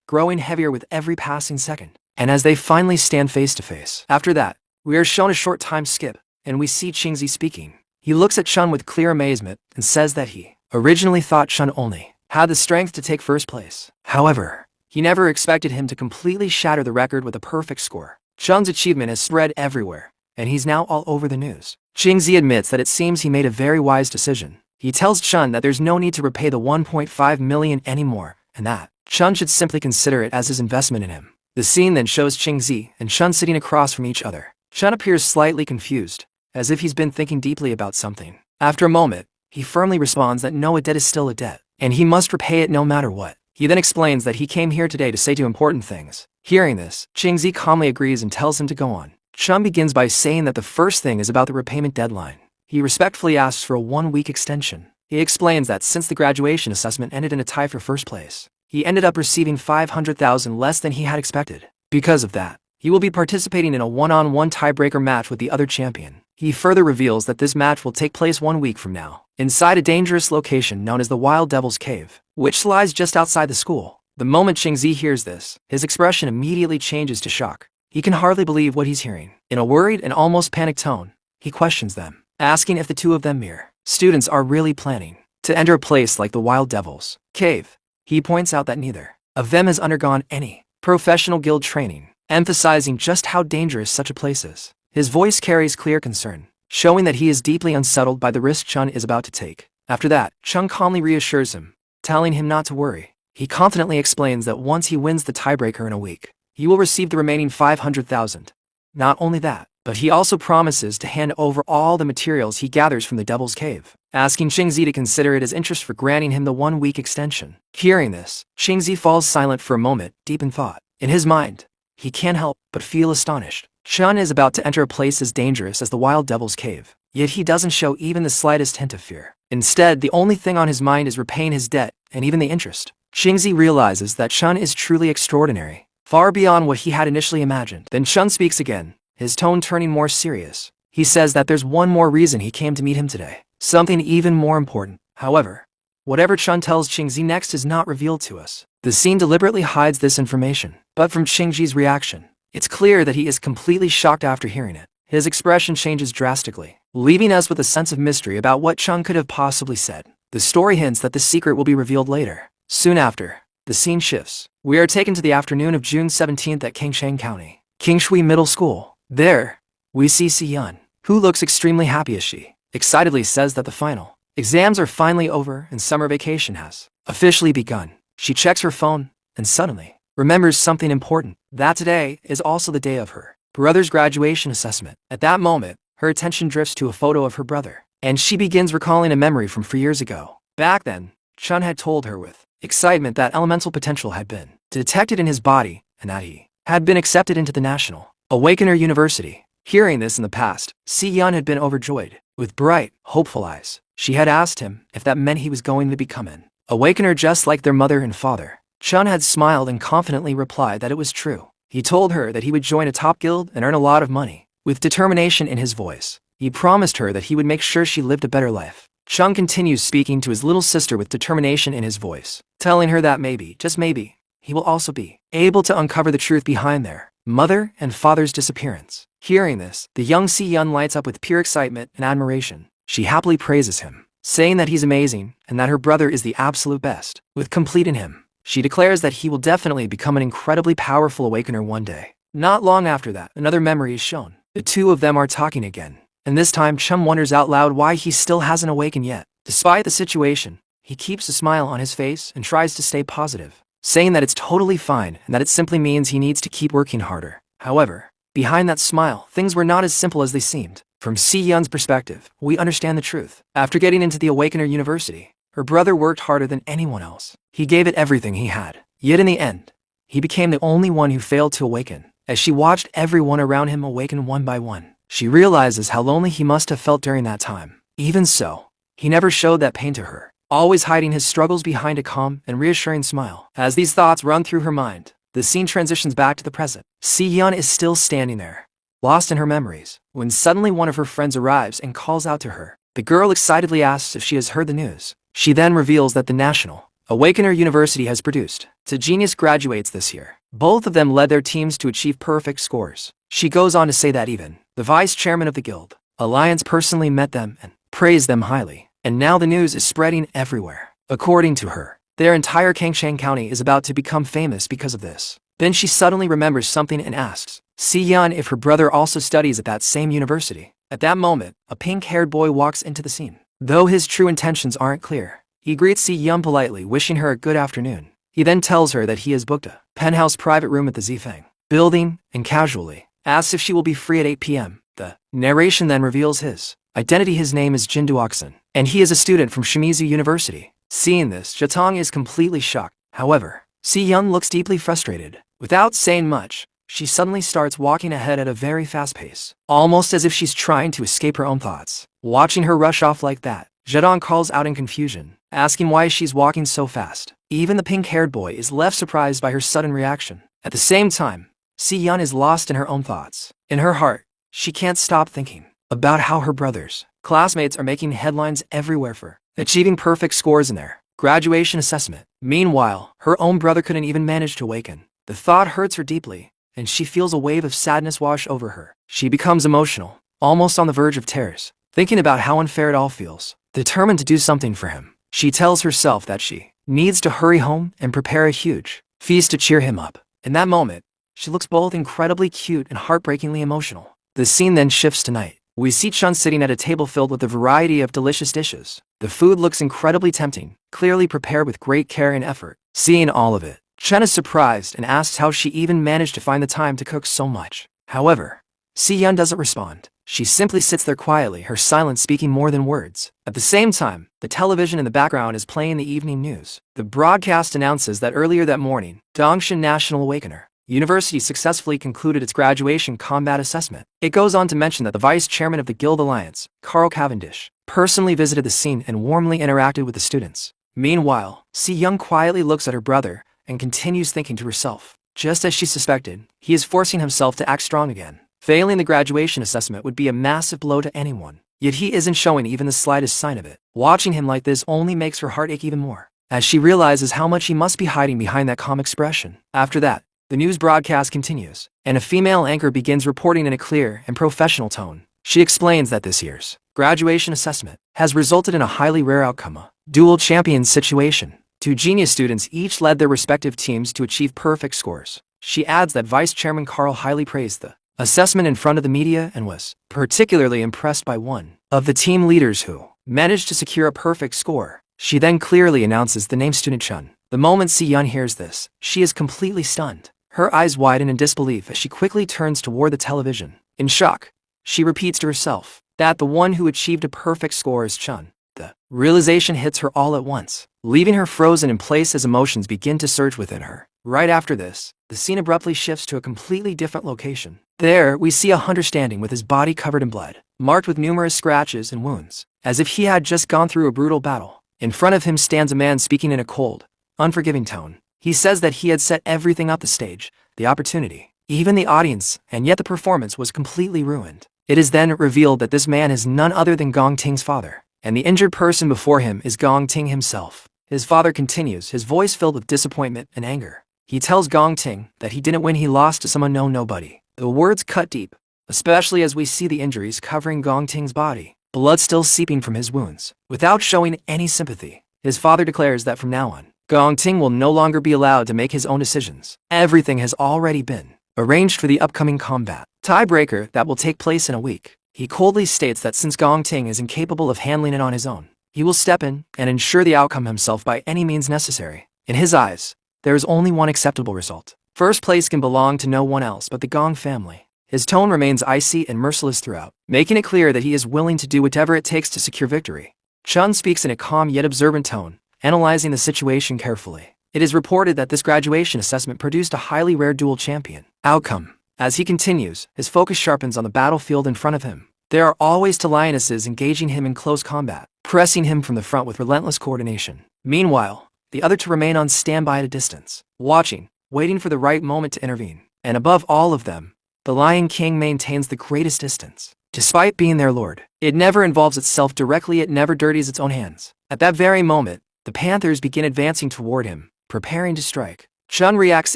growing heavier with every passing second. And as they finally stand face to face, after that, we are shown a short time skip, and we see Qingzi speaking. He looks at Chun with clear amazement and says that he originally thought Chun only had the strength to take first place. However, he never expected him to completely shatter the record with a perfect score. Chun's achievement has spread everywhere, and he's now all over the news. Qingzi admits that it seems he made a very wise decision. He tells Chun that there's no need to repay the 1.5 million anymore, and that Chun should simply consider it as his investment in him. The scene then shows Qingzi and Chun sitting across from each other. Chun appears slightly confused, as if he's been thinking deeply about something. After a moment, he firmly responds that no, a debt is still a debt, and he must repay it no matter what. He then explains that he came here today to say two important things. Hearing this, Qingzi calmly agrees and tells him to go on. Chun begins by saying that the first thing is about the repayment deadline. He respectfully asks for a 1-week extension. He explains that since the graduation assessment ended in a tie for first place, he ended up receiving 500,000 less than he had expected. Because of that, he will be participating in a one-on-one tiebreaker match with the other champion. He further reveals that this match will take place 1 week from now, inside a dangerous location known as the Wild Devil's Cave, which lies just outside the school. The moment Qingzi hears this, his expression immediately changes to shock. He can hardly believe what he's hearing. In a worried and almost panicked tone, he questions them, asking if the two of them mere students are really planning to enter a place like the Wild Devil's Cave. He points out that neither of them has undergone any professional guild training, emphasizing just how dangerous such a place is. His voice carries clear concern, showing that he is deeply unsettled by the risk Chun is about to take. After that, Chun calmly reassures him, telling him not to worry. He confidently explains that once he wins the tiebreaker in a week, he will receive the remaining 500,000. Not only that, but he also promises to hand over all the materials he gathers from the Devil's Cave, asking Qingzi to consider it as interest for granting him the 1-week extension. Hearing this, Qingzi falls silent for a moment, deep in thought. In his mind, he can't help but feel astonished. Chun is about to enter a place as dangerous as the Wild Devil's Cave, yet he doesn't show even the slightest hint of fear. Instead, the only thing on his mind is repaying his debt, and even the interest. Qingzi realizes that Chun is truly extraordinary, far beyond what he had initially imagined. Then Chun speaks again, his tone turning more serious. He says that there's one more reason he came to meet him today, something even more important. However, whatever Chun tells Qingzi next is not revealed to us. The scene deliberately hides this information, but from Qingzi's reaction, it's clear that he is completely shocked after hearing it. His expression changes drastically, leaving us with a sense of mystery about what Chun could have possibly said. The story hints that the secret will be revealed later. Soon after, the scene shifts. We are taken to the afternoon of June 17th at Qingshan County, Kingshui Middle School. There, we see Si-Yun, who looks extremely happy as she excitedly says that the final exams are finally over and summer vacation has officially begun. She checks her phone and suddenly remembers something important, that today is also the day of her brother's graduation assessment. At that moment, her attention drifts to a photo of her brother, and she begins recalling a memory from 4 years ago. Back then, Chun had told her with excitement that elemental potential had been detected in his body and that he had been accepted into the National Awakener University. Hearing this in the past, Si-Yun had been overjoyed. With bright, hopeful eyes, she had asked him if that meant he was going to become an Awakener just like their mother and father. Chun had smiled and confidently replied that it was true. He told her that he would join a top guild and earn a lot of money. With determination in his voice, he promised her that he would make sure she lived a better life. Chun continues speaking to his little sister with determination in his voice, telling her that maybe, just maybe, he will also be able to uncover the truth behind their mother and father's disappearance. Hearing this, the young Si-Yun lights up with pure excitement and admiration. She happily praises him, saying that he's amazing and that her brother is the absolute best. With complete in him, she declares that he will definitely become an incredibly powerful Awakener one day. Not long after that, another memory is shown. The two of them are talking again, and this time Chun wonders out loud why he still hasn't awakened yet. Despite the situation, he keeps a smile on his face and tries to stay positive, saying that it's totally fine and that it simply means he needs to keep working harder. However, behind that smile, things were not as simple as they seemed. From Si-yeon's perspective, we understand the truth. After getting into the Awakener University, her brother worked harder than anyone else. He gave it everything he had. Yet in the end, he became the only one who failed to awaken. As she watched everyone around him awaken one by one, she realizes how lonely he must have felt during that time. Even so, he never showed that pain to her, always hiding his struggles behind a calm and reassuring smile. As these thoughts run through her mind, the scene transitions back to the present. Si-yeon is still standing there, lost in her memories, when suddenly one of her friends arrives and calls out to her. The girl excitedly asks if she has heard the news. She then reveals that the National Awakener University has produced 2 genius graduates this year. Both of them led their teams to achieve perfect scores. She goes on to say that even the vice chairman of the guild alliance personally met them and praised them highly. And now the news is spreading everywhere. According to her, their entire Kangshang County is about to become famous because of this. Then she suddenly remembers something and asks Si-yeon if her brother also studies at that same university. At that moment, a pink-haired boy walks into the scene. Though his true intentions aren't clear, he greets Si-yeon politely, wishing her a good afternoon. He then tells her that he has booked a penthouse private room at the Zifeng building and casually asks if she will be free at 8 p.m. The narration then reveals his identity. His name is Jin Duokson, and he is a student from Shimizu University. Seeing this, Jatong is completely shocked. However, Si-yeon looks deeply frustrated. Without saying much, she suddenly starts walking ahead at a very fast pace, almost as if she's trying to escape her own thoughts. Watching her rush off like that, Jadong calls out in confusion, asking why she's walking so fast. Even the pink-haired boy is left surprised by her sudden reaction. At the same time, Si-yeon is lost in her own thoughts. In her heart, she can't stop thinking about how her brothers, classmates are making headlines everywhere for achieving perfect scores in their graduation assessment. Meanwhile, her own brother couldn't even manage to awaken. The thought hurts her deeply, and she feels a wave of sadness wash over her. She becomes emotional, almost on the verge of tears, thinking about how unfair it all feels. Determined to do something for him, she tells herself that she needs to hurry home and prepare a huge feast to cheer him up. In that moment, she looks both incredibly cute and heartbreakingly emotional. The scene then shifts to night. We see Chun sitting at a table filled with a variety of delicious dishes. The food looks incredibly tempting, clearly prepared with great care and effort. Seeing all of it, Chun is surprised and asks how she even managed to find the time to cook so much. However, Si-yeon doesn't respond. She simply sits there quietly, her silence speaking more than words. At the same time, the television in the background is playing the evening news. The broadcast announces that earlier that morning, Dongshin National Awakener University successfully concluded its graduation combat assessment. It goes on to mention that the vice chairman of the Guild Alliance, Carl Cavendish, personally visited the scene and warmly interacted with the students. Meanwhile, Si-yeon quietly looks at her brother and continues thinking to herself. Just as she suspected, he is forcing himself to act strong again. Failing the graduation assessment would be a massive blow to anyone, yet he isn't showing even the slightest sign of it. Watching him like this only makes her heart ache even more, as she realizes how much he must be hiding behind that calm expression. After that, the news broadcast continues, and a female anchor begins reporting in a clear and professional tone. She explains that this year's graduation assessment has resulted in a highly rare outcome, a dual champion situation. 2 genius students each led their respective teams to achieve perfect scores. She adds that Vice Chairman Carl highly praised the assessment in front of the media and was particularly impressed by one of the team leaders who managed to secure a perfect score. She then clearly announces the name student Chun. The moment Si-yeon hears this, she is completely stunned. Her eyes widen in disbelief as she quickly turns toward the television. In shock, she repeats to herself that the one who achieved a perfect score is Chun. The realization hits her all at once, leaving her frozen in place as emotions begin to surge within her. Right after this, the scene abruptly shifts to a completely different location. There, we see a hunter standing with his body covered in blood, marked with numerous scratches and wounds, as if he had just gone through a brutal battle. In front of him stands a man speaking in a cold, unforgiving tone. He says that he had set everything up: the stage, the opportunity, even the audience, and yet the performance was completely ruined. It is then revealed that this man is none other than Gong Ting's father, and the injured person before him is Gong Ting himself. His father continues, his voice filled with disappointment and anger. He tells Gong Ting that he didn't win, he lost to some unknown nobody. The words cut deep, especially as we see the injuries covering Gong Ting's body, blood still seeping from his wounds. Without showing any sympathy, his father declares that from now on, Gong Ting will no longer be allowed to make his own decisions. Everything has already been arranged for the upcoming combat tiebreaker that will take place in a week. He coldly states that since Gong Ting is incapable of handling it on his own, he will step in and ensure the outcome himself by any means necessary. In his eyes, there is only one acceptable result. First place can belong to no one else but the Gong family. His tone remains icy and merciless throughout, making it clear that he is willing to do whatever it takes to secure victory. Chun speaks in a calm yet observant tone, analyzing the situation carefully. It is reported that this graduation assessment produced a highly rare dual champion outcome. As he continues, his focus sharpens on the battlefield in front of him. There are always two lionesses engaging him in close combat, pressing him from the front with relentless coordination. Meanwhile, the other two remain on standby at a distance, watching, waiting for the right moment to intervene. And above all of them, the Lion King maintains the greatest distance. Despite being their lord, it never involves itself directly, it never dirties its own hands. At that very moment, the panthers begin advancing toward him, preparing to strike. Chun reacts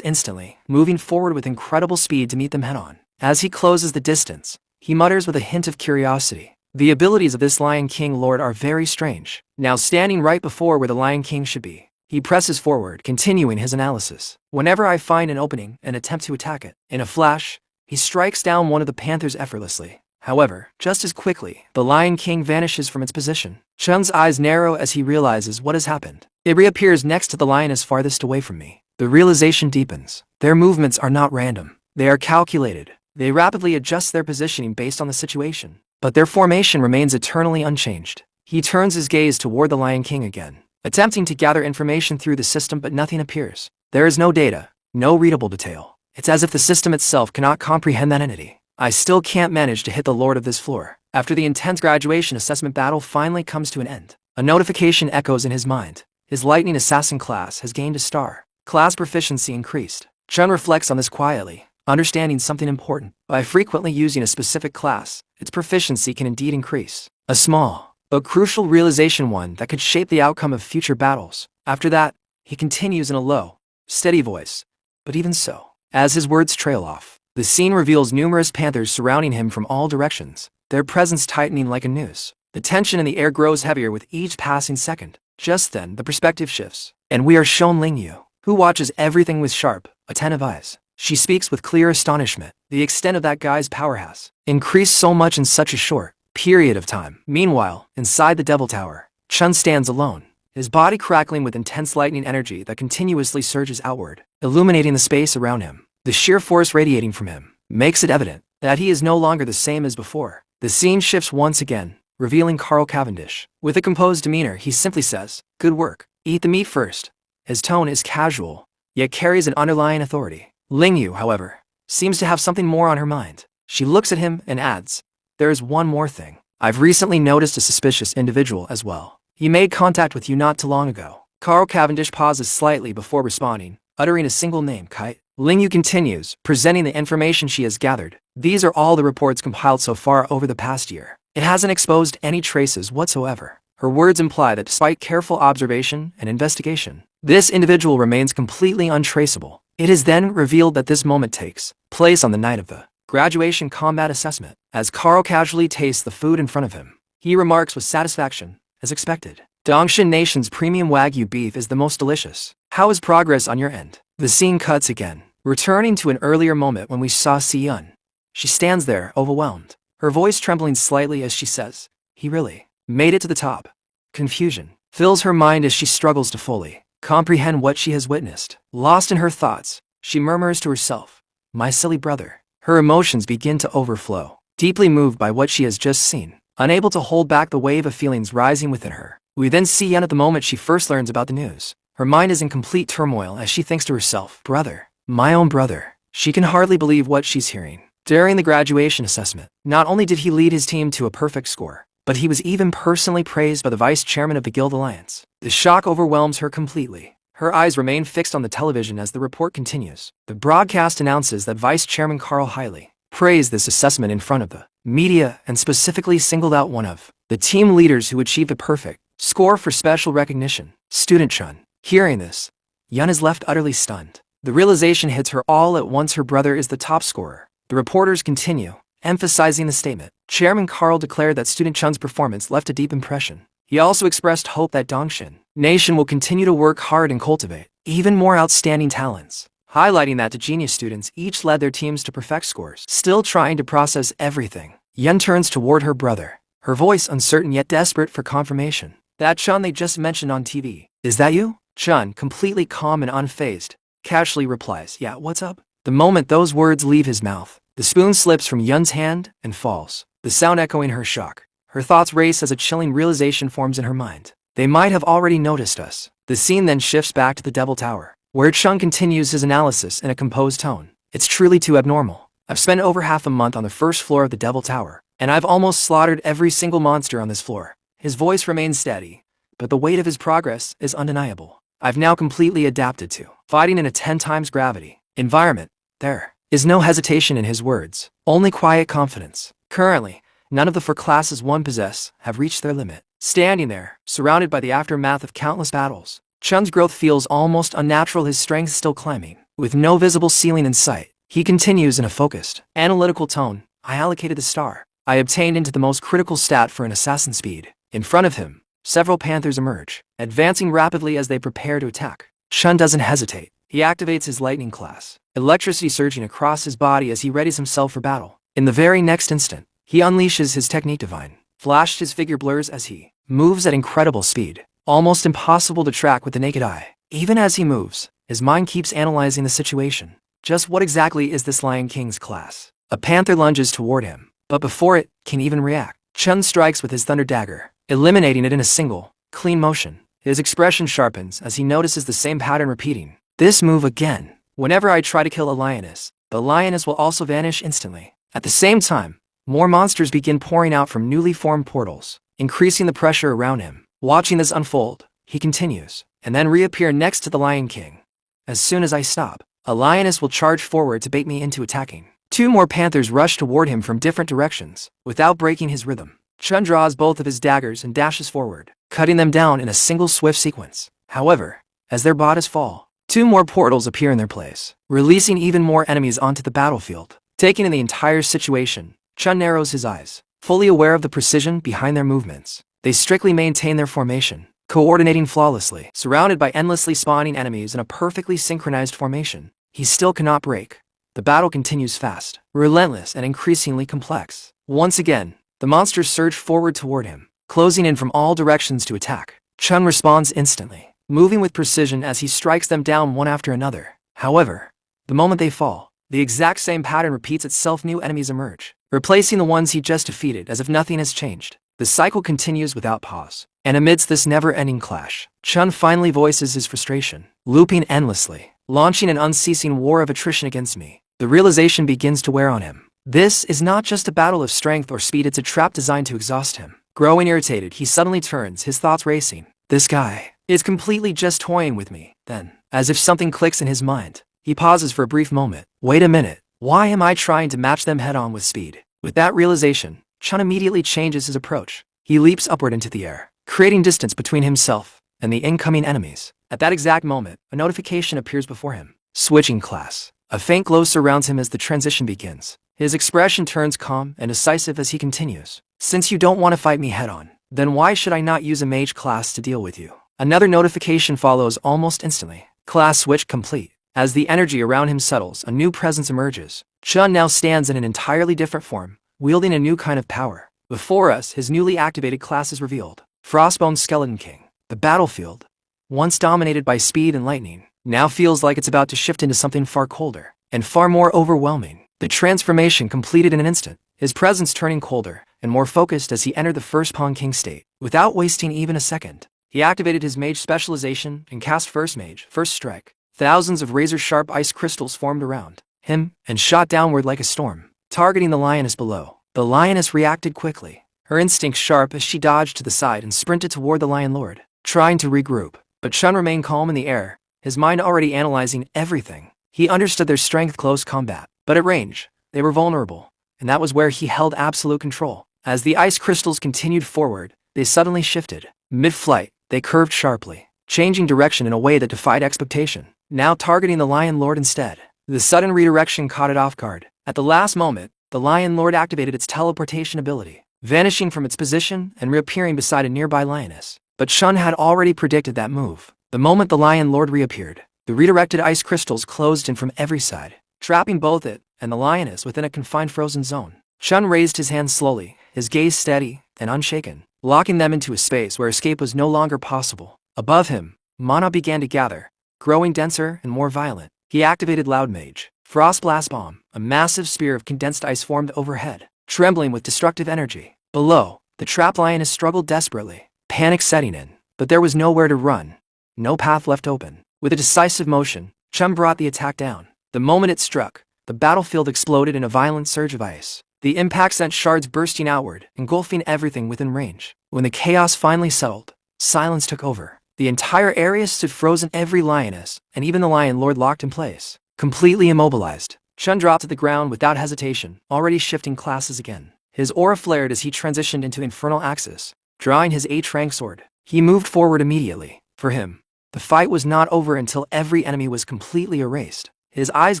instantly, moving forward with incredible speed to meet them head-on. As he closes the distance, he mutters with a hint of curiosity. The abilities of this Lion King lord are very strange. Now standing right before where the Lion King should be, he presses forward, continuing his analysis. Whenever I find an opening and attempt to attack it, in a flash, he strikes down one of the panthers effortlessly. However, just as quickly, the Lion King vanishes from its position. Chun's eyes narrow as he realizes what has happened. It reappears next to the lioness farthest away from me. The realization deepens. Their movements are not random. They are calculated. They rapidly adjust their positioning based on the situation. But their formation remains eternally unchanged. He turns his gaze toward the Lion King again, attempting to gather information through the system, but nothing appears. There is no data, no readable detail. It's as if the system itself cannot comprehend that entity. I still can't manage to hit the lord of this floor. After the intense graduation assessment battle finally comes to an end, a notification echoes in his mind. His lightning assassin class has gained a star. Class proficiency increased. Chun reflects on this quietly, understanding something important. By frequently using a specific class, its proficiency can indeed increase. A small, but crucial realization, one that could shape the outcome of future battles. After that, he continues in a low, steady voice. But even so, as his words trail off, the scene reveals numerous panthers surrounding him from all directions, their presence tightening like a noose. The tension in the air grows heavier with each passing second. Just then, the perspective shifts, and we are shown Ling Yu, who watches everything with sharp, attentive eyes. She speaks with clear astonishment. The extent of that guy's power has increased so much in such a short period of time. Meanwhile, inside the Devil Tower, Chun stands alone, his body crackling with intense lightning energy that continuously surges outward, illuminating the space around him. The sheer force radiating from him makes it evident that he is no longer the same as before. The scene shifts once again, revealing Carl Cavendish. With a composed demeanor, he simply says, "Good work. Eat the meat first." His tone is casual, yet carries an underlying authority. Ling Yu, however, seems to have something more on her mind. She looks at him and adds, "There is one more thing. I've recently noticed a suspicious individual as well. He made contact with you not too long ago." Carl Cavendish pauses slightly before responding, uttering a single name, Kite. Ling Yu continues, presenting the information she has gathered. These are all the reports compiled so far over the past year. It hasn't exposed any traces whatsoever. Her words imply that despite careful observation and investigation, this individual remains completely untraceable. It is then revealed that this moment takes place on the night of the graduation combat assessment. As Carl casually tastes the food in front of him, he remarks with satisfaction, as expected, "Dongshin Nation's premium Wagyu beef is the most delicious. How is progress on your end?" The scene cuts again, returning to an earlier moment when we saw Si-Yun. She stands there, overwhelmed, her voice trembling slightly as she says, "He really made it to the top." Confusion fills her mind as she struggles to fully comprehend what she has witnessed. Lost in her thoughts, she murmurs to herself, "My silly brother." Her emotions begin to overflow, deeply moved by what she has just seen, unable to hold back the wave of feelings rising within her. We then see Yen at the moment she first learns about the news. Her mind is in complete turmoil as she thinks to herself, "Brother, my own brother." She can hardly believe what she's hearing. During the graduation assessment, not only did he lead his team to a perfect score, but he was even personally praised by the vice chairman of the Guild Alliance. The shock overwhelms her completely. Her eyes remain fixed on the television as the report continues. The broadcast announces that Vice Chairman Carl highly praised this assessment in front of the media and specifically singled out one of the team leaders who achieved a perfect score for special recognition, Student Chun. Hearing this, Yun is left utterly stunned. The realization hits her all at once: her brother is the top scorer. The reporters continue, emphasizing the statement. Chairman Carl declared that Student Chun's performance left a deep impression. He also expressed hope that Dongshin Nation will continue to work hard and cultivate even more outstanding talents, highlighting that the genius students each led their teams to perfect scores. Still trying to process everything, Yun turns toward her brother, her voice uncertain yet desperate for confirmation. "That Chun they just mentioned on TV, is that you?" Chun, completely calm and unfazed, casually replies, "Yeah, what's up?" The moment those words leave his mouth, The spoon slips from Yun's hand and falls, the sound echoing her shock. Her thoughts race as a chilling realization forms in her mind. They might have already noticed us. The scene then shifts back to the Devil Tower, where Chun continues his analysis in a composed tone. It's truly too abnormal. I've spent over half a month on the first floor of the Devil Tower, and I've almost slaughtered every single monster on this floor. His voice remains steady, but the weight of his progress is undeniable. I've now completely adapted to fighting in a 10 times gravity environment. There is no hesitation in his words, only quiet confidence. Currently, none of the 4 classes one possess have reached their limit. Standing there, surrounded by the aftermath of countless battles, Chun's growth feels almost unnatural, his strength still climbing. With no visible ceiling in sight, he continues in a focused, analytical tone. I allocated the star I obtained into the most critical stat for an assassin speed. In front of him, several panthers emerge, advancing rapidly as they prepare to attack. Chun doesn't hesitate. He activates his lightning class, electricity surging across his body as he readies himself for battle. In the very next instant, he unleashes his technique divine. Flashed, his figure blurs as he moves at incredible speed, almost impossible to track with the naked eye. Even as he moves, his mind keeps analyzing the situation. Just what exactly is this Lion King's class? A panther lunges toward him, but before it can even react, Chun strikes with his thunder dagger, eliminating it in a single, clean motion. His expression sharpens as he notices the same pattern repeating. This move again. Whenever I try to kill a lioness, the lioness will also vanish instantly. At the same time, more monsters begin pouring out from newly formed portals, increasing the pressure around him. Watching this unfold, he continues, and then reappear next to the Lion King. As soon as I stop, a lioness will charge forward to bait me into attacking. 2 more panthers rush toward him from different directions. Without breaking his rhythm, Chun draws both of his daggers and dashes forward, cutting them down in a single swift sequence. However, as their bodies fall, 2 more portals appear in their place, releasing even more enemies onto the battlefield. Taking in the entire situation, Chun narrows his eyes, fully aware of the precision behind their movements. They strictly maintain their formation, coordinating flawlessly. Surrounded by endlessly spawning enemies in a perfectly synchronized formation, he still cannot break. The battle continues fast, relentless, and increasingly complex. Once again, the monsters surge forward toward him, closing in from all directions to attack. Chun responds instantly, moving with precision as he strikes them down one after another. However, the moment they fall, the exact same pattern repeats itself. New enemies emerge, replacing the ones he just defeated as if nothing has changed. The cycle continues without pause, and amidst this never-ending clash, Chun finally voices his frustration, looping endlessly, launching an unceasing war of attrition against me. The realization begins to wear on him. This is not just a battle of strength or speed, it's a trap designed to exhaust him. Growing irritated, he suddenly turns, his thoughts racing. This guy is completely just toying with me. Then, as if something clicks in his mind, he pauses for a brief moment. Wait a minute, why am I trying to match them head-on with speed? With that realization, Chun immediately changes his approach. He leaps upward into the air, creating distance between himself and the incoming enemies. At that exact moment, a notification appears before him. Switching class. A faint glow surrounds him as the transition begins. His expression turns calm and decisive as he continues. Since you don't want to fight me head-on, then why should I not use a mage class to deal with you? Another notification follows almost instantly. Class switch complete. As the energy around him settles, a new presence emerges. Chun now stands in an entirely different form, wielding a new kind of power. Before us, his newly activated class is revealed. Frostbone Skeleton King. The battlefield, once dominated by speed and lightning, now feels like it's about to shift into something far colder and far more overwhelming. The transformation completed in an instant, his presence turning colder and more focused as he entered the first Pawn King state. Without wasting even a second, he activated his mage specialization and cast First Mage, First Strike. Thousands of razor-sharp ice crystals formed around him and shot downward like a storm, targeting the lioness below. The lioness reacted quickly, her instincts sharp as she dodged to the side and sprinted toward the Lion Lord, trying to regroup. But Chun remained calm in the air, his mind already analyzing everything. He understood their strength close combat, but at range, they were vulnerable, and that was where he held absolute control. As the ice crystals continued forward, they suddenly shifted. Mid-flight, they curved sharply, changing direction in a way that defied expectation, now targeting the Lion Lord instead. The sudden redirection caught it off guard. At the last moment, the Lion Lord activated its teleportation ability, vanishing from its position and reappearing beside a nearby lioness. But Chun had already predicted that move. The moment the Lion Lord reappeared, the redirected ice crystals closed in from every side, trapping both it and the lioness within a confined frozen zone. Chun raised his hands slowly, his gaze steady and unshaken, locking them into a space where escape was no longer possible. Above him, mana began to gather, growing denser and more violent. He activated Loud Mage, Frost Blast Bomb, a massive spear of condensed ice formed overhead, trembling with destructive energy. Below, the trapped lioness struggled desperately, panic setting in, but there was nowhere to run, no path left open. With a decisive motion, Chun brought the attack down. The moment it struck, the battlefield exploded in a violent surge of ice. The impact sent shards bursting outward, engulfing everything within range. When the chaos finally settled, silence took over. The entire area stood frozen, every lioness, and even the lion lord locked in place, completely immobilized. Chun dropped to the ground without hesitation, already shifting classes again. His aura flared as he transitioned into Infernal Axis. Drawing his H-rank sword, he moved forward immediately. For him, the fight was not over until every enemy was completely erased. His eyes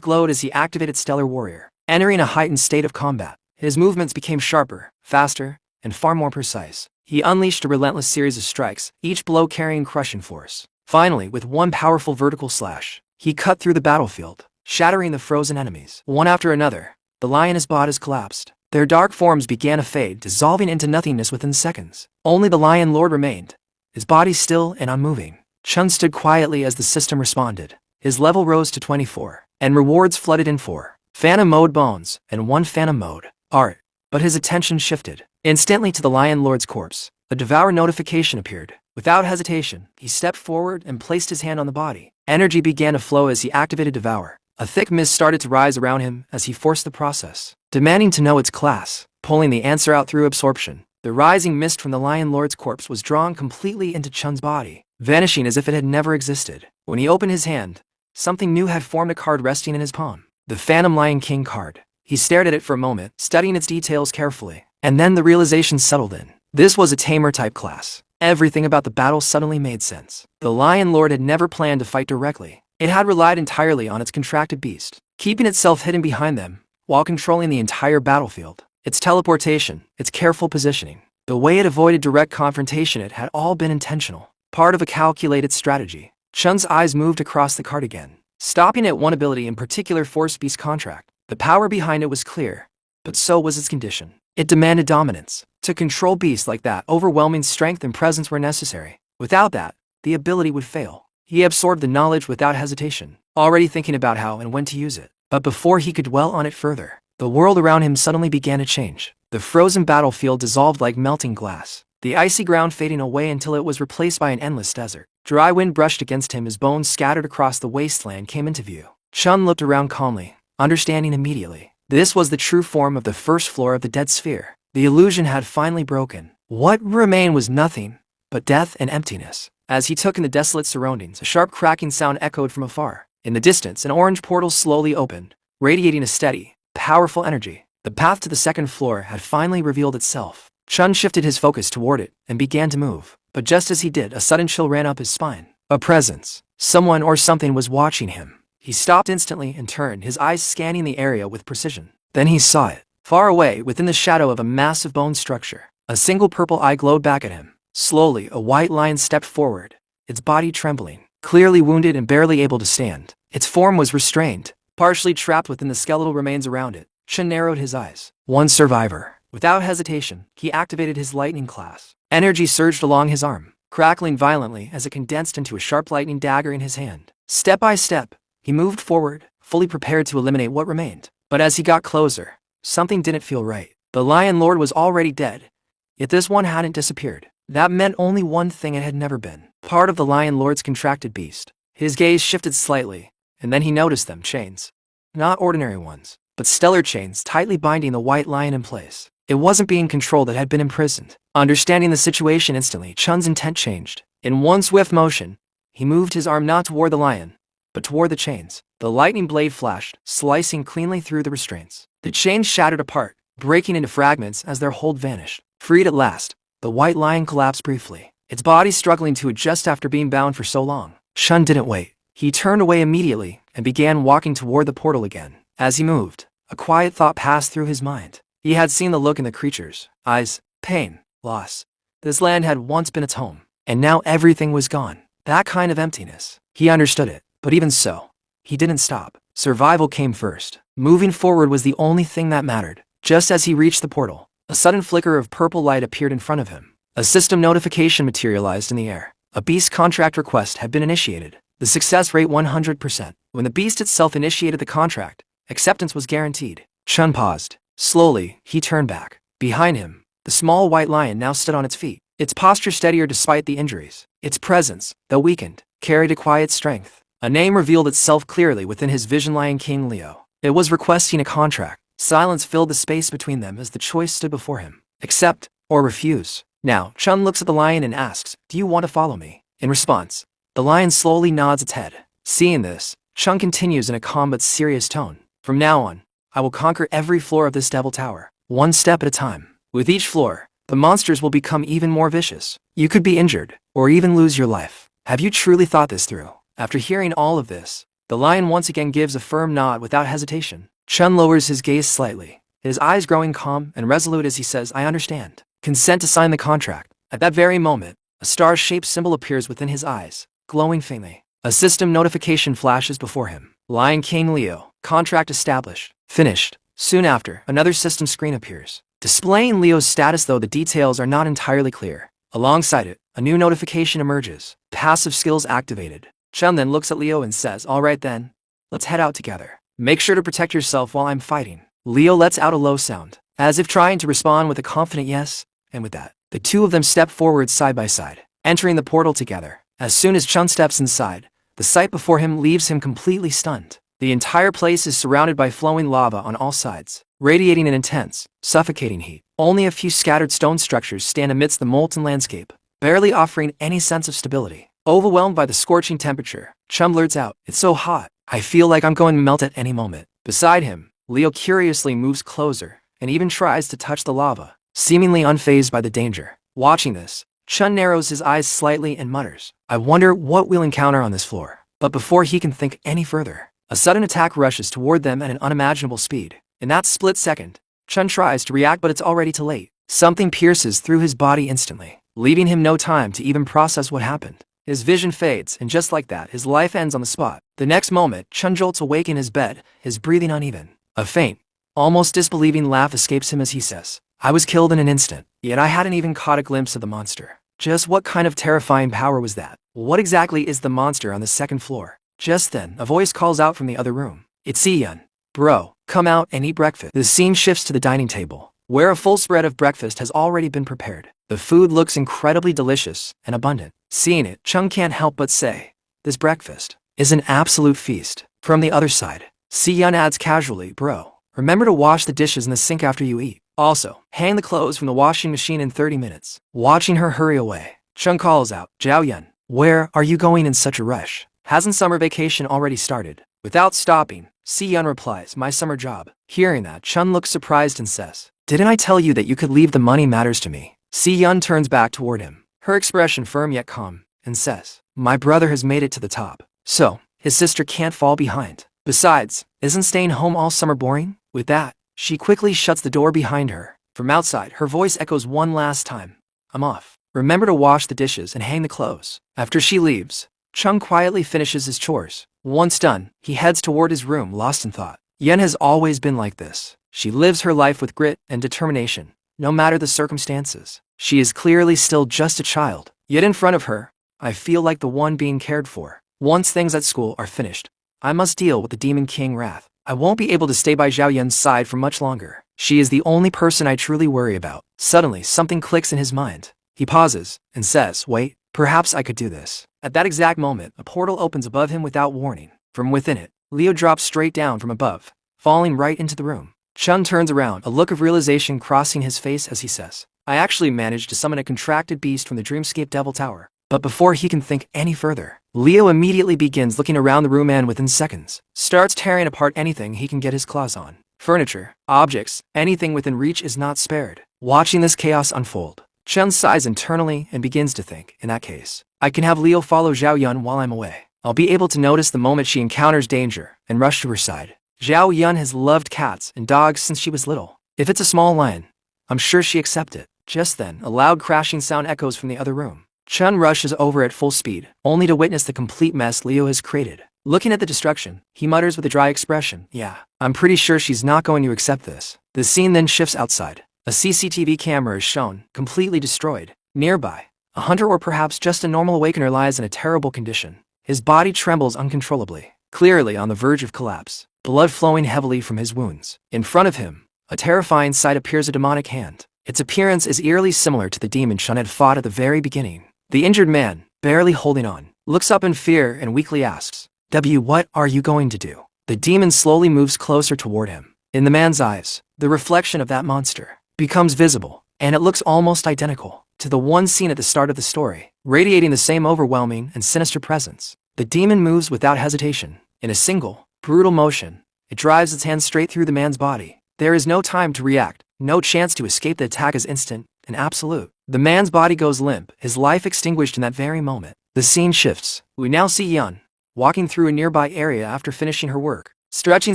glowed as he activated Stellar Warrior. Entering a heightened state of combat, his movements became sharper, faster, and far more precise. He unleashed a relentless series of strikes, each blow carrying crushing force. Finally, with one powerful vertical slash, he cut through the battlefield, shattering the frozen enemies. One after another, the lioness bodies collapsed. Their dark forms began to fade, dissolving into nothingness within seconds. Only the Lion Lord remained, his body still and unmoving. Chun stood quietly as the system responded. His level rose to 24, and rewards flooded in 4 Phantom Mode bones and 1 Phantom Mode art. But his attention shifted instantly to the Lion Lord's corpse. A Devourer notification appeared. Without hesitation, he stepped forward and placed his hand on the body. Energy began to flow as he activated Devourer. A thick mist started to rise around him as he forced the process, demanding to know its class, pulling the answer out through absorption. The rising mist from the Lion Lord's corpse was drawn completely into Chun's body, vanishing as if it had never existed. When he opened his hand, something new had formed, a card resting in his palm. The Phantom Lion King card. He stared at it for a moment, studying its details carefully, and then the realization settled in. This was a Tamer-type class. Everything about the battle suddenly made sense. The Lion Lord had never planned to fight directly. It had relied entirely on its contracted beast, keeping itself hidden behind them, while controlling the entire battlefield. Its teleportation, its careful positioning, the way it avoided direct confrontation, it had all been intentional, part of a calculated strategy. Chun's eyes moved across the card again, stopping at one ability in particular, Force Beast Contract. The power behind it was clear, but so was its condition. It demanded dominance. To control beasts like that, overwhelming strength and presence were necessary. Without that, the ability would fail. He absorbed the knowledge without hesitation, already thinking about how and when to use it. But before he could dwell on it further, the world around him suddenly began to change. The frozen battlefield dissolved like melting glass, the icy ground fading away until it was replaced by an endless desert. Dry wind brushed against him as bones scattered across the wasteland came into view. Chun looked around calmly, understanding immediately. This was the true form of the first floor of the Dead Sphere. The illusion had finally broken. What remained was nothing but death and emptiness. As he took in the desolate surroundings, a sharp cracking sound echoed from afar. In the distance, an orange portal slowly opened, radiating a steady, powerful energy. The path to the second floor had finally revealed itself. Chun shifted his focus toward it and began to move. But just as he did, a sudden chill ran up his spine. A presence. Someone or something was watching him. He stopped instantly and turned, his eyes scanning the area with precision. Then he saw it. Far away, within the shadow of a massive bone structure, a single purple eye glowed back at him. Slowly, a white lion stepped forward, its body trembling, clearly wounded and barely able to stand. Its form was restrained, partially trapped within the skeletal remains around it. Chun narrowed his eyes. One survivor. Without hesitation, he activated his lightning class. Energy surged along his arm, crackling violently as it condensed into a sharp lightning dagger in his hand. Step by step, he moved forward, fully prepared to eliminate what remained. But as he got closer, something didn't feel right. The Lion Lord was already dead, yet this one hadn't disappeared. That meant only one thing: it had never been part of the Lion Lord's contracted beast. His gaze shifted slightly, and then he noticed them. Chains. Not ordinary ones, but stellar chains tightly binding the white lion in place. It wasn't being controlled, it had been imprisoned. Understanding the situation instantly, Chun's intent changed. In one swift motion, he moved his arm not toward the lion, but toward the chains. The lightning blade flashed, slicing cleanly through the restraints. The chains shattered apart, breaking into fragments as their hold vanished. Freed at last, the white lion collapsed briefly, its body struggling to adjust after being bound for so long. Chun didn't wait. He turned away immediately and began walking toward the portal again. As he moved, a quiet thought passed through his mind. He had seen the look in the creature's eyes: pain, loss. This land had once been its home, and now everything was gone. That kind of emptiness. He understood it, but even so, he didn't stop. Survival came first. Moving forward was the only thing that mattered. Just as he reached the portal, a sudden flicker of purple light appeared in front of him. A system notification materialized in the air. A beast contract request had been initiated. The success rate 100%. When the beast itself initiated the contract, acceptance was guaranteed. Chun paused. Slowly, he turned back. Behind him, the small white lion now stood on its feet, its posture steadier despite the injuries. Its presence, though weakened, carried a quiet strength. A name revealed itself clearly within his vision: Lion King Leo. It was requesting a contract. Silence filled the space between them as the choice stood before him. Accept or refuse. Now, Chun looks at the lion and asks, "Do you want to follow me?" In response, the lion slowly nods its head. Seeing this, Chun continues in a calm but serious tone. "From now on, I will conquer every floor of this devil tower, one step at a time. With each floor, the monsters will become even more vicious. You could be injured, or even lose your life. Have you truly thought this through?" After hearing all of this, the lion once again gives a firm nod without hesitation. Chun lowers his gaze slightly, his eyes growing calm and resolute as he says, "I understand. Consent to sign the contract." At that very moment, a star-shaped symbol appears within his eyes, glowing faintly. A system notification flashes before him. Lion King Leo, contract established. Finished. Soon after, another system screen appears, displaying Leo's status, though the details are not entirely clear. Alongside it, a new notification emerges. Passive skills activated. Chun then looks at Leo and says, "All right then, let's head out together. Make sure to protect yourself while I'm fighting." Leo lets out a low sound, as if trying to respond with a confident yes, and with that, the two of them step forward side by side, entering the portal together. As soon as Chun steps inside, the sight before him leaves him completely stunned. The entire place is surrounded by flowing lava on all sides, radiating an intense, suffocating heat. Only a few scattered stone structures stand amidst the molten landscape, barely offering any sense of stability. Overwhelmed by the scorching temperature, Chun blurts out, "It's so hot. I feel like I'm going to melt at any moment." Beside him, Leo curiously moves closer and even tries to touch the lava, seemingly unfazed by the danger. Watching this, Chun narrows his eyes slightly and mutters, "I wonder what we'll encounter on this floor." But before he can think any further, a sudden attack rushes toward them at an unimaginable speed. In that split second, Chun tries to react, but it's already too late. Something pierces through his body instantly, leaving him no time to even process what happened. His vision fades, and just like that, his life ends on the spot. The next moment, Chun jolts awake in his bed, his breathing uneven. A faint, almost disbelieving laugh escapes him as he says, "I was killed in an instant, yet I hadn't even caught a glimpse of the monster. Just what kind of terrifying power was that? What exactly is the monster on the second floor?" Just then, a voice calls out from the other room. "It's Ian. Bro, come out and eat breakfast." The scene shifts to the dining table, where a full spread of breakfast has already been prepared. The food looks incredibly delicious and abundant. Seeing it, Chun can't help but say, "This breakfast is an absolute feast." From the other side, Si-Yun adds casually, "Bro, remember to wash the dishes in the sink after you eat. Also, hang the clothes from the washing machine in 30 minutes. Watching her hurry away, Chun calls out, "Zhao Yun, where are you going in such a rush? Hasn't summer vacation already started?" Without stopping, Si-Yun replies, "My summer job." Hearing that, Chun looks surprised and says, "Didn't I tell you that you could leave? The money matters to me." Si-Yun turns back toward him, her expression firm yet calm, and says, "My brother has made it to the top, so his sister can't fall behind. Besides, isn't staying home all summer boring?" With that, she quickly shuts the door behind her. From outside, her voice echoes one last time, "I'm off. Remember to wash the dishes and hang the clothes." After she leaves, Chun quietly finishes his chores. Once done, he heads toward his room, lost in thought. Yen has always been like this. She lives her life with grit and determination, no matter the circumstances. She is clearly still just a child, yet in front of her, I feel like the one being cared for. Once things at school are finished, I must deal with the Demon King wrath. I won't be able to stay by Zhao Yun's side for much longer. She is the only person I truly worry about. Suddenly, something clicks in his mind. He pauses and says, "Wait, perhaps I could do this." At that exact moment, a portal opens above him without warning. From within it, Leo drops straight down from above, falling right into the room. Chun turns around, a look of realization crossing his face as he says, "I actually managed to summon a contracted beast from the Dreamscape Devil Tower." But before he can think any further, Leo immediately begins looking around the room and within seconds, starts tearing apart anything he can get his claws on. Furniture, objects, anything within reach is not spared. Watching this chaos unfold, Chun sighs internally and begins to think, in that case, I can have Leo follow Zhao Yun while I'm away. I'll be able to notice the moment she encounters danger and rush to her side. Zhao Yun has loved cats and dogs since she was little. If it's a small lion, I'm sure she accept it. Just then, a loud crashing sound echoes from the other room. Chun rushes over at full speed, only to witness the complete mess Leo has created. Looking at the destruction, he mutters with a dry expression, "Yeah, I'm pretty sure she's not going to accept this." The scene then shifts outside. A CCTV camera is shown, completely destroyed. Nearby, a hunter or perhaps just a normal awakener lies in a terrible condition. His body trembles uncontrollably, clearly on the verge of collapse. blood flowing heavily from his wounds. In front of him, a terrifying sight appears: a demonic hand. Its appearance is eerily similar to the demon Shun had fought at the very beginning. The injured man, barely holding on, looks up in fear and weakly asks, what are you going to do? The demon slowly moves closer toward him. In the man's eyes, the reflection of that monster becomes visible, and it looks almost identical to the one seen at the start of the story, radiating the same overwhelming and sinister presence. The demon moves without hesitation. In a single, brutal motion, it drives its hand straight through the man's body. There is no time to react, no chance to escape. The attack is instant and absolute. The man's body goes limp, his life extinguished in that very moment. The scene shifts. We now see Yun walking through a nearby area after finishing her work. Stretching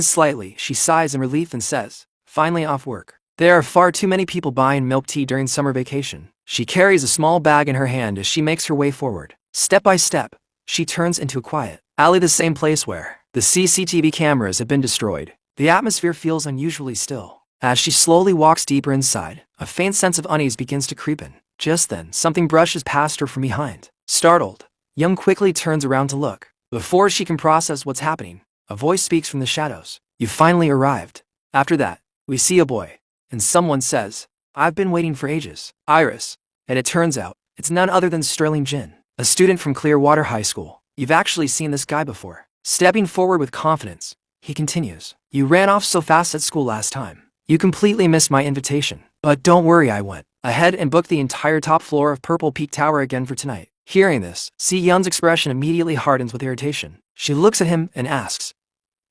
slightly, she sighs in relief and says, finally off work. There are far too many people buying milk tea during summer vacation. She carries a small bag in her hand as she makes her way forward. Step by step, she turns into a quiet alley, the same place where the CCTV cameras have been destroyed. The atmosphere feels unusually still. As she slowly walks deeper inside, a faint sense of unease begins to creep in. Just then, something brushes past her from behind. Startled, Young quickly turns around to look. Before she can process what's happening, a voice speaks from the shadows. You finally arrived. After that, we see a boy, and someone says, I've been waiting for ages. Iris. And it turns out, it's none other than Sterling Jin, a student from Clearwater High School. You've actually seen this guy before. Stepping forward with confidence, he continues. You ran off so fast at school last time. You completely missed my invitation. But don't worry, I went ahead and booked the entire top floor of Purple Peak Tower again for tonight. Hearing this, Si Yun's expression immediately hardens with irritation. She looks at him and asks,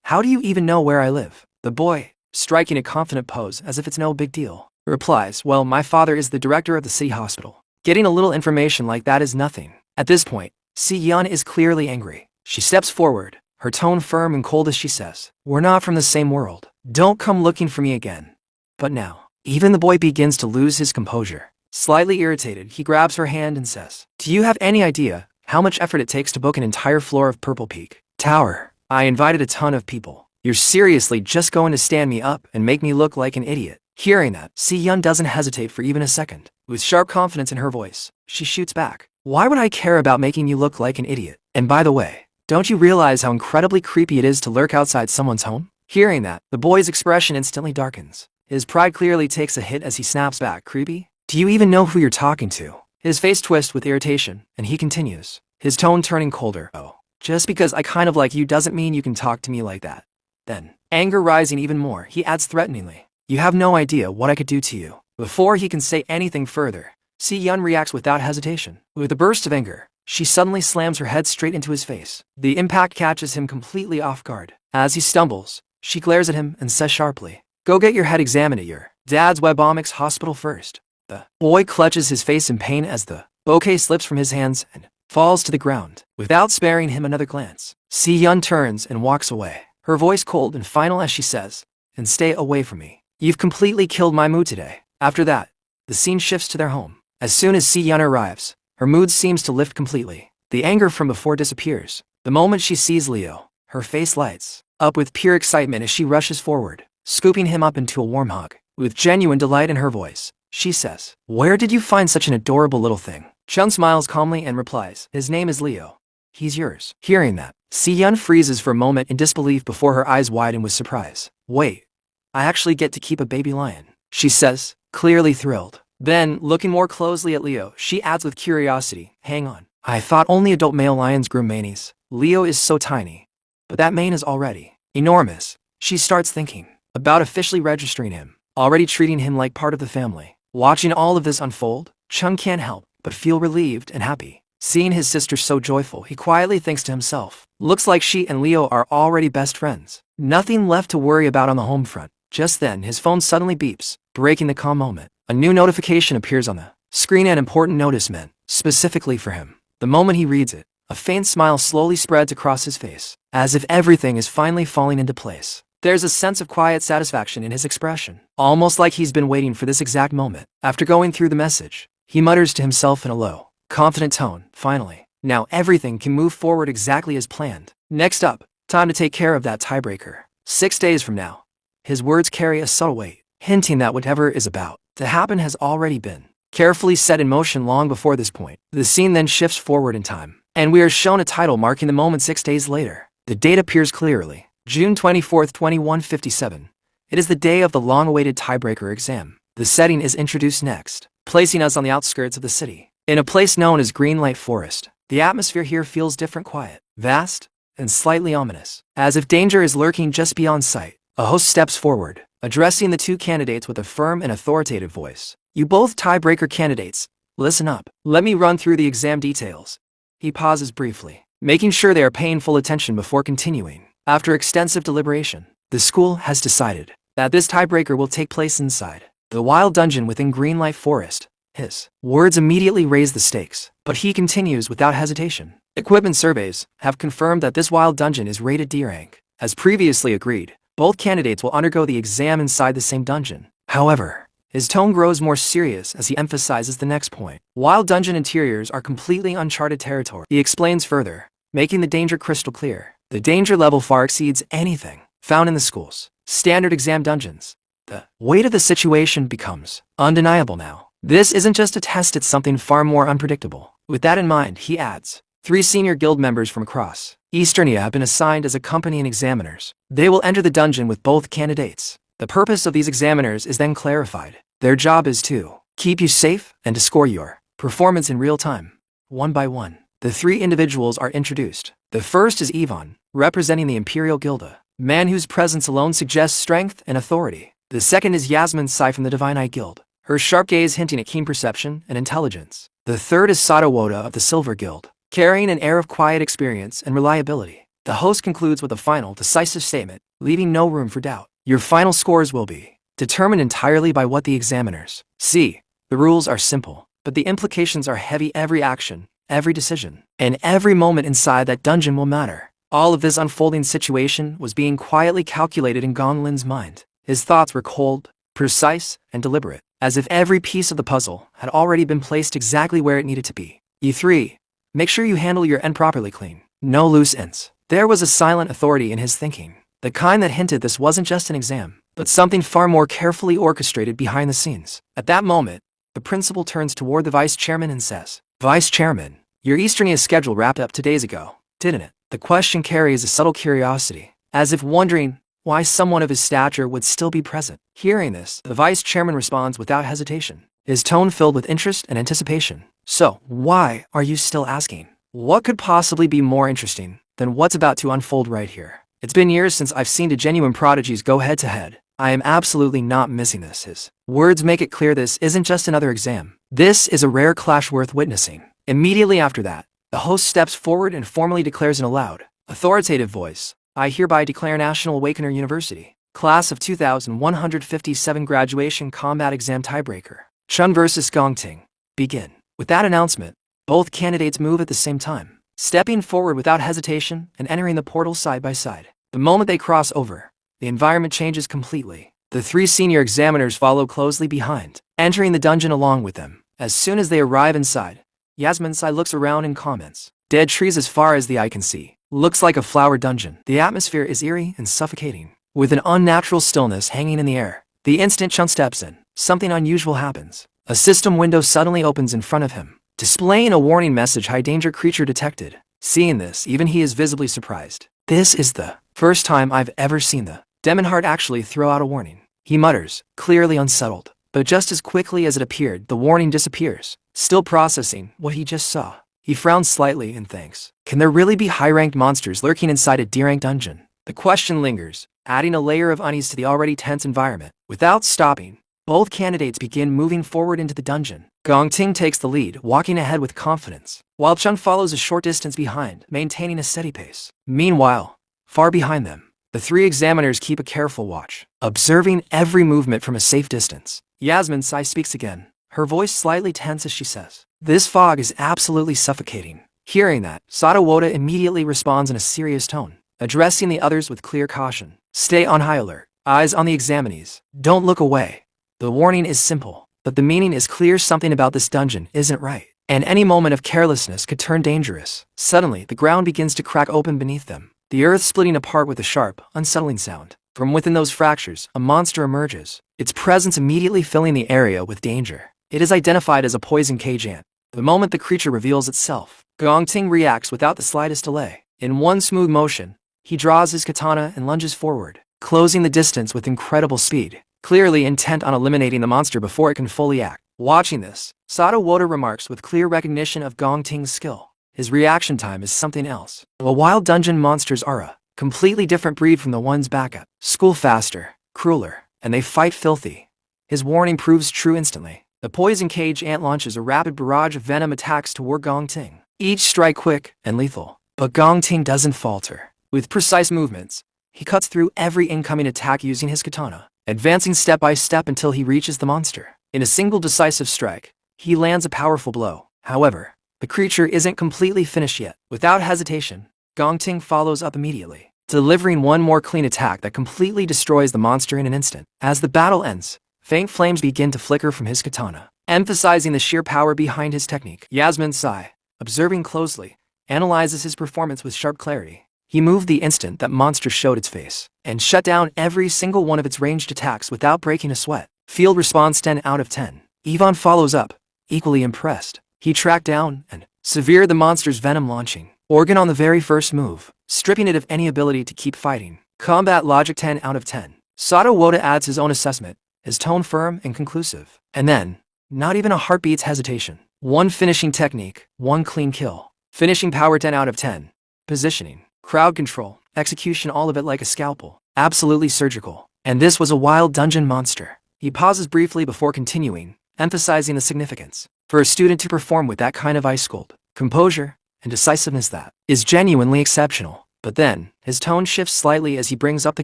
how do you even know where I live? The boy, striking a confident pose as if it's no big deal, replies, well, my father is the director of the city hospital. Getting a little information like that is nothing. At this point, Si Yun is clearly angry. She steps forward, her tone firm and cold as she says, we're not from the same world. Don't come looking for me again. But now, even the boy begins to lose his composure. Slightly irritated, he grabs her hand and says, do you have any idea how much effort it takes to book an entire floor of Purple Peak Tower? I invited a ton of people. You're seriously just going to stand me up and make me look like an idiot? Hearing that, Si Yun doesn't hesitate for even a second. With sharp confidence in her voice, she shoots back. Why would I care about making you look like an idiot? And by the way, don't you realize how incredibly creepy it is to lurk outside someone's home? Hearing that, the boy's expression instantly darkens. His pride clearly takes a hit as he snaps back. Creepy? Do you even know who you're talking to? His face twists with irritation, and he continues, his tone turning colder. Oh, just because I kind of like you doesn't mean you can talk to me like that. Then, anger rising even more, he adds threateningly, you have no idea what I could do to you. Before he can say anything further, Si Yun reacts without hesitation. With a burst of anger, she suddenly slams her head straight into his face. The impact catches him completely off guard. As he stumbles, she glares at him and says sharply, go get your head examined at your dad's Webomics hospital first. The boy clutches his face in pain as the bouquet slips from his hands and falls to the ground. Without sparing him another glance, Si Yun turns and walks away, her voice cold and final as she says, and stay away from me. You've completely killed my mood today. After that, the scene shifts to their home. As soon as Si Yun arrives, her mood seems to lift completely. The anger from before disappears. The moment she sees Leo, her face lights up with pure excitement as she rushes forward, scooping him up into a warm hug. With genuine delight in her voice, she says, where did you find such an adorable little thing? Chun smiles calmly and replies, his name is Leo. He's yours. Hearing that, Si Yun freezes for a moment in disbelief before her eyes widen with surprise. Wait, I actually get to keep a baby lion, she says, clearly thrilled. Then, looking more closely at Leo, she adds with curiosity, hang on. I thought only adult male lions grew manies. Leo is so tiny. But that mane is already enormous. She starts thinking about officially registering him, already treating him like part of the family. Watching all of this unfold, Chun can't help but feel relieved and happy. Seeing his sister so joyful, he quietly thinks to himself, looks like she and Leo are already best friends. Nothing left to worry about on the home front. Just then, his phone suddenly beeps, breaking the calm moment. A new notification appears on the screen, an important notice meant specifically for him. The moment he reads it, a faint smile slowly spreads across his face, as if everything is finally falling into place. There's a sense of quiet satisfaction in his expression, almost like he's been waiting for this exact moment. After going through the message, he mutters to himself in a low, confident tone, finally. Now everything can move forward exactly as planned. Next up, time to take care of that tiebreaker. 6 days from now. His words carry a subtle weight, hinting that whatever is about to happen has already been carefully set in motion long before this point. The scene then shifts forward in time, and we are shown a title marking the moment 6 days later. The date appears clearly, June 24, 2157. It is the day of the long-awaited tiebreaker exam. The setting is introduced next, placing us on the outskirts of the city. In a place known as Greenlight Forest, the atmosphere here feels different, quiet, vast, and slightly ominous. As if danger is lurking just beyond sight, a host steps forward, addressing the two candidates with a firm and authoritative voice. You both tiebreaker candidates, listen up. Let me run through the exam details. He pauses briefly, making sure they are paying full attention before continuing. After extensive deliberation, the school has decided that this tiebreaker will take place inside the wild dungeon within Greenlight Forest. His words immediately raise the stakes, but he continues without hesitation. Equipment surveys have confirmed that this wild dungeon is rated D rank. As previously agreed, both candidates will undergo the exam inside the same dungeon. However, his tone grows more serious as he emphasizes the next point. Wild dungeon interiors are completely uncharted territory. He explains further, making the danger crystal clear. The danger level far exceeds anything found in the school's standard exam dungeons. The weight of the situation becomes undeniable now. This isn't just a test, it's something far more unpredictable. With that in mind, he adds, 3 senior guild members from across Easternia have been assigned as accompanying examiners. They will enter the dungeon with both candidates. The purpose of these examiners is then clarified. Their job is to keep you safe and to score your performance in real time. One by one, the 3 individuals are introduced. The first is Ivan, representing the Imperial Gilda, man whose presence alone suggests strength and authority. The second is Yasmin Sai from the Divine Eye Guild, her sharp gaze hinting at keen perception and intelligence. The third is Sato Woda of the Silver Guild, carrying an air of quiet experience and reliability. The host concludes with a final, decisive statement, leaving no room for doubt. Your final scores will be determined entirely by what the examiners see. The rules are simple, but the implications are heavy. Every action, every decision, and every moment inside that dungeon will matter. All of this unfolding situation was being quietly calculated in Gong Lin's mind. His thoughts were cold, precise, and deliberate, as if every piece of the puzzle had already been placed exactly where it needed to be. E3. Make sure you handle your end properly, clean. No loose ends. There was a silent authority in his thinking, the kind that hinted this wasn't just an exam, but something far more carefully orchestrated behind the scenes. At that moment, the principal turns toward the vice chairman and says, Vice Chairman, your Easternia schedule wrapped up 2 days ago, didn't it? The question carries a subtle curiosity, as if wondering why someone of his stature would still be present. Hearing this, the vice chairman responds without hesitation, his tone filled with interest and anticipation. So, why are you still asking? What could possibly be more interesting than what's about to unfold right here? It's been years since I've seen 2 genuine prodigies go head-to-head. I am absolutely not missing this. His words make it clear this isn't just another exam. This is a rare clash worth witnessing. Immediately after that, the host steps forward and formally declares in a loud, authoritative voice, I hereby declare National Awakener University, Class of 2157 Graduation Combat Exam Tiebreaker, Chun vs. Gongting, begin. With that announcement, both candidates move at the same time, stepping forward without hesitation and entering the portal side by side. The moment they cross over, the environment changes completely. The 3 senior examiners follow closely behind, entering the dungeon along with them. As soon as they arrive inside, Yasmin Sai looks around and comments, dead trees as far as the eye can see. Looks like a flower dungeon. The atmosphere is eerie and suffocating, with an unnatural stillness hanging in the air. The instant Chun steps in, something unusual happens. A system window suddenly opens in front of him, displaying a warning message, high danger creature detected. Seeing this, even he is visibly surprised. This is the first time I've ever seen the demon heart actually throw out a warning. He mutters, clearly unsettled, but just as quickly as it appeared, the warning disappears. Still processing what he just saw, he frowns slightly and thinks, can there really be high-ranked monsters lurking inside a D-ranked dungeon? The question lingers, adding a layer of unease to the already tense environment. Without stopping, both candidates begin moving forward into the dungeon. Gongting takes the lead, walking ahead with confidence, while Chun follows a short distance behind, maintaining a steady pace. Meanwhile, far behind them, the 3 examiners keep a careful watch, observing every movement from a safe distance. Yasmin Sai speaks again, her voice slightly tense as she says, this fog is absolutely suffocating. Hearing that, Sato Woda immediately responds in a serious tone, addressing the others with clear caution. Stay on high alert, eyes on the examinees, don't look away. The warning is simple, but the meaning is clear. Something about this dungeon isn't right, and any moment of carelessness could turn dangerous. Suddenly, the ground begins to crack open beneath them, the earth splitting apart with a sharp, unsettling sound. From within those fractures, a monster emerges, its presence immediately filling the area with danger. It is identified as a poison cage ant. The moment the creature reveals itself, Gongting reacts without the slightest delay. In one smooth motion, He draws his katana and lunges forward, closing the distance with incredible speed, clearly intent on eliminating the monster before it can fully act. Watching this, Sato Woda remarks with clear recognition of Gong Ting's skill. His reaction time is something else. A wild dungeon monster's aura, completely different breed from the ones back at school, faster, crueler, and they fight filthy. His warning proves true instantly. The poison cage ant launches a rapid barrage of venom attacks toward Gong Ting, each strike quick and lethal. But Gong Ting doesn't falter. With precise movements, he cuts through every incoming attack using his katana, advancing step by step until he reaches the monster. In a single decisive strike, he lands a powerful blow. However, the creature isn't completely finished yet. Without hesitation, Gong Ting follows up immediately, delivering one more clean attack that completely destroys the monster in an instant. As the battle ends, faint flames begin to flicker from his katana, emphasizing the sheer power behind his technique. Yasmin Sai, observing closely, analyzes his performance with sharp clarity. He moved the instant that monster showed its face, and shut down every single one of its ranged attacks without breaking a sweat. Field response 10 out of 10. Yvonne follows up, equally impressed. He tracked down and severed the monster's venom launching organ on the very first move, stripping it of any ability to keep fighting. Combat logic 10 out of 10. Sato Woda adds his own assessment, his tone firm and conclusive. And then, not even a heartbeat's hesitation. One finishing technique, one clean kill. Finishing power 10 out of 10. Positioning, crowd control, execution, all of it like a scalpel. Absolutely surgical. And this was a wild dungeon monster. He pauses briefly before continuing, emphasizing the significance. For a student to perform with that kind of ice-cold composure and decisiveness, that is genuinely exceptional. But then, his tone shifts slightly as he brings up the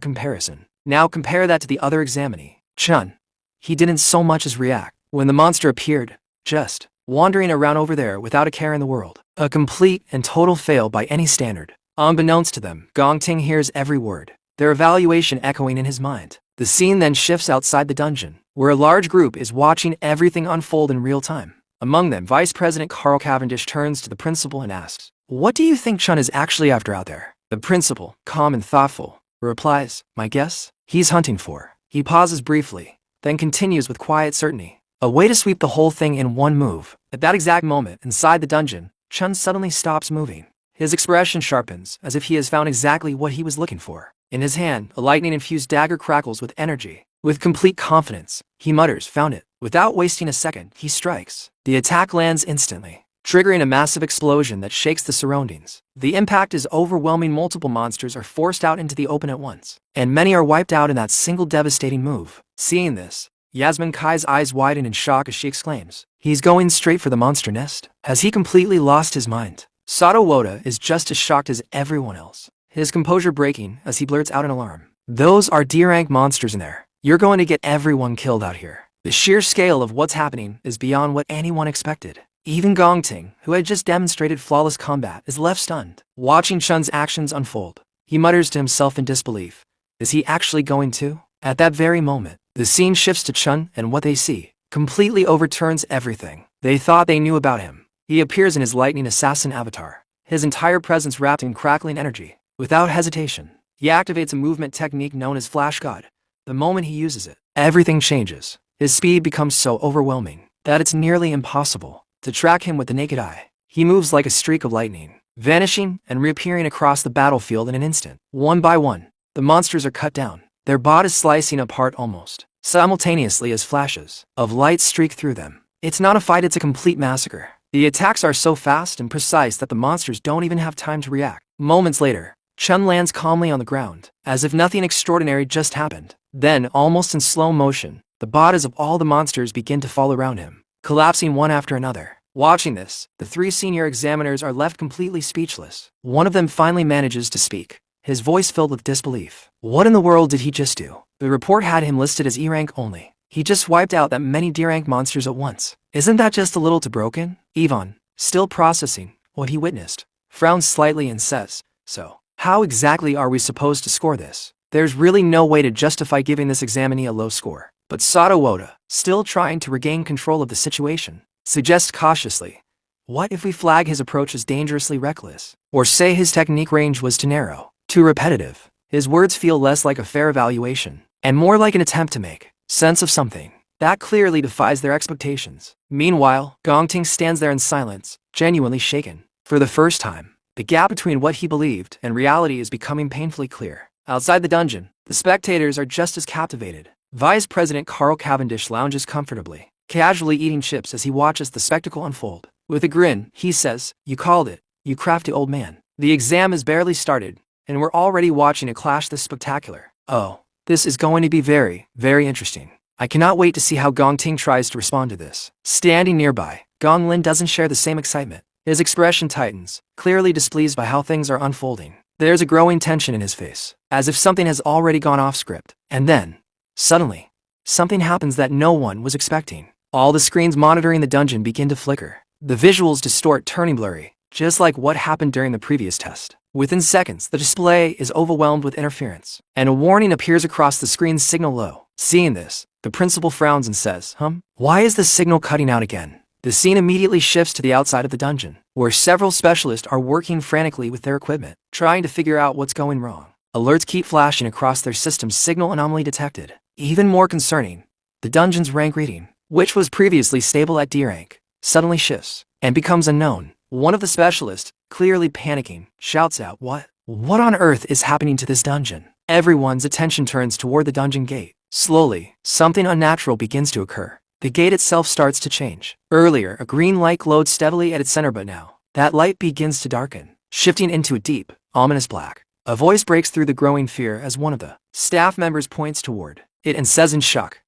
comparison. Now compare that to the other examinee, Chun. He didn't so much as react when the monster appeared, just wandering around over there without a care in the world. A complete and total fail by any standard. Unbeknownst to them, Gong Ting hears every word, their evaluation echoing in his mind. The scene then shifts outside the dungeon, where a large group is watching everything unfold in real time. Among them, Vice President Carl Cavendish turns to the principal and asks, "What do you think Chun is actually after out there?" The principal, calm and thoughtful, replies, "My guess? He's hunting for." He pauses briefly, then continues with quiet certainty, "A way to sweep the whole thing in one move." At that exact moment, inside the dungeon, Chun suddenly stops moving. His expression sharpens, as if he has found exactly what he was looking for. In his hand, a lightning-infused dagger crackles with energy. With complete confidence, he mutters, "Found it." Without wasting a second, he strikes. The attack lands instantly, triggering a massive explosion that shakes the surroundings. The impact is overwhelming. Multiple monsters are forced out into the open at once, and many are wiped out in that single devastating move. Seeing this, Yasmin Kai's eyes widen in shock as she exclaims, "He's going straight for the monster nest? Has he completely lost his mind?" Sato Woda is just as shocked as everyone else, his composure breaking as he blurts out in alarm, "Those are D-rank monsters in there. You're going to get everyone killed out here." The sheer scale of what's happening is beyond what anyone expected. Even Gong Ting, who had just demonstrated flawless combat, is left stunned. Watching Chun's actions unfold, he mutters to himself in disbelief, "Is he actually going to?" At that very moment, the scene shifts to Chun, and what they see completely overturns everything they thought they knew about him. He appears in his lightning assassin avatar, his entire presence wrapped in crackling energy. Without hesitation, he activates a movement technique known as Flash God. The moment he uses it, everything changes. His speed becomes so overwhelming that it's nearly impossible to track him with the naked eye. He moves like a streak of lightning, vanishing and reappearing across the battlefield in an instant. One by one, the monsters are cut down, their bodies slicing apart almost simultaneously as flashes of light streak through them. It's not a fight, it's a complete massacre. The attacks are so fast and precise that the monsters don't even have time to react. Moments later, Chun lands calmly on the ground, as if nothing extraordinary just happened. Then, almost in slow motion, the bodies of all the monsters begin to fall around him, collapsing one after another. Watching this, the three senior examiners are left completely speechless. One of them finally manages to speak, his voice filled with disbelief. What in the world did he just do? The report had him listed as E-rank only. He just wiped out that many D-rank monsters at once. Isn't that just a little too broken? Yvonne, still processing what he witnessed, frowns slightly and says, "So, how exactly are we supposed to score this? There's really no way to justify giving this examinee a low score." But Sato Woda, still trying to regain control of the situation, suggests cautiously, "What if we flag his approach as dangerously reckless? Or say his technique range was too narrow, too repetitive?" His words feel less like a fair evaluation, and more like an attempt to make sense of something that clearly defies their expectations. Meanwhile, Gong Ting stands there in silence, genuinely shaken. For the first time, The gap between what he believed and reality is becoming painfully clear. Outside the dungeon, the spectators are just as captivated. Vice President Carl Cavendish lounges comfortably, casually eating chips as he watches the spectacle unfold. With a grin, he says, "You called it, you crafty old man. The exam has barely started, and we're already watching a clash this spectacular. Oh, this is going to be very, very interesting. I cannot wait to see how Gong Ting tries to respond to this." Standing nearby, Gong Lin doesn't share the same excitement. His expression tightens, clearly displeased by how things are unfolding. There's a growing tension in his face, as if something has already gone off script. And then, suddenly, something happens that no one was expecting. All the screens monitoring the dungeon begin to flicker. The visuals distort, turning blurry, just like what happened during the previous test. Within seconds, the display is overwhelmed with interference, and a warning appears across the screen's signal low. Seeing this, the principal frowns and says, Why is the signal cutting out again?" The scene immediately shifts to the outside of the dungeon, where several specialists are working frantically with their equipment, trying to figure out what's going wrong. Alerts keep flashing across their system's signal anomaly detected. Even more concerning, the dungeon's rank reading, which was previously stable at D rank, suddenly shifts and becomes unknown. One of the specialists, clearly panicking, shouts out, What on earth is happening to this dungeon?" Everyone's attention turns toward the dungeon gate. Slowly, something unnatural begins to occur. The gate itself starts to change. Earlier, a green light glowed steadily at its center, but now, that light begins to darken, shifting into a deep, ominous black. A voice breaks through the growing fear as one of the staff members points toward it and says in shock,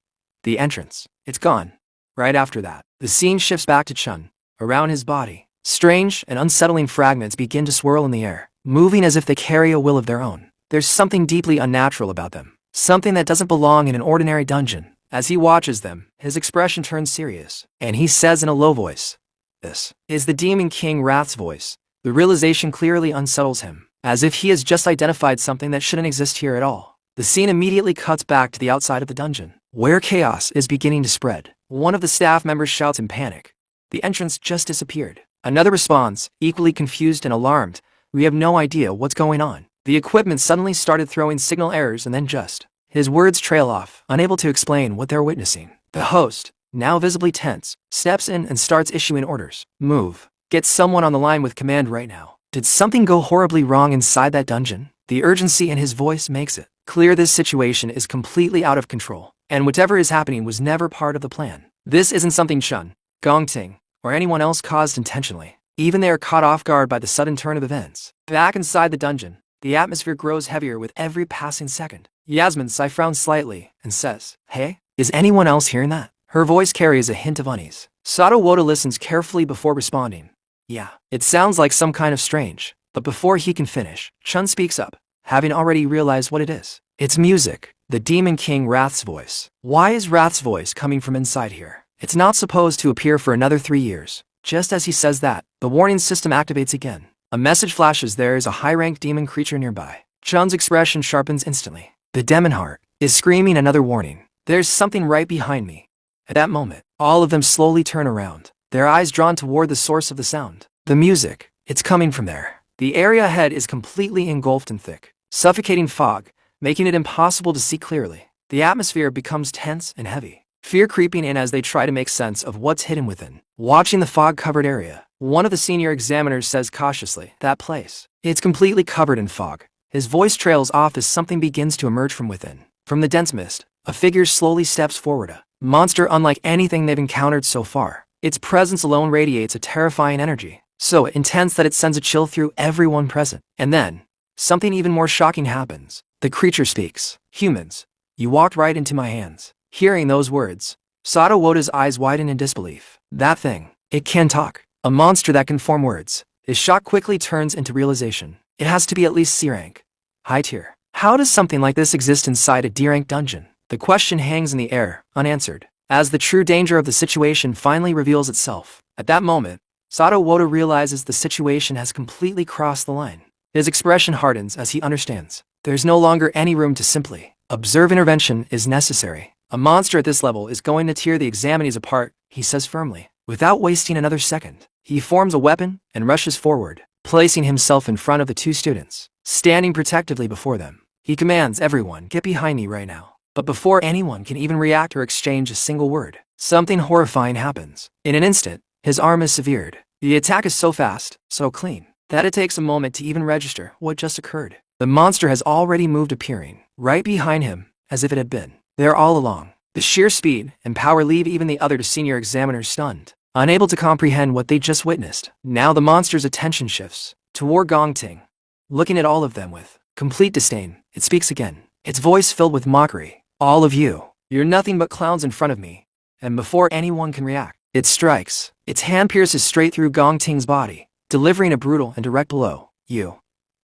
"The entrance, it's gone." Right after that, the scene shifts back to Chun. Around his body, strange and unsettling fragments begin to swirl in the air, moving as if they carry a will of their own. There's something deeply unnatural about them, something that doesn't belong in an ordinary dungeon. As he watches them, his expression turns serious, and he says in a low voice, "This is the Demon King Wrath's voice." The realization clearly unsettles him, as if he has just identified something that shouldn't exist here at all. The scene immediately cuts back to the outside of the dungeon, where chaos is beginning to spread. One of the staff members shouts in panic, "The entrance just disappeared." Another responds, equally confused and alarmed, "We have no idea what's going on." The equipment suddenly started throwing signal errors, and then just his words trail off, unable to explain what they're witnessing. The host, now visibly tense, steps in and starts issuing orders. "Move. Get someone on the line with command right now." Did something go horribly wrong inside that dungeon? The urgency in his voice makes it clear this situation is completely out of control, and whatever is happening was never part of the plan. This isn't something Chun, Gong Ting, or anyone else caused intentionally. Even they are caught off guard by the sudden turn of events. Back inside the dungeon, the atmosphere grows heavier with every passing second. Yasmin Sai frowns slightly and says, "Hey, is anyone else hearing that?" Her voice carries a hint of unease. Sato Woda listens carefully before responding. "Yeah, it sounds like some kind of strange." But before he can finish, Chun speaks up, having already realized what it is. It's music, the Demon King Wrath's voice. Why is Wrath's voice coming from inside here? It's not supposed to appear for another 3 years. Just as he says that, the warning system activates again. A message flashes there is a high-ranked demon creature nearby. Chun's expression sharpens instantly. The demon heart is screaming another warning. "There's something right behind me." At that moment, all of them slowly turn around, their eyes drawn toward the source of the sound. The music, it's coming from there. The area ahead is completely engulfed in thick, suffocating fog, making it impossible to see clearly. The atmosphere becomes tense and heavy, fear creeping in as they try to make sense of what's hidden within. Watching the fog-covered area, one of the senior examiners says cautiously, "That place, it's completely covered in fog." His voice trails off as something begins to emerge from within. From the dense mist, a figure slowly steps forward, a monster unlike anything they've encountered so far. Its presence alone radiates a terrifying energy, so intense that it sends a chill through everyone present. And then, something even more shocking happens. The creature speaks. "Humans, you walked right into my hands." Hearing those words, Sato Woda's eyes widen in disbelief. That thing, it can talk. A monster that can form words. His shock quickly turns into realization. It has to be at least C rank. High tier. How does something like this exist inside a D rank dungeon? The question hangs in the air, unanswered, as the true danger of the situation finally reveals itself. At that moment, Sato Woda realizes the situation has completely crossed the line. His expression hardens as he understands. There's no longer any room to simply observe. Intervention is necessary. A monster at this level is going to tear the examinees apart, he says firmly. Without wasting another second, he forms a weapon and rushes forward, placing himself in front of the 2 students, standing protectively before them. He commands everyone, "Get behind me right now." But before anyone can even react or exchange a single word, something horrifying happens. In an instant, his arm is severed. The attack is so fast, so clean, that it takes a moment to even register what just occurred. The monster has already moved, appearing right behind him, as if it had been there all along. The sheer speed and power leave even the other senior examiners stunned, unable to comprehend what they just witnessed. Now the monster's attention shifts toward Gongting, looking at all of them with complete disdain. It speaks again, its voice filled with mockery. All of you, you're nothing but clowns in front of me. And before anyone can react, it strikes. Its hand pierces straight through Gongting's body, delivering a brutal and direct blow. You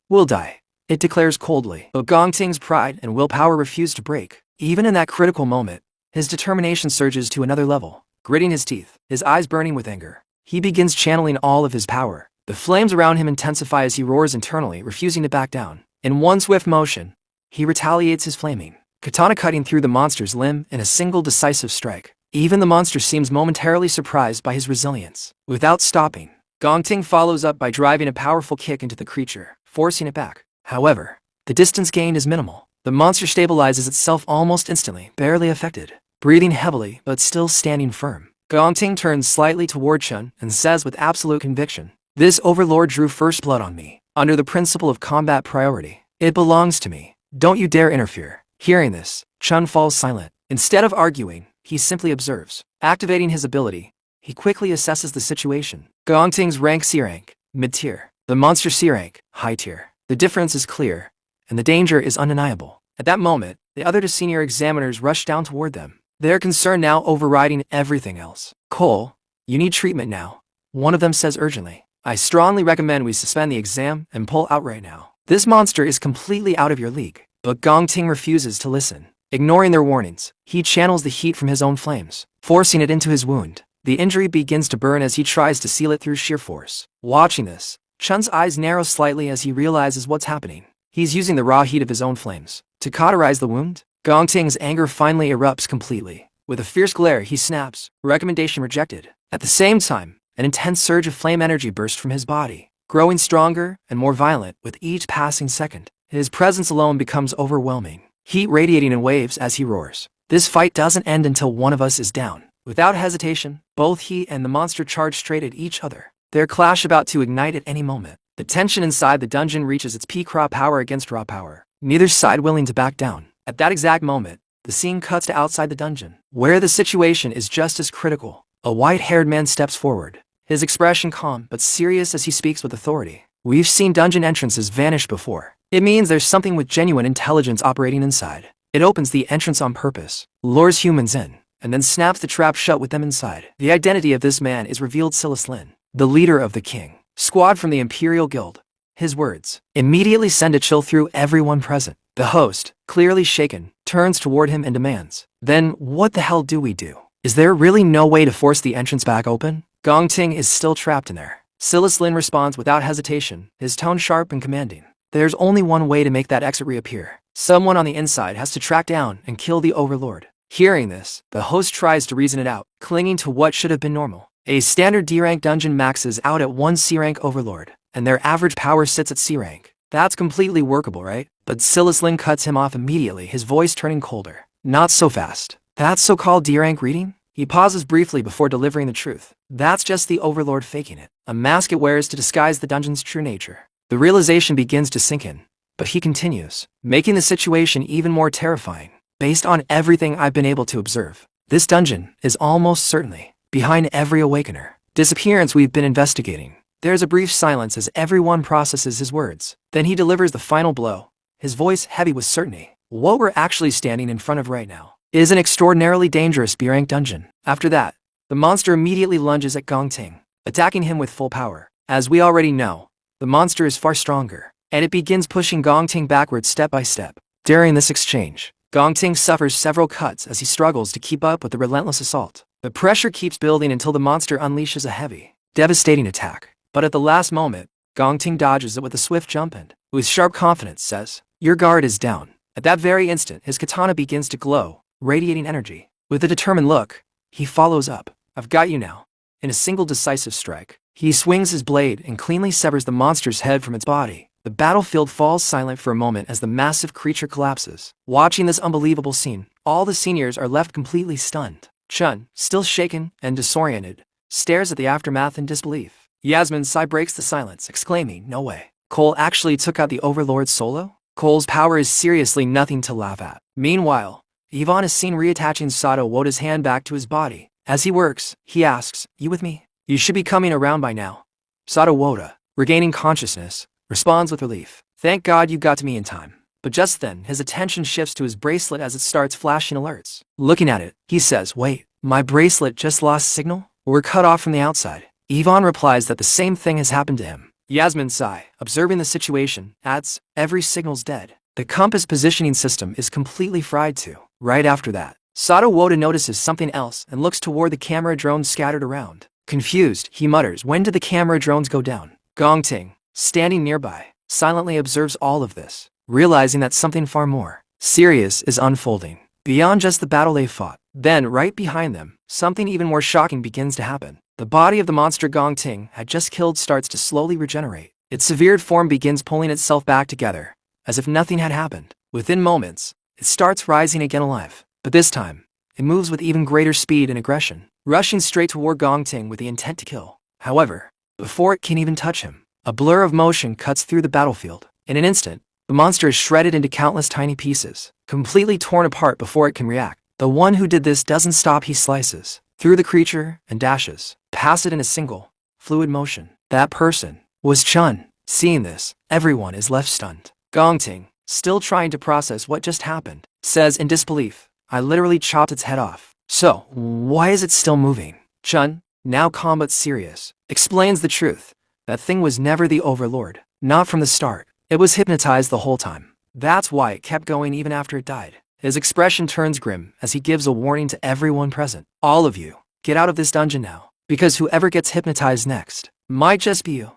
will die, it declares coldly. But Gongting's pride and willpower refuse to break. Even in that critical moment, his determination surges to another level. Gritting his teeth, his eyes burning with anger, he begins channeling all of his power. The flames around him intensify as he roars internally, refusing to back down. In one swift motion, he retaliates, his flaming katana cutting through the monster's limb in a single decisive strike. Even the monster seems momentarily surprised by his resilience. Without stopping, Gongting follows up by driving a powerful kick into the creature, forcing it back. However, the distance gained is minimal. The monster stabilizes itself almost instantly, barely affected, breathing heavily but still standing firm. Gongting turns slightly toward Chun and says with absolute conviction, "This overlord drew first blood on me, under the principle of combat priority. It belongs to me. Don't you dare interfere." Hearing this, Chun falls silent. Instead of arguing, he simply observes. Activating his ability, he quickly assesses the situation. Gongting's rank C rank, mid-tier. The monster C rank, high tier. The difference is clear, and the danger is undeniable. At that moment, the other two senior examiners rush down toward them, their concern now overriding everything else. "Cole, you need treatment now," one of them says urgently. "I strongly recommend we suspend the exam and pull out right now. This monster is completely out of your league." But Gongting refuses to listen. Ignoring their warnings, he channels the heat from his own flames, forcing it into his wound. The injury begins to burn as he tries to seal it through sheer force. Watching this, Chun's eyes narrow slightly as he realizes what's happening. He's using the raw heat of his own flames to cauterize the wound. Gongting's anger finally erupts completely. With a fierce glare, he snaps, "Recommendation rejected." At the same time, an intense surge of flame energy bursts from his body, growing stronger and more violent with each passing second. His presence alone becomes overwhelming, heat radiating in waves as he roars. "This fight doesn't end until one of us is down." Without hesitation, both he and the monster charge straight at each other, their clash about to ignite at any moment. The tension inside the dungeon reaches its peak, raw power against raw power, neither side willing to back down. At that exact moment, the scene cuts to outside the dungeon, where the situation is just as critical. A white-haired man steps forward, his expression calm but serious as he speaks with authority. "We've seen dungeon entrances vanish before. It means there's something with genuine intelligence operating inside. It opens the entrance on purpose, lures humans in, and then snaps the trap shut with them inside." The identity of this man is revealed: Silas Lin, the leader of the King Squad from the Imperial Guild. His words immediately send a chill through everyone present. The host, clearly shaken, turns toward him and demands, "Then what the hell do we do? Is there really no way to force the entrance back open?" Gongting is still trapped in there. Silas Lin responds without hesitation, his tone sharp and commanding. "There's only one way to make that exit reappear. Someone on the inside has to track down and kill the overlord." Hearing this, the host tries to reason it out, clinging to what should have been normal. A standard D-rank dungeon maxes out at one C-rank overlord, and their average power sits at C-rank. That's completely workable, right? But Silas Lin cuts him off immediately, his voice turning colder. "Not so fast. That so-called D-rank reading?" He pauses briefly before delivering the truth. "That's just the overlord faking it. A mask it wears to disguise the dungeon's true nature." The realization begins to sink in, but he continues, making the situation even more terrifying. "Based on everything I've been able to observe, this dungeon is almost certainly behind every awakener disappearance we've been investigating." There's a brief silence as everyone processes his words. Then he delivers the final blow, his voice heavy with certainty. "What we're actually standing in front of right now is an extraordinarily dangerous B-rank dungeon." After that, the monster immediately lunges at Gongting, attacking him with full power. As we already know, the monster is far stronger, and it begins pushing Gongting backwards step by step. During this exchange, Gongting suffers several cuts as he struggles to keep up with the relentless assault. The pressure keeps building until the monster unleashes a heavy, devastating attack. But at the last moment, Gongting dodges it with a swift jump and, with sharp confidence, says, "Your guard is down." At that very instant, his katana begins to glow, radiating energy. With a determined look, he follows up, "I've got you now." In a single decisive strike, he swings his blade and cleanly severs the monster's head from its body. The battlefield falls silent for a moment as the massive creature collapses. Watching this unbelievable scene, all the seniors are left completely stunned. Chun, still shaken and disoriented, stares at the aftermath in disbelief. Yasmin's sigh breaks the silence, exclaiming, "No way. Cole actually took out the Overlord solo? Cole's power is seriously nothing to laugh at." Meanwhile, Yvonne is seen reattaching Sato Woda's hand back to his body. As he works, he asks, "You with me? You should be coming around by now." Sato Woda, regaining consciousness, responds with relief. "Thank God you got to me in time." But just then, his attention shifts to his bracelet as it starts flashing alerts. Looking at it, he says, "Wait, my bracelet just lost signal? We're cut off from the outside." Yvonne replies that the same thing has happened to him. Yasmin Sai, observing the situation, adds, "Every signal's dead. The compass positioning system is completely fried too." Right after that, Sato Woda notices something else and looks toward the camera drones scattered around. Confused, he mutters, "When did the camera drones go down?" Gong Ting, standing nearby, silently observes all of this, realizing that something far more serious is unfolding beyond just the battle they fought. Then, right behind them, something even more shocking begins to happen. The body of the monster Gong Ting had just killed starts to slowly regenerate. Its severed form begins pulling itself back together, as if nothing had happened. Within moments, it starts rising again alive. But this time, it moves with even greater speed and aggression, rushing straight toward Gong Ting with the intent to kill. However, before it can even touch him, a blur of motion cuts through the battlefield. In an instant, the monster is shredded into countless tiny pieces, completely torn apart before it can react. The one who did this doesn't stop, he slices through the creature and dashes past it in a single, fluid motion. That person was Chun. Seeing this, everyone is left stunned. Gong Ting, still trying to process what just happened, says in disbelief, "I literally chopped its head off. So, why is it still moving?" Chun, now calm but serious, explains the truth. That thing was never the Overlord. Not from the start. It was hypnotized the whole time. That's why it kept going even after it died. His expression turns grim as he gives a warning to everyone present. "All of you, get out of this dungeon now, because whoever gets hypnotized next might just be you."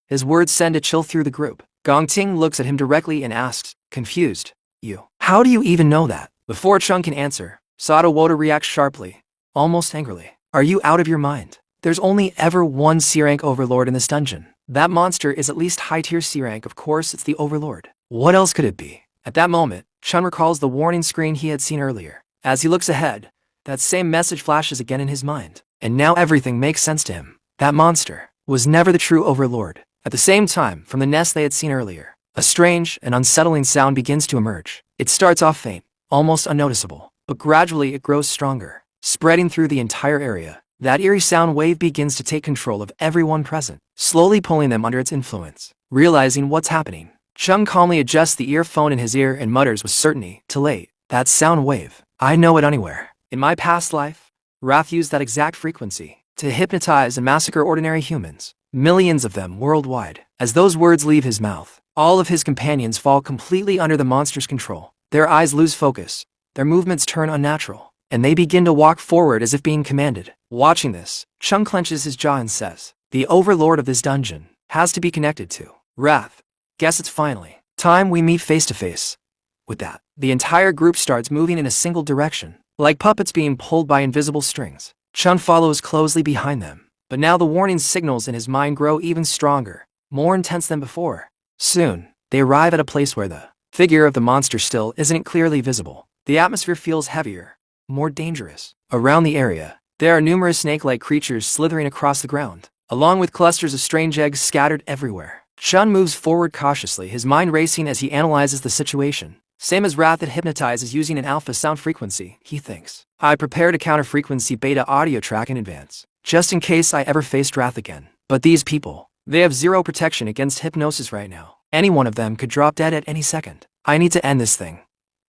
His words send a chill through the group. Gong Ting looks at him directly and asks, confused, "You? How do you even know that?" Before Chun can answer, Sato Woda reacts sharply, almost angrily. "Are you out of your mind? There's only ever one C-rank Overlord in this dungeon. That monster is at least high-tier C-rank, of course it's the Overlord. What else could it be?" At that moment, Chun recalls the warning screen he had seen earlier. As he looks ahead, that same message flashes again in his mind. And now everything makes sense to him. That monster was never the true Overlord. At the same time, from the nest they had seen earlier, a strange and unsettling sound begins to emerge. It starts off faint, almost unnoticeable, but gradually it grows stronger, spreading through the entire area. That eerie sound wave begins to take control of everyone present, slowly pulling them under its influence. Realizing what's happening, Chung calmly adjusts the earphone in his ear and mutters with certainty, "Too late. That sound wave. I know it anywhere. In my past life, Wrath used that exact frequency to hypnotize and massacre ordinary humans. Millions of them worldwide." As those words leave his mouth, all of his companions fall completely under the monster's control. Their eyes lose focus, their movements turn unnatural, and they begin to walk forward as if being commanded. Watching this, Chung clenches his jaw and says, "The Overlord of this dungeon has to be connected to Wrath. Guess it's finally time we meet face to face." With that, the entire group starts moving in a single direction, like puppets being pulled by invisible strings. Chun follows closely behind them, but now the warning signals in his mind grow even stronger, more intense than before. Soon, they arrive at a place where the figure of the monster still isn't clearly visible. The atmosphere feels heavier, more dangerous. Around the area, there are numerous snake-like creatures slithering across the ground, along with clusters of strange eggs scattered everywhere. Chun moves forward cautiously, his mind racing as he analyzes the situation. Same as Wrath that hypnotizes using an alpha sound frequency, he thinks. "I prepared a counter-frequency beta audio track in advance, just in case I ever faced Wrath again. But these people, they have zero protection against hypnosis right now. Any one of them could drop dead at any second. I need to end this thing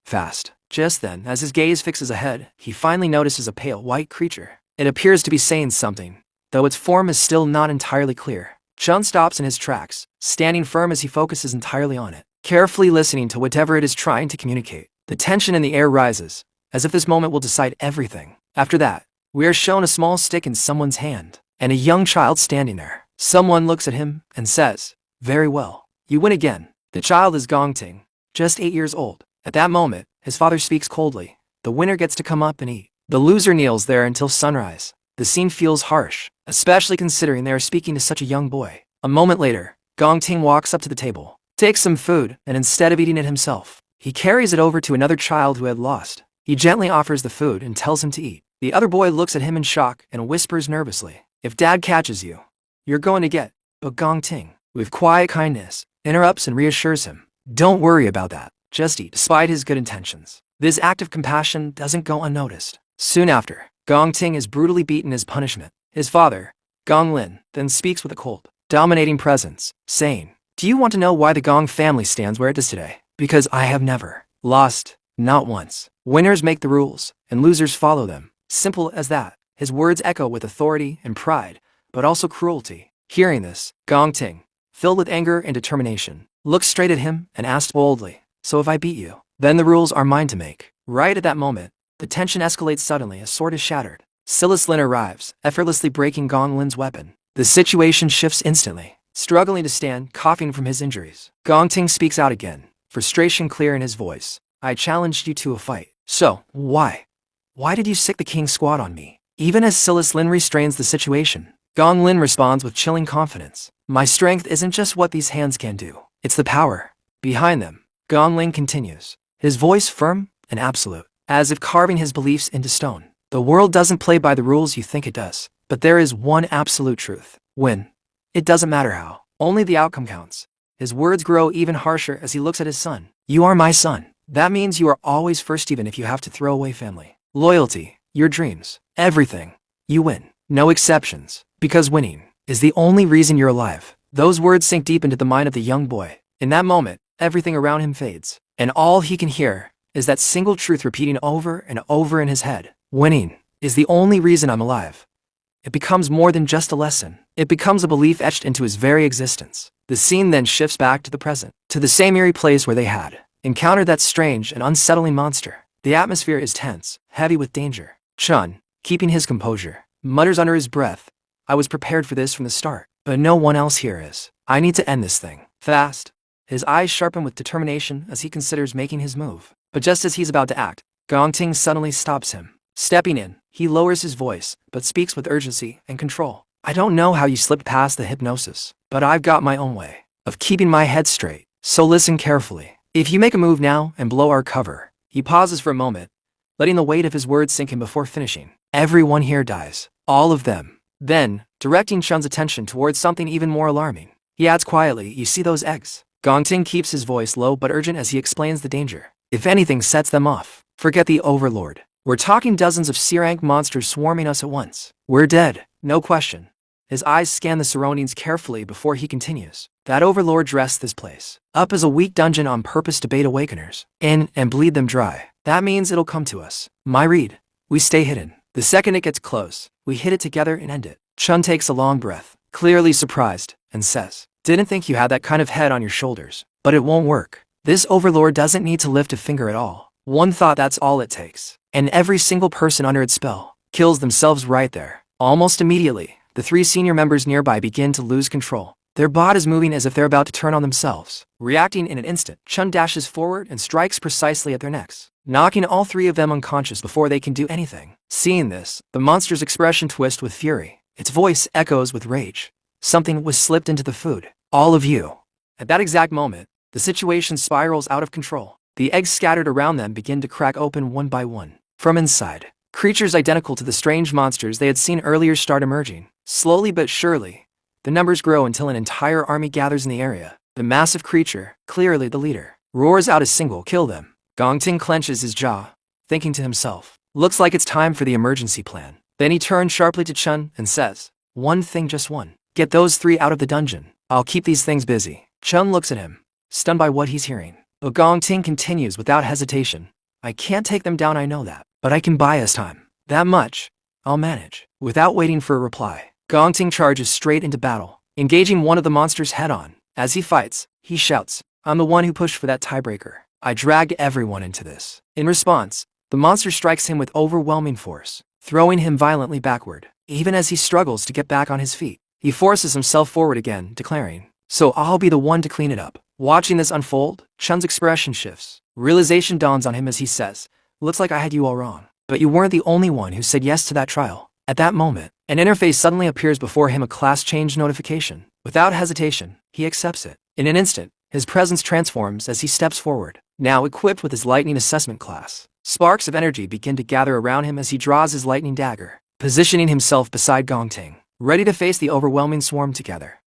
fast." Just then, as his gaze fixes ahead, he finally notices a pale white creature. It appears to be saying something, though its form is still not entirely clear. Chun stops in his tracks, standing firm as he focuses entirely on it, carefully listening to whatever it is trying to communicate. The tension in the air rises, as if this moment will decide everything. After that, we are shown a small stick in someone's hand, and a young child standing there. Someone looks at him and says, "Very well. You win again." The child is Gong Ting, just 8 years old. At that moment, his father speaks coldly. The winner gets to come up and eat. The loser kneels there until sunrise. The scene feels harsh, especially considering they are speaking to such a young boy. A moment later, Gong Ting walks up to the table, takes some food, and instead of eating it himself, he carries it over to another child who had lost. He gently offers the food and tells him to eat. The other boy looks at him in shock and whispers nervously, "If Dad catches you, you're going to get. But Gong Ting, with quiet kindness, interrupts and reassures him. Don't worry about that. Just eat. Despite his good intentions, this act of compassion doesn't go unnoticed. Soon after, Gong Ting is brutally beaten as punishment. His father, Gong Lin, then speaks with a cold, dominating presence, saying, "Do you want to know why the Gong family stands where it does today? Because I have never lost, not once. Winners make the rules, and losers follow them. Simple as that." His words echo with authority and pride, but also cruelty. Hearing this, Gong Ting, filled with anger and determination, looks straight at him and asks boldly, "So if I beat you, then the rules are mine to make." Right at that moment, the tension escalates suddenly as sword is shattered. Silas Lin arrives, effortlessly breaking Gong Lin's weapon. The situation shifts instantly. Struggling to stand, coughing from his injuries, Gong Ting speaks out again, frustration clear in his voice. "I challenged you to a fight. So, why? Why did you sick the king's squad on me?" Even as Silas Lin restrains the situation, Gong Lin responds with chilling confidence. "My strength isn't just what these hands can do. It's the power behind them." Gong Lin continues, his voice firm and absolute, as if carving his beliefs into stone. "The world doesn't play by the rules you think it does, but there is one absolute truth. Win. It doesn't matter how. Only the outcome counts." His words grow even harsher as he looks at his son. "You are my son. That means you are always first even if you have to throw away family, loyalty, your dreams, everything. You win. No exceptions. Because winning is the only reason you're alive." Those words sink deep into the mind of the young boy. In that moment, everything around him fades, and all he can hear is that single truth repeating over and over in his head. Winning is the only reason I'm alive. It becomes more than just a lesson. It becomes a belief etched into his very existence. The scene then shifts back to the present, to the same eerie place where they had encountered that strange and unsettling monster. The atmosphere is tense, heavy with danger. Chun, keeping his composure, mutters under his breath, "I was prepared for this from the start, but no one else here is. I need to end this thing. Fast." His eyes sharpen with determination as he considers making his move. But just as he's about to act, Gong Ting suddenly stops him. Stepping in, he lowers his voice, but speaks with urgency and control. "I don't know how you slipped past the hypnosis, but I've got my own way of keeping my head straight, so listen carefully. If you make a move now and blow our cover." He pauses for a moment, letting the weight of his words sink in before finishing. "Everyone here dies. All of them." Then, directing Chun's attention towards something even more alarming, he adds quietly, "You see those eggs?" Gong Ting keeps his voice low but urgent as he explains the danger. "If anything sets them off, forget the Overlord. We're talking dozens of C-rank monsters swarming us at once. We're dead, no question." His eyes scan the surroundings carefully before he continues. "That Overlord dressed this place up as a weak dungeon on purpose to bait awakeners in and bleed them dry. That means it'll come to us. My read, we stay hidden. The second it gets close, we hit it together and end it." Chun takes a long breath, clearly surprised, and says, "Didn't think you had that kind of head on your shoulders. But it won't work. This Overlord doesn't need to lift a finger at all. One thought, that's all it takes. And every single person under its spell kills themselves right there." Almost immediately, the three senior members nearby begin to lose control. Their bodies moving as if they're about to turn on themselves. Reacting in an instant, Chun dashes forward and strikes precisely at their necks, knocking all three of them unconscious before they can do anything. Seeing this, the monster's expression twists with fury. Its voice echoes with rage. "Something was slipped into the food. All of you." At that exact moment, the situation spirals out of control. The eggs scattered around them begin to crack open one by one. From inside, creatures identical to the strange monsters they had seen earlier start emerging. Slowly but surely, the numbers grow until an entire army gathers in the area. The massive creature, clearly the leader, roars out a single, "Kill them." Gong Ting clenches his jaw, thinking to himself, "Looks like it's time for the emergency plan." Then he turns sharply to Chun and says, "One thing, just one. Get those three out of the dungeon. I'll keep these things busy." Chun looks at him, stunned by what he's hearing. But Gong Ting continues without hesitation, "I can't take them down, I know that. But I can buy us time. That much, I'll manage." Without waiting for a reply, Gong Ting charges straight into battle, engaging one of the monsters head-on. As he fights, he shouts, "I'm the one who pushed for that tiebreaker. I dragged everyone into this." In response, the monster strikes him with overwhelming force, throwing him violently backward. Even as he struggles to get back on his feet, he forces himself forward again, declaring, "So I'll be the one to clean it up." Watching this unfold, Chun's expression shifts. Realization dawns on him as he says, "Looks like I had you all wrong. But you weren't the only one who said yes to that trial." At that moment, an interface suddenly appears before him, a class change notification. Without hesitation, he accepts it. In an instant, his presence transforms as he steps forward, now equipped with his lightning assessment class. Sparks of energy begin to gather around him as he draws his lightning dagger, positioning himself beside Gong Ting. ready to face the overwhelming swarm together.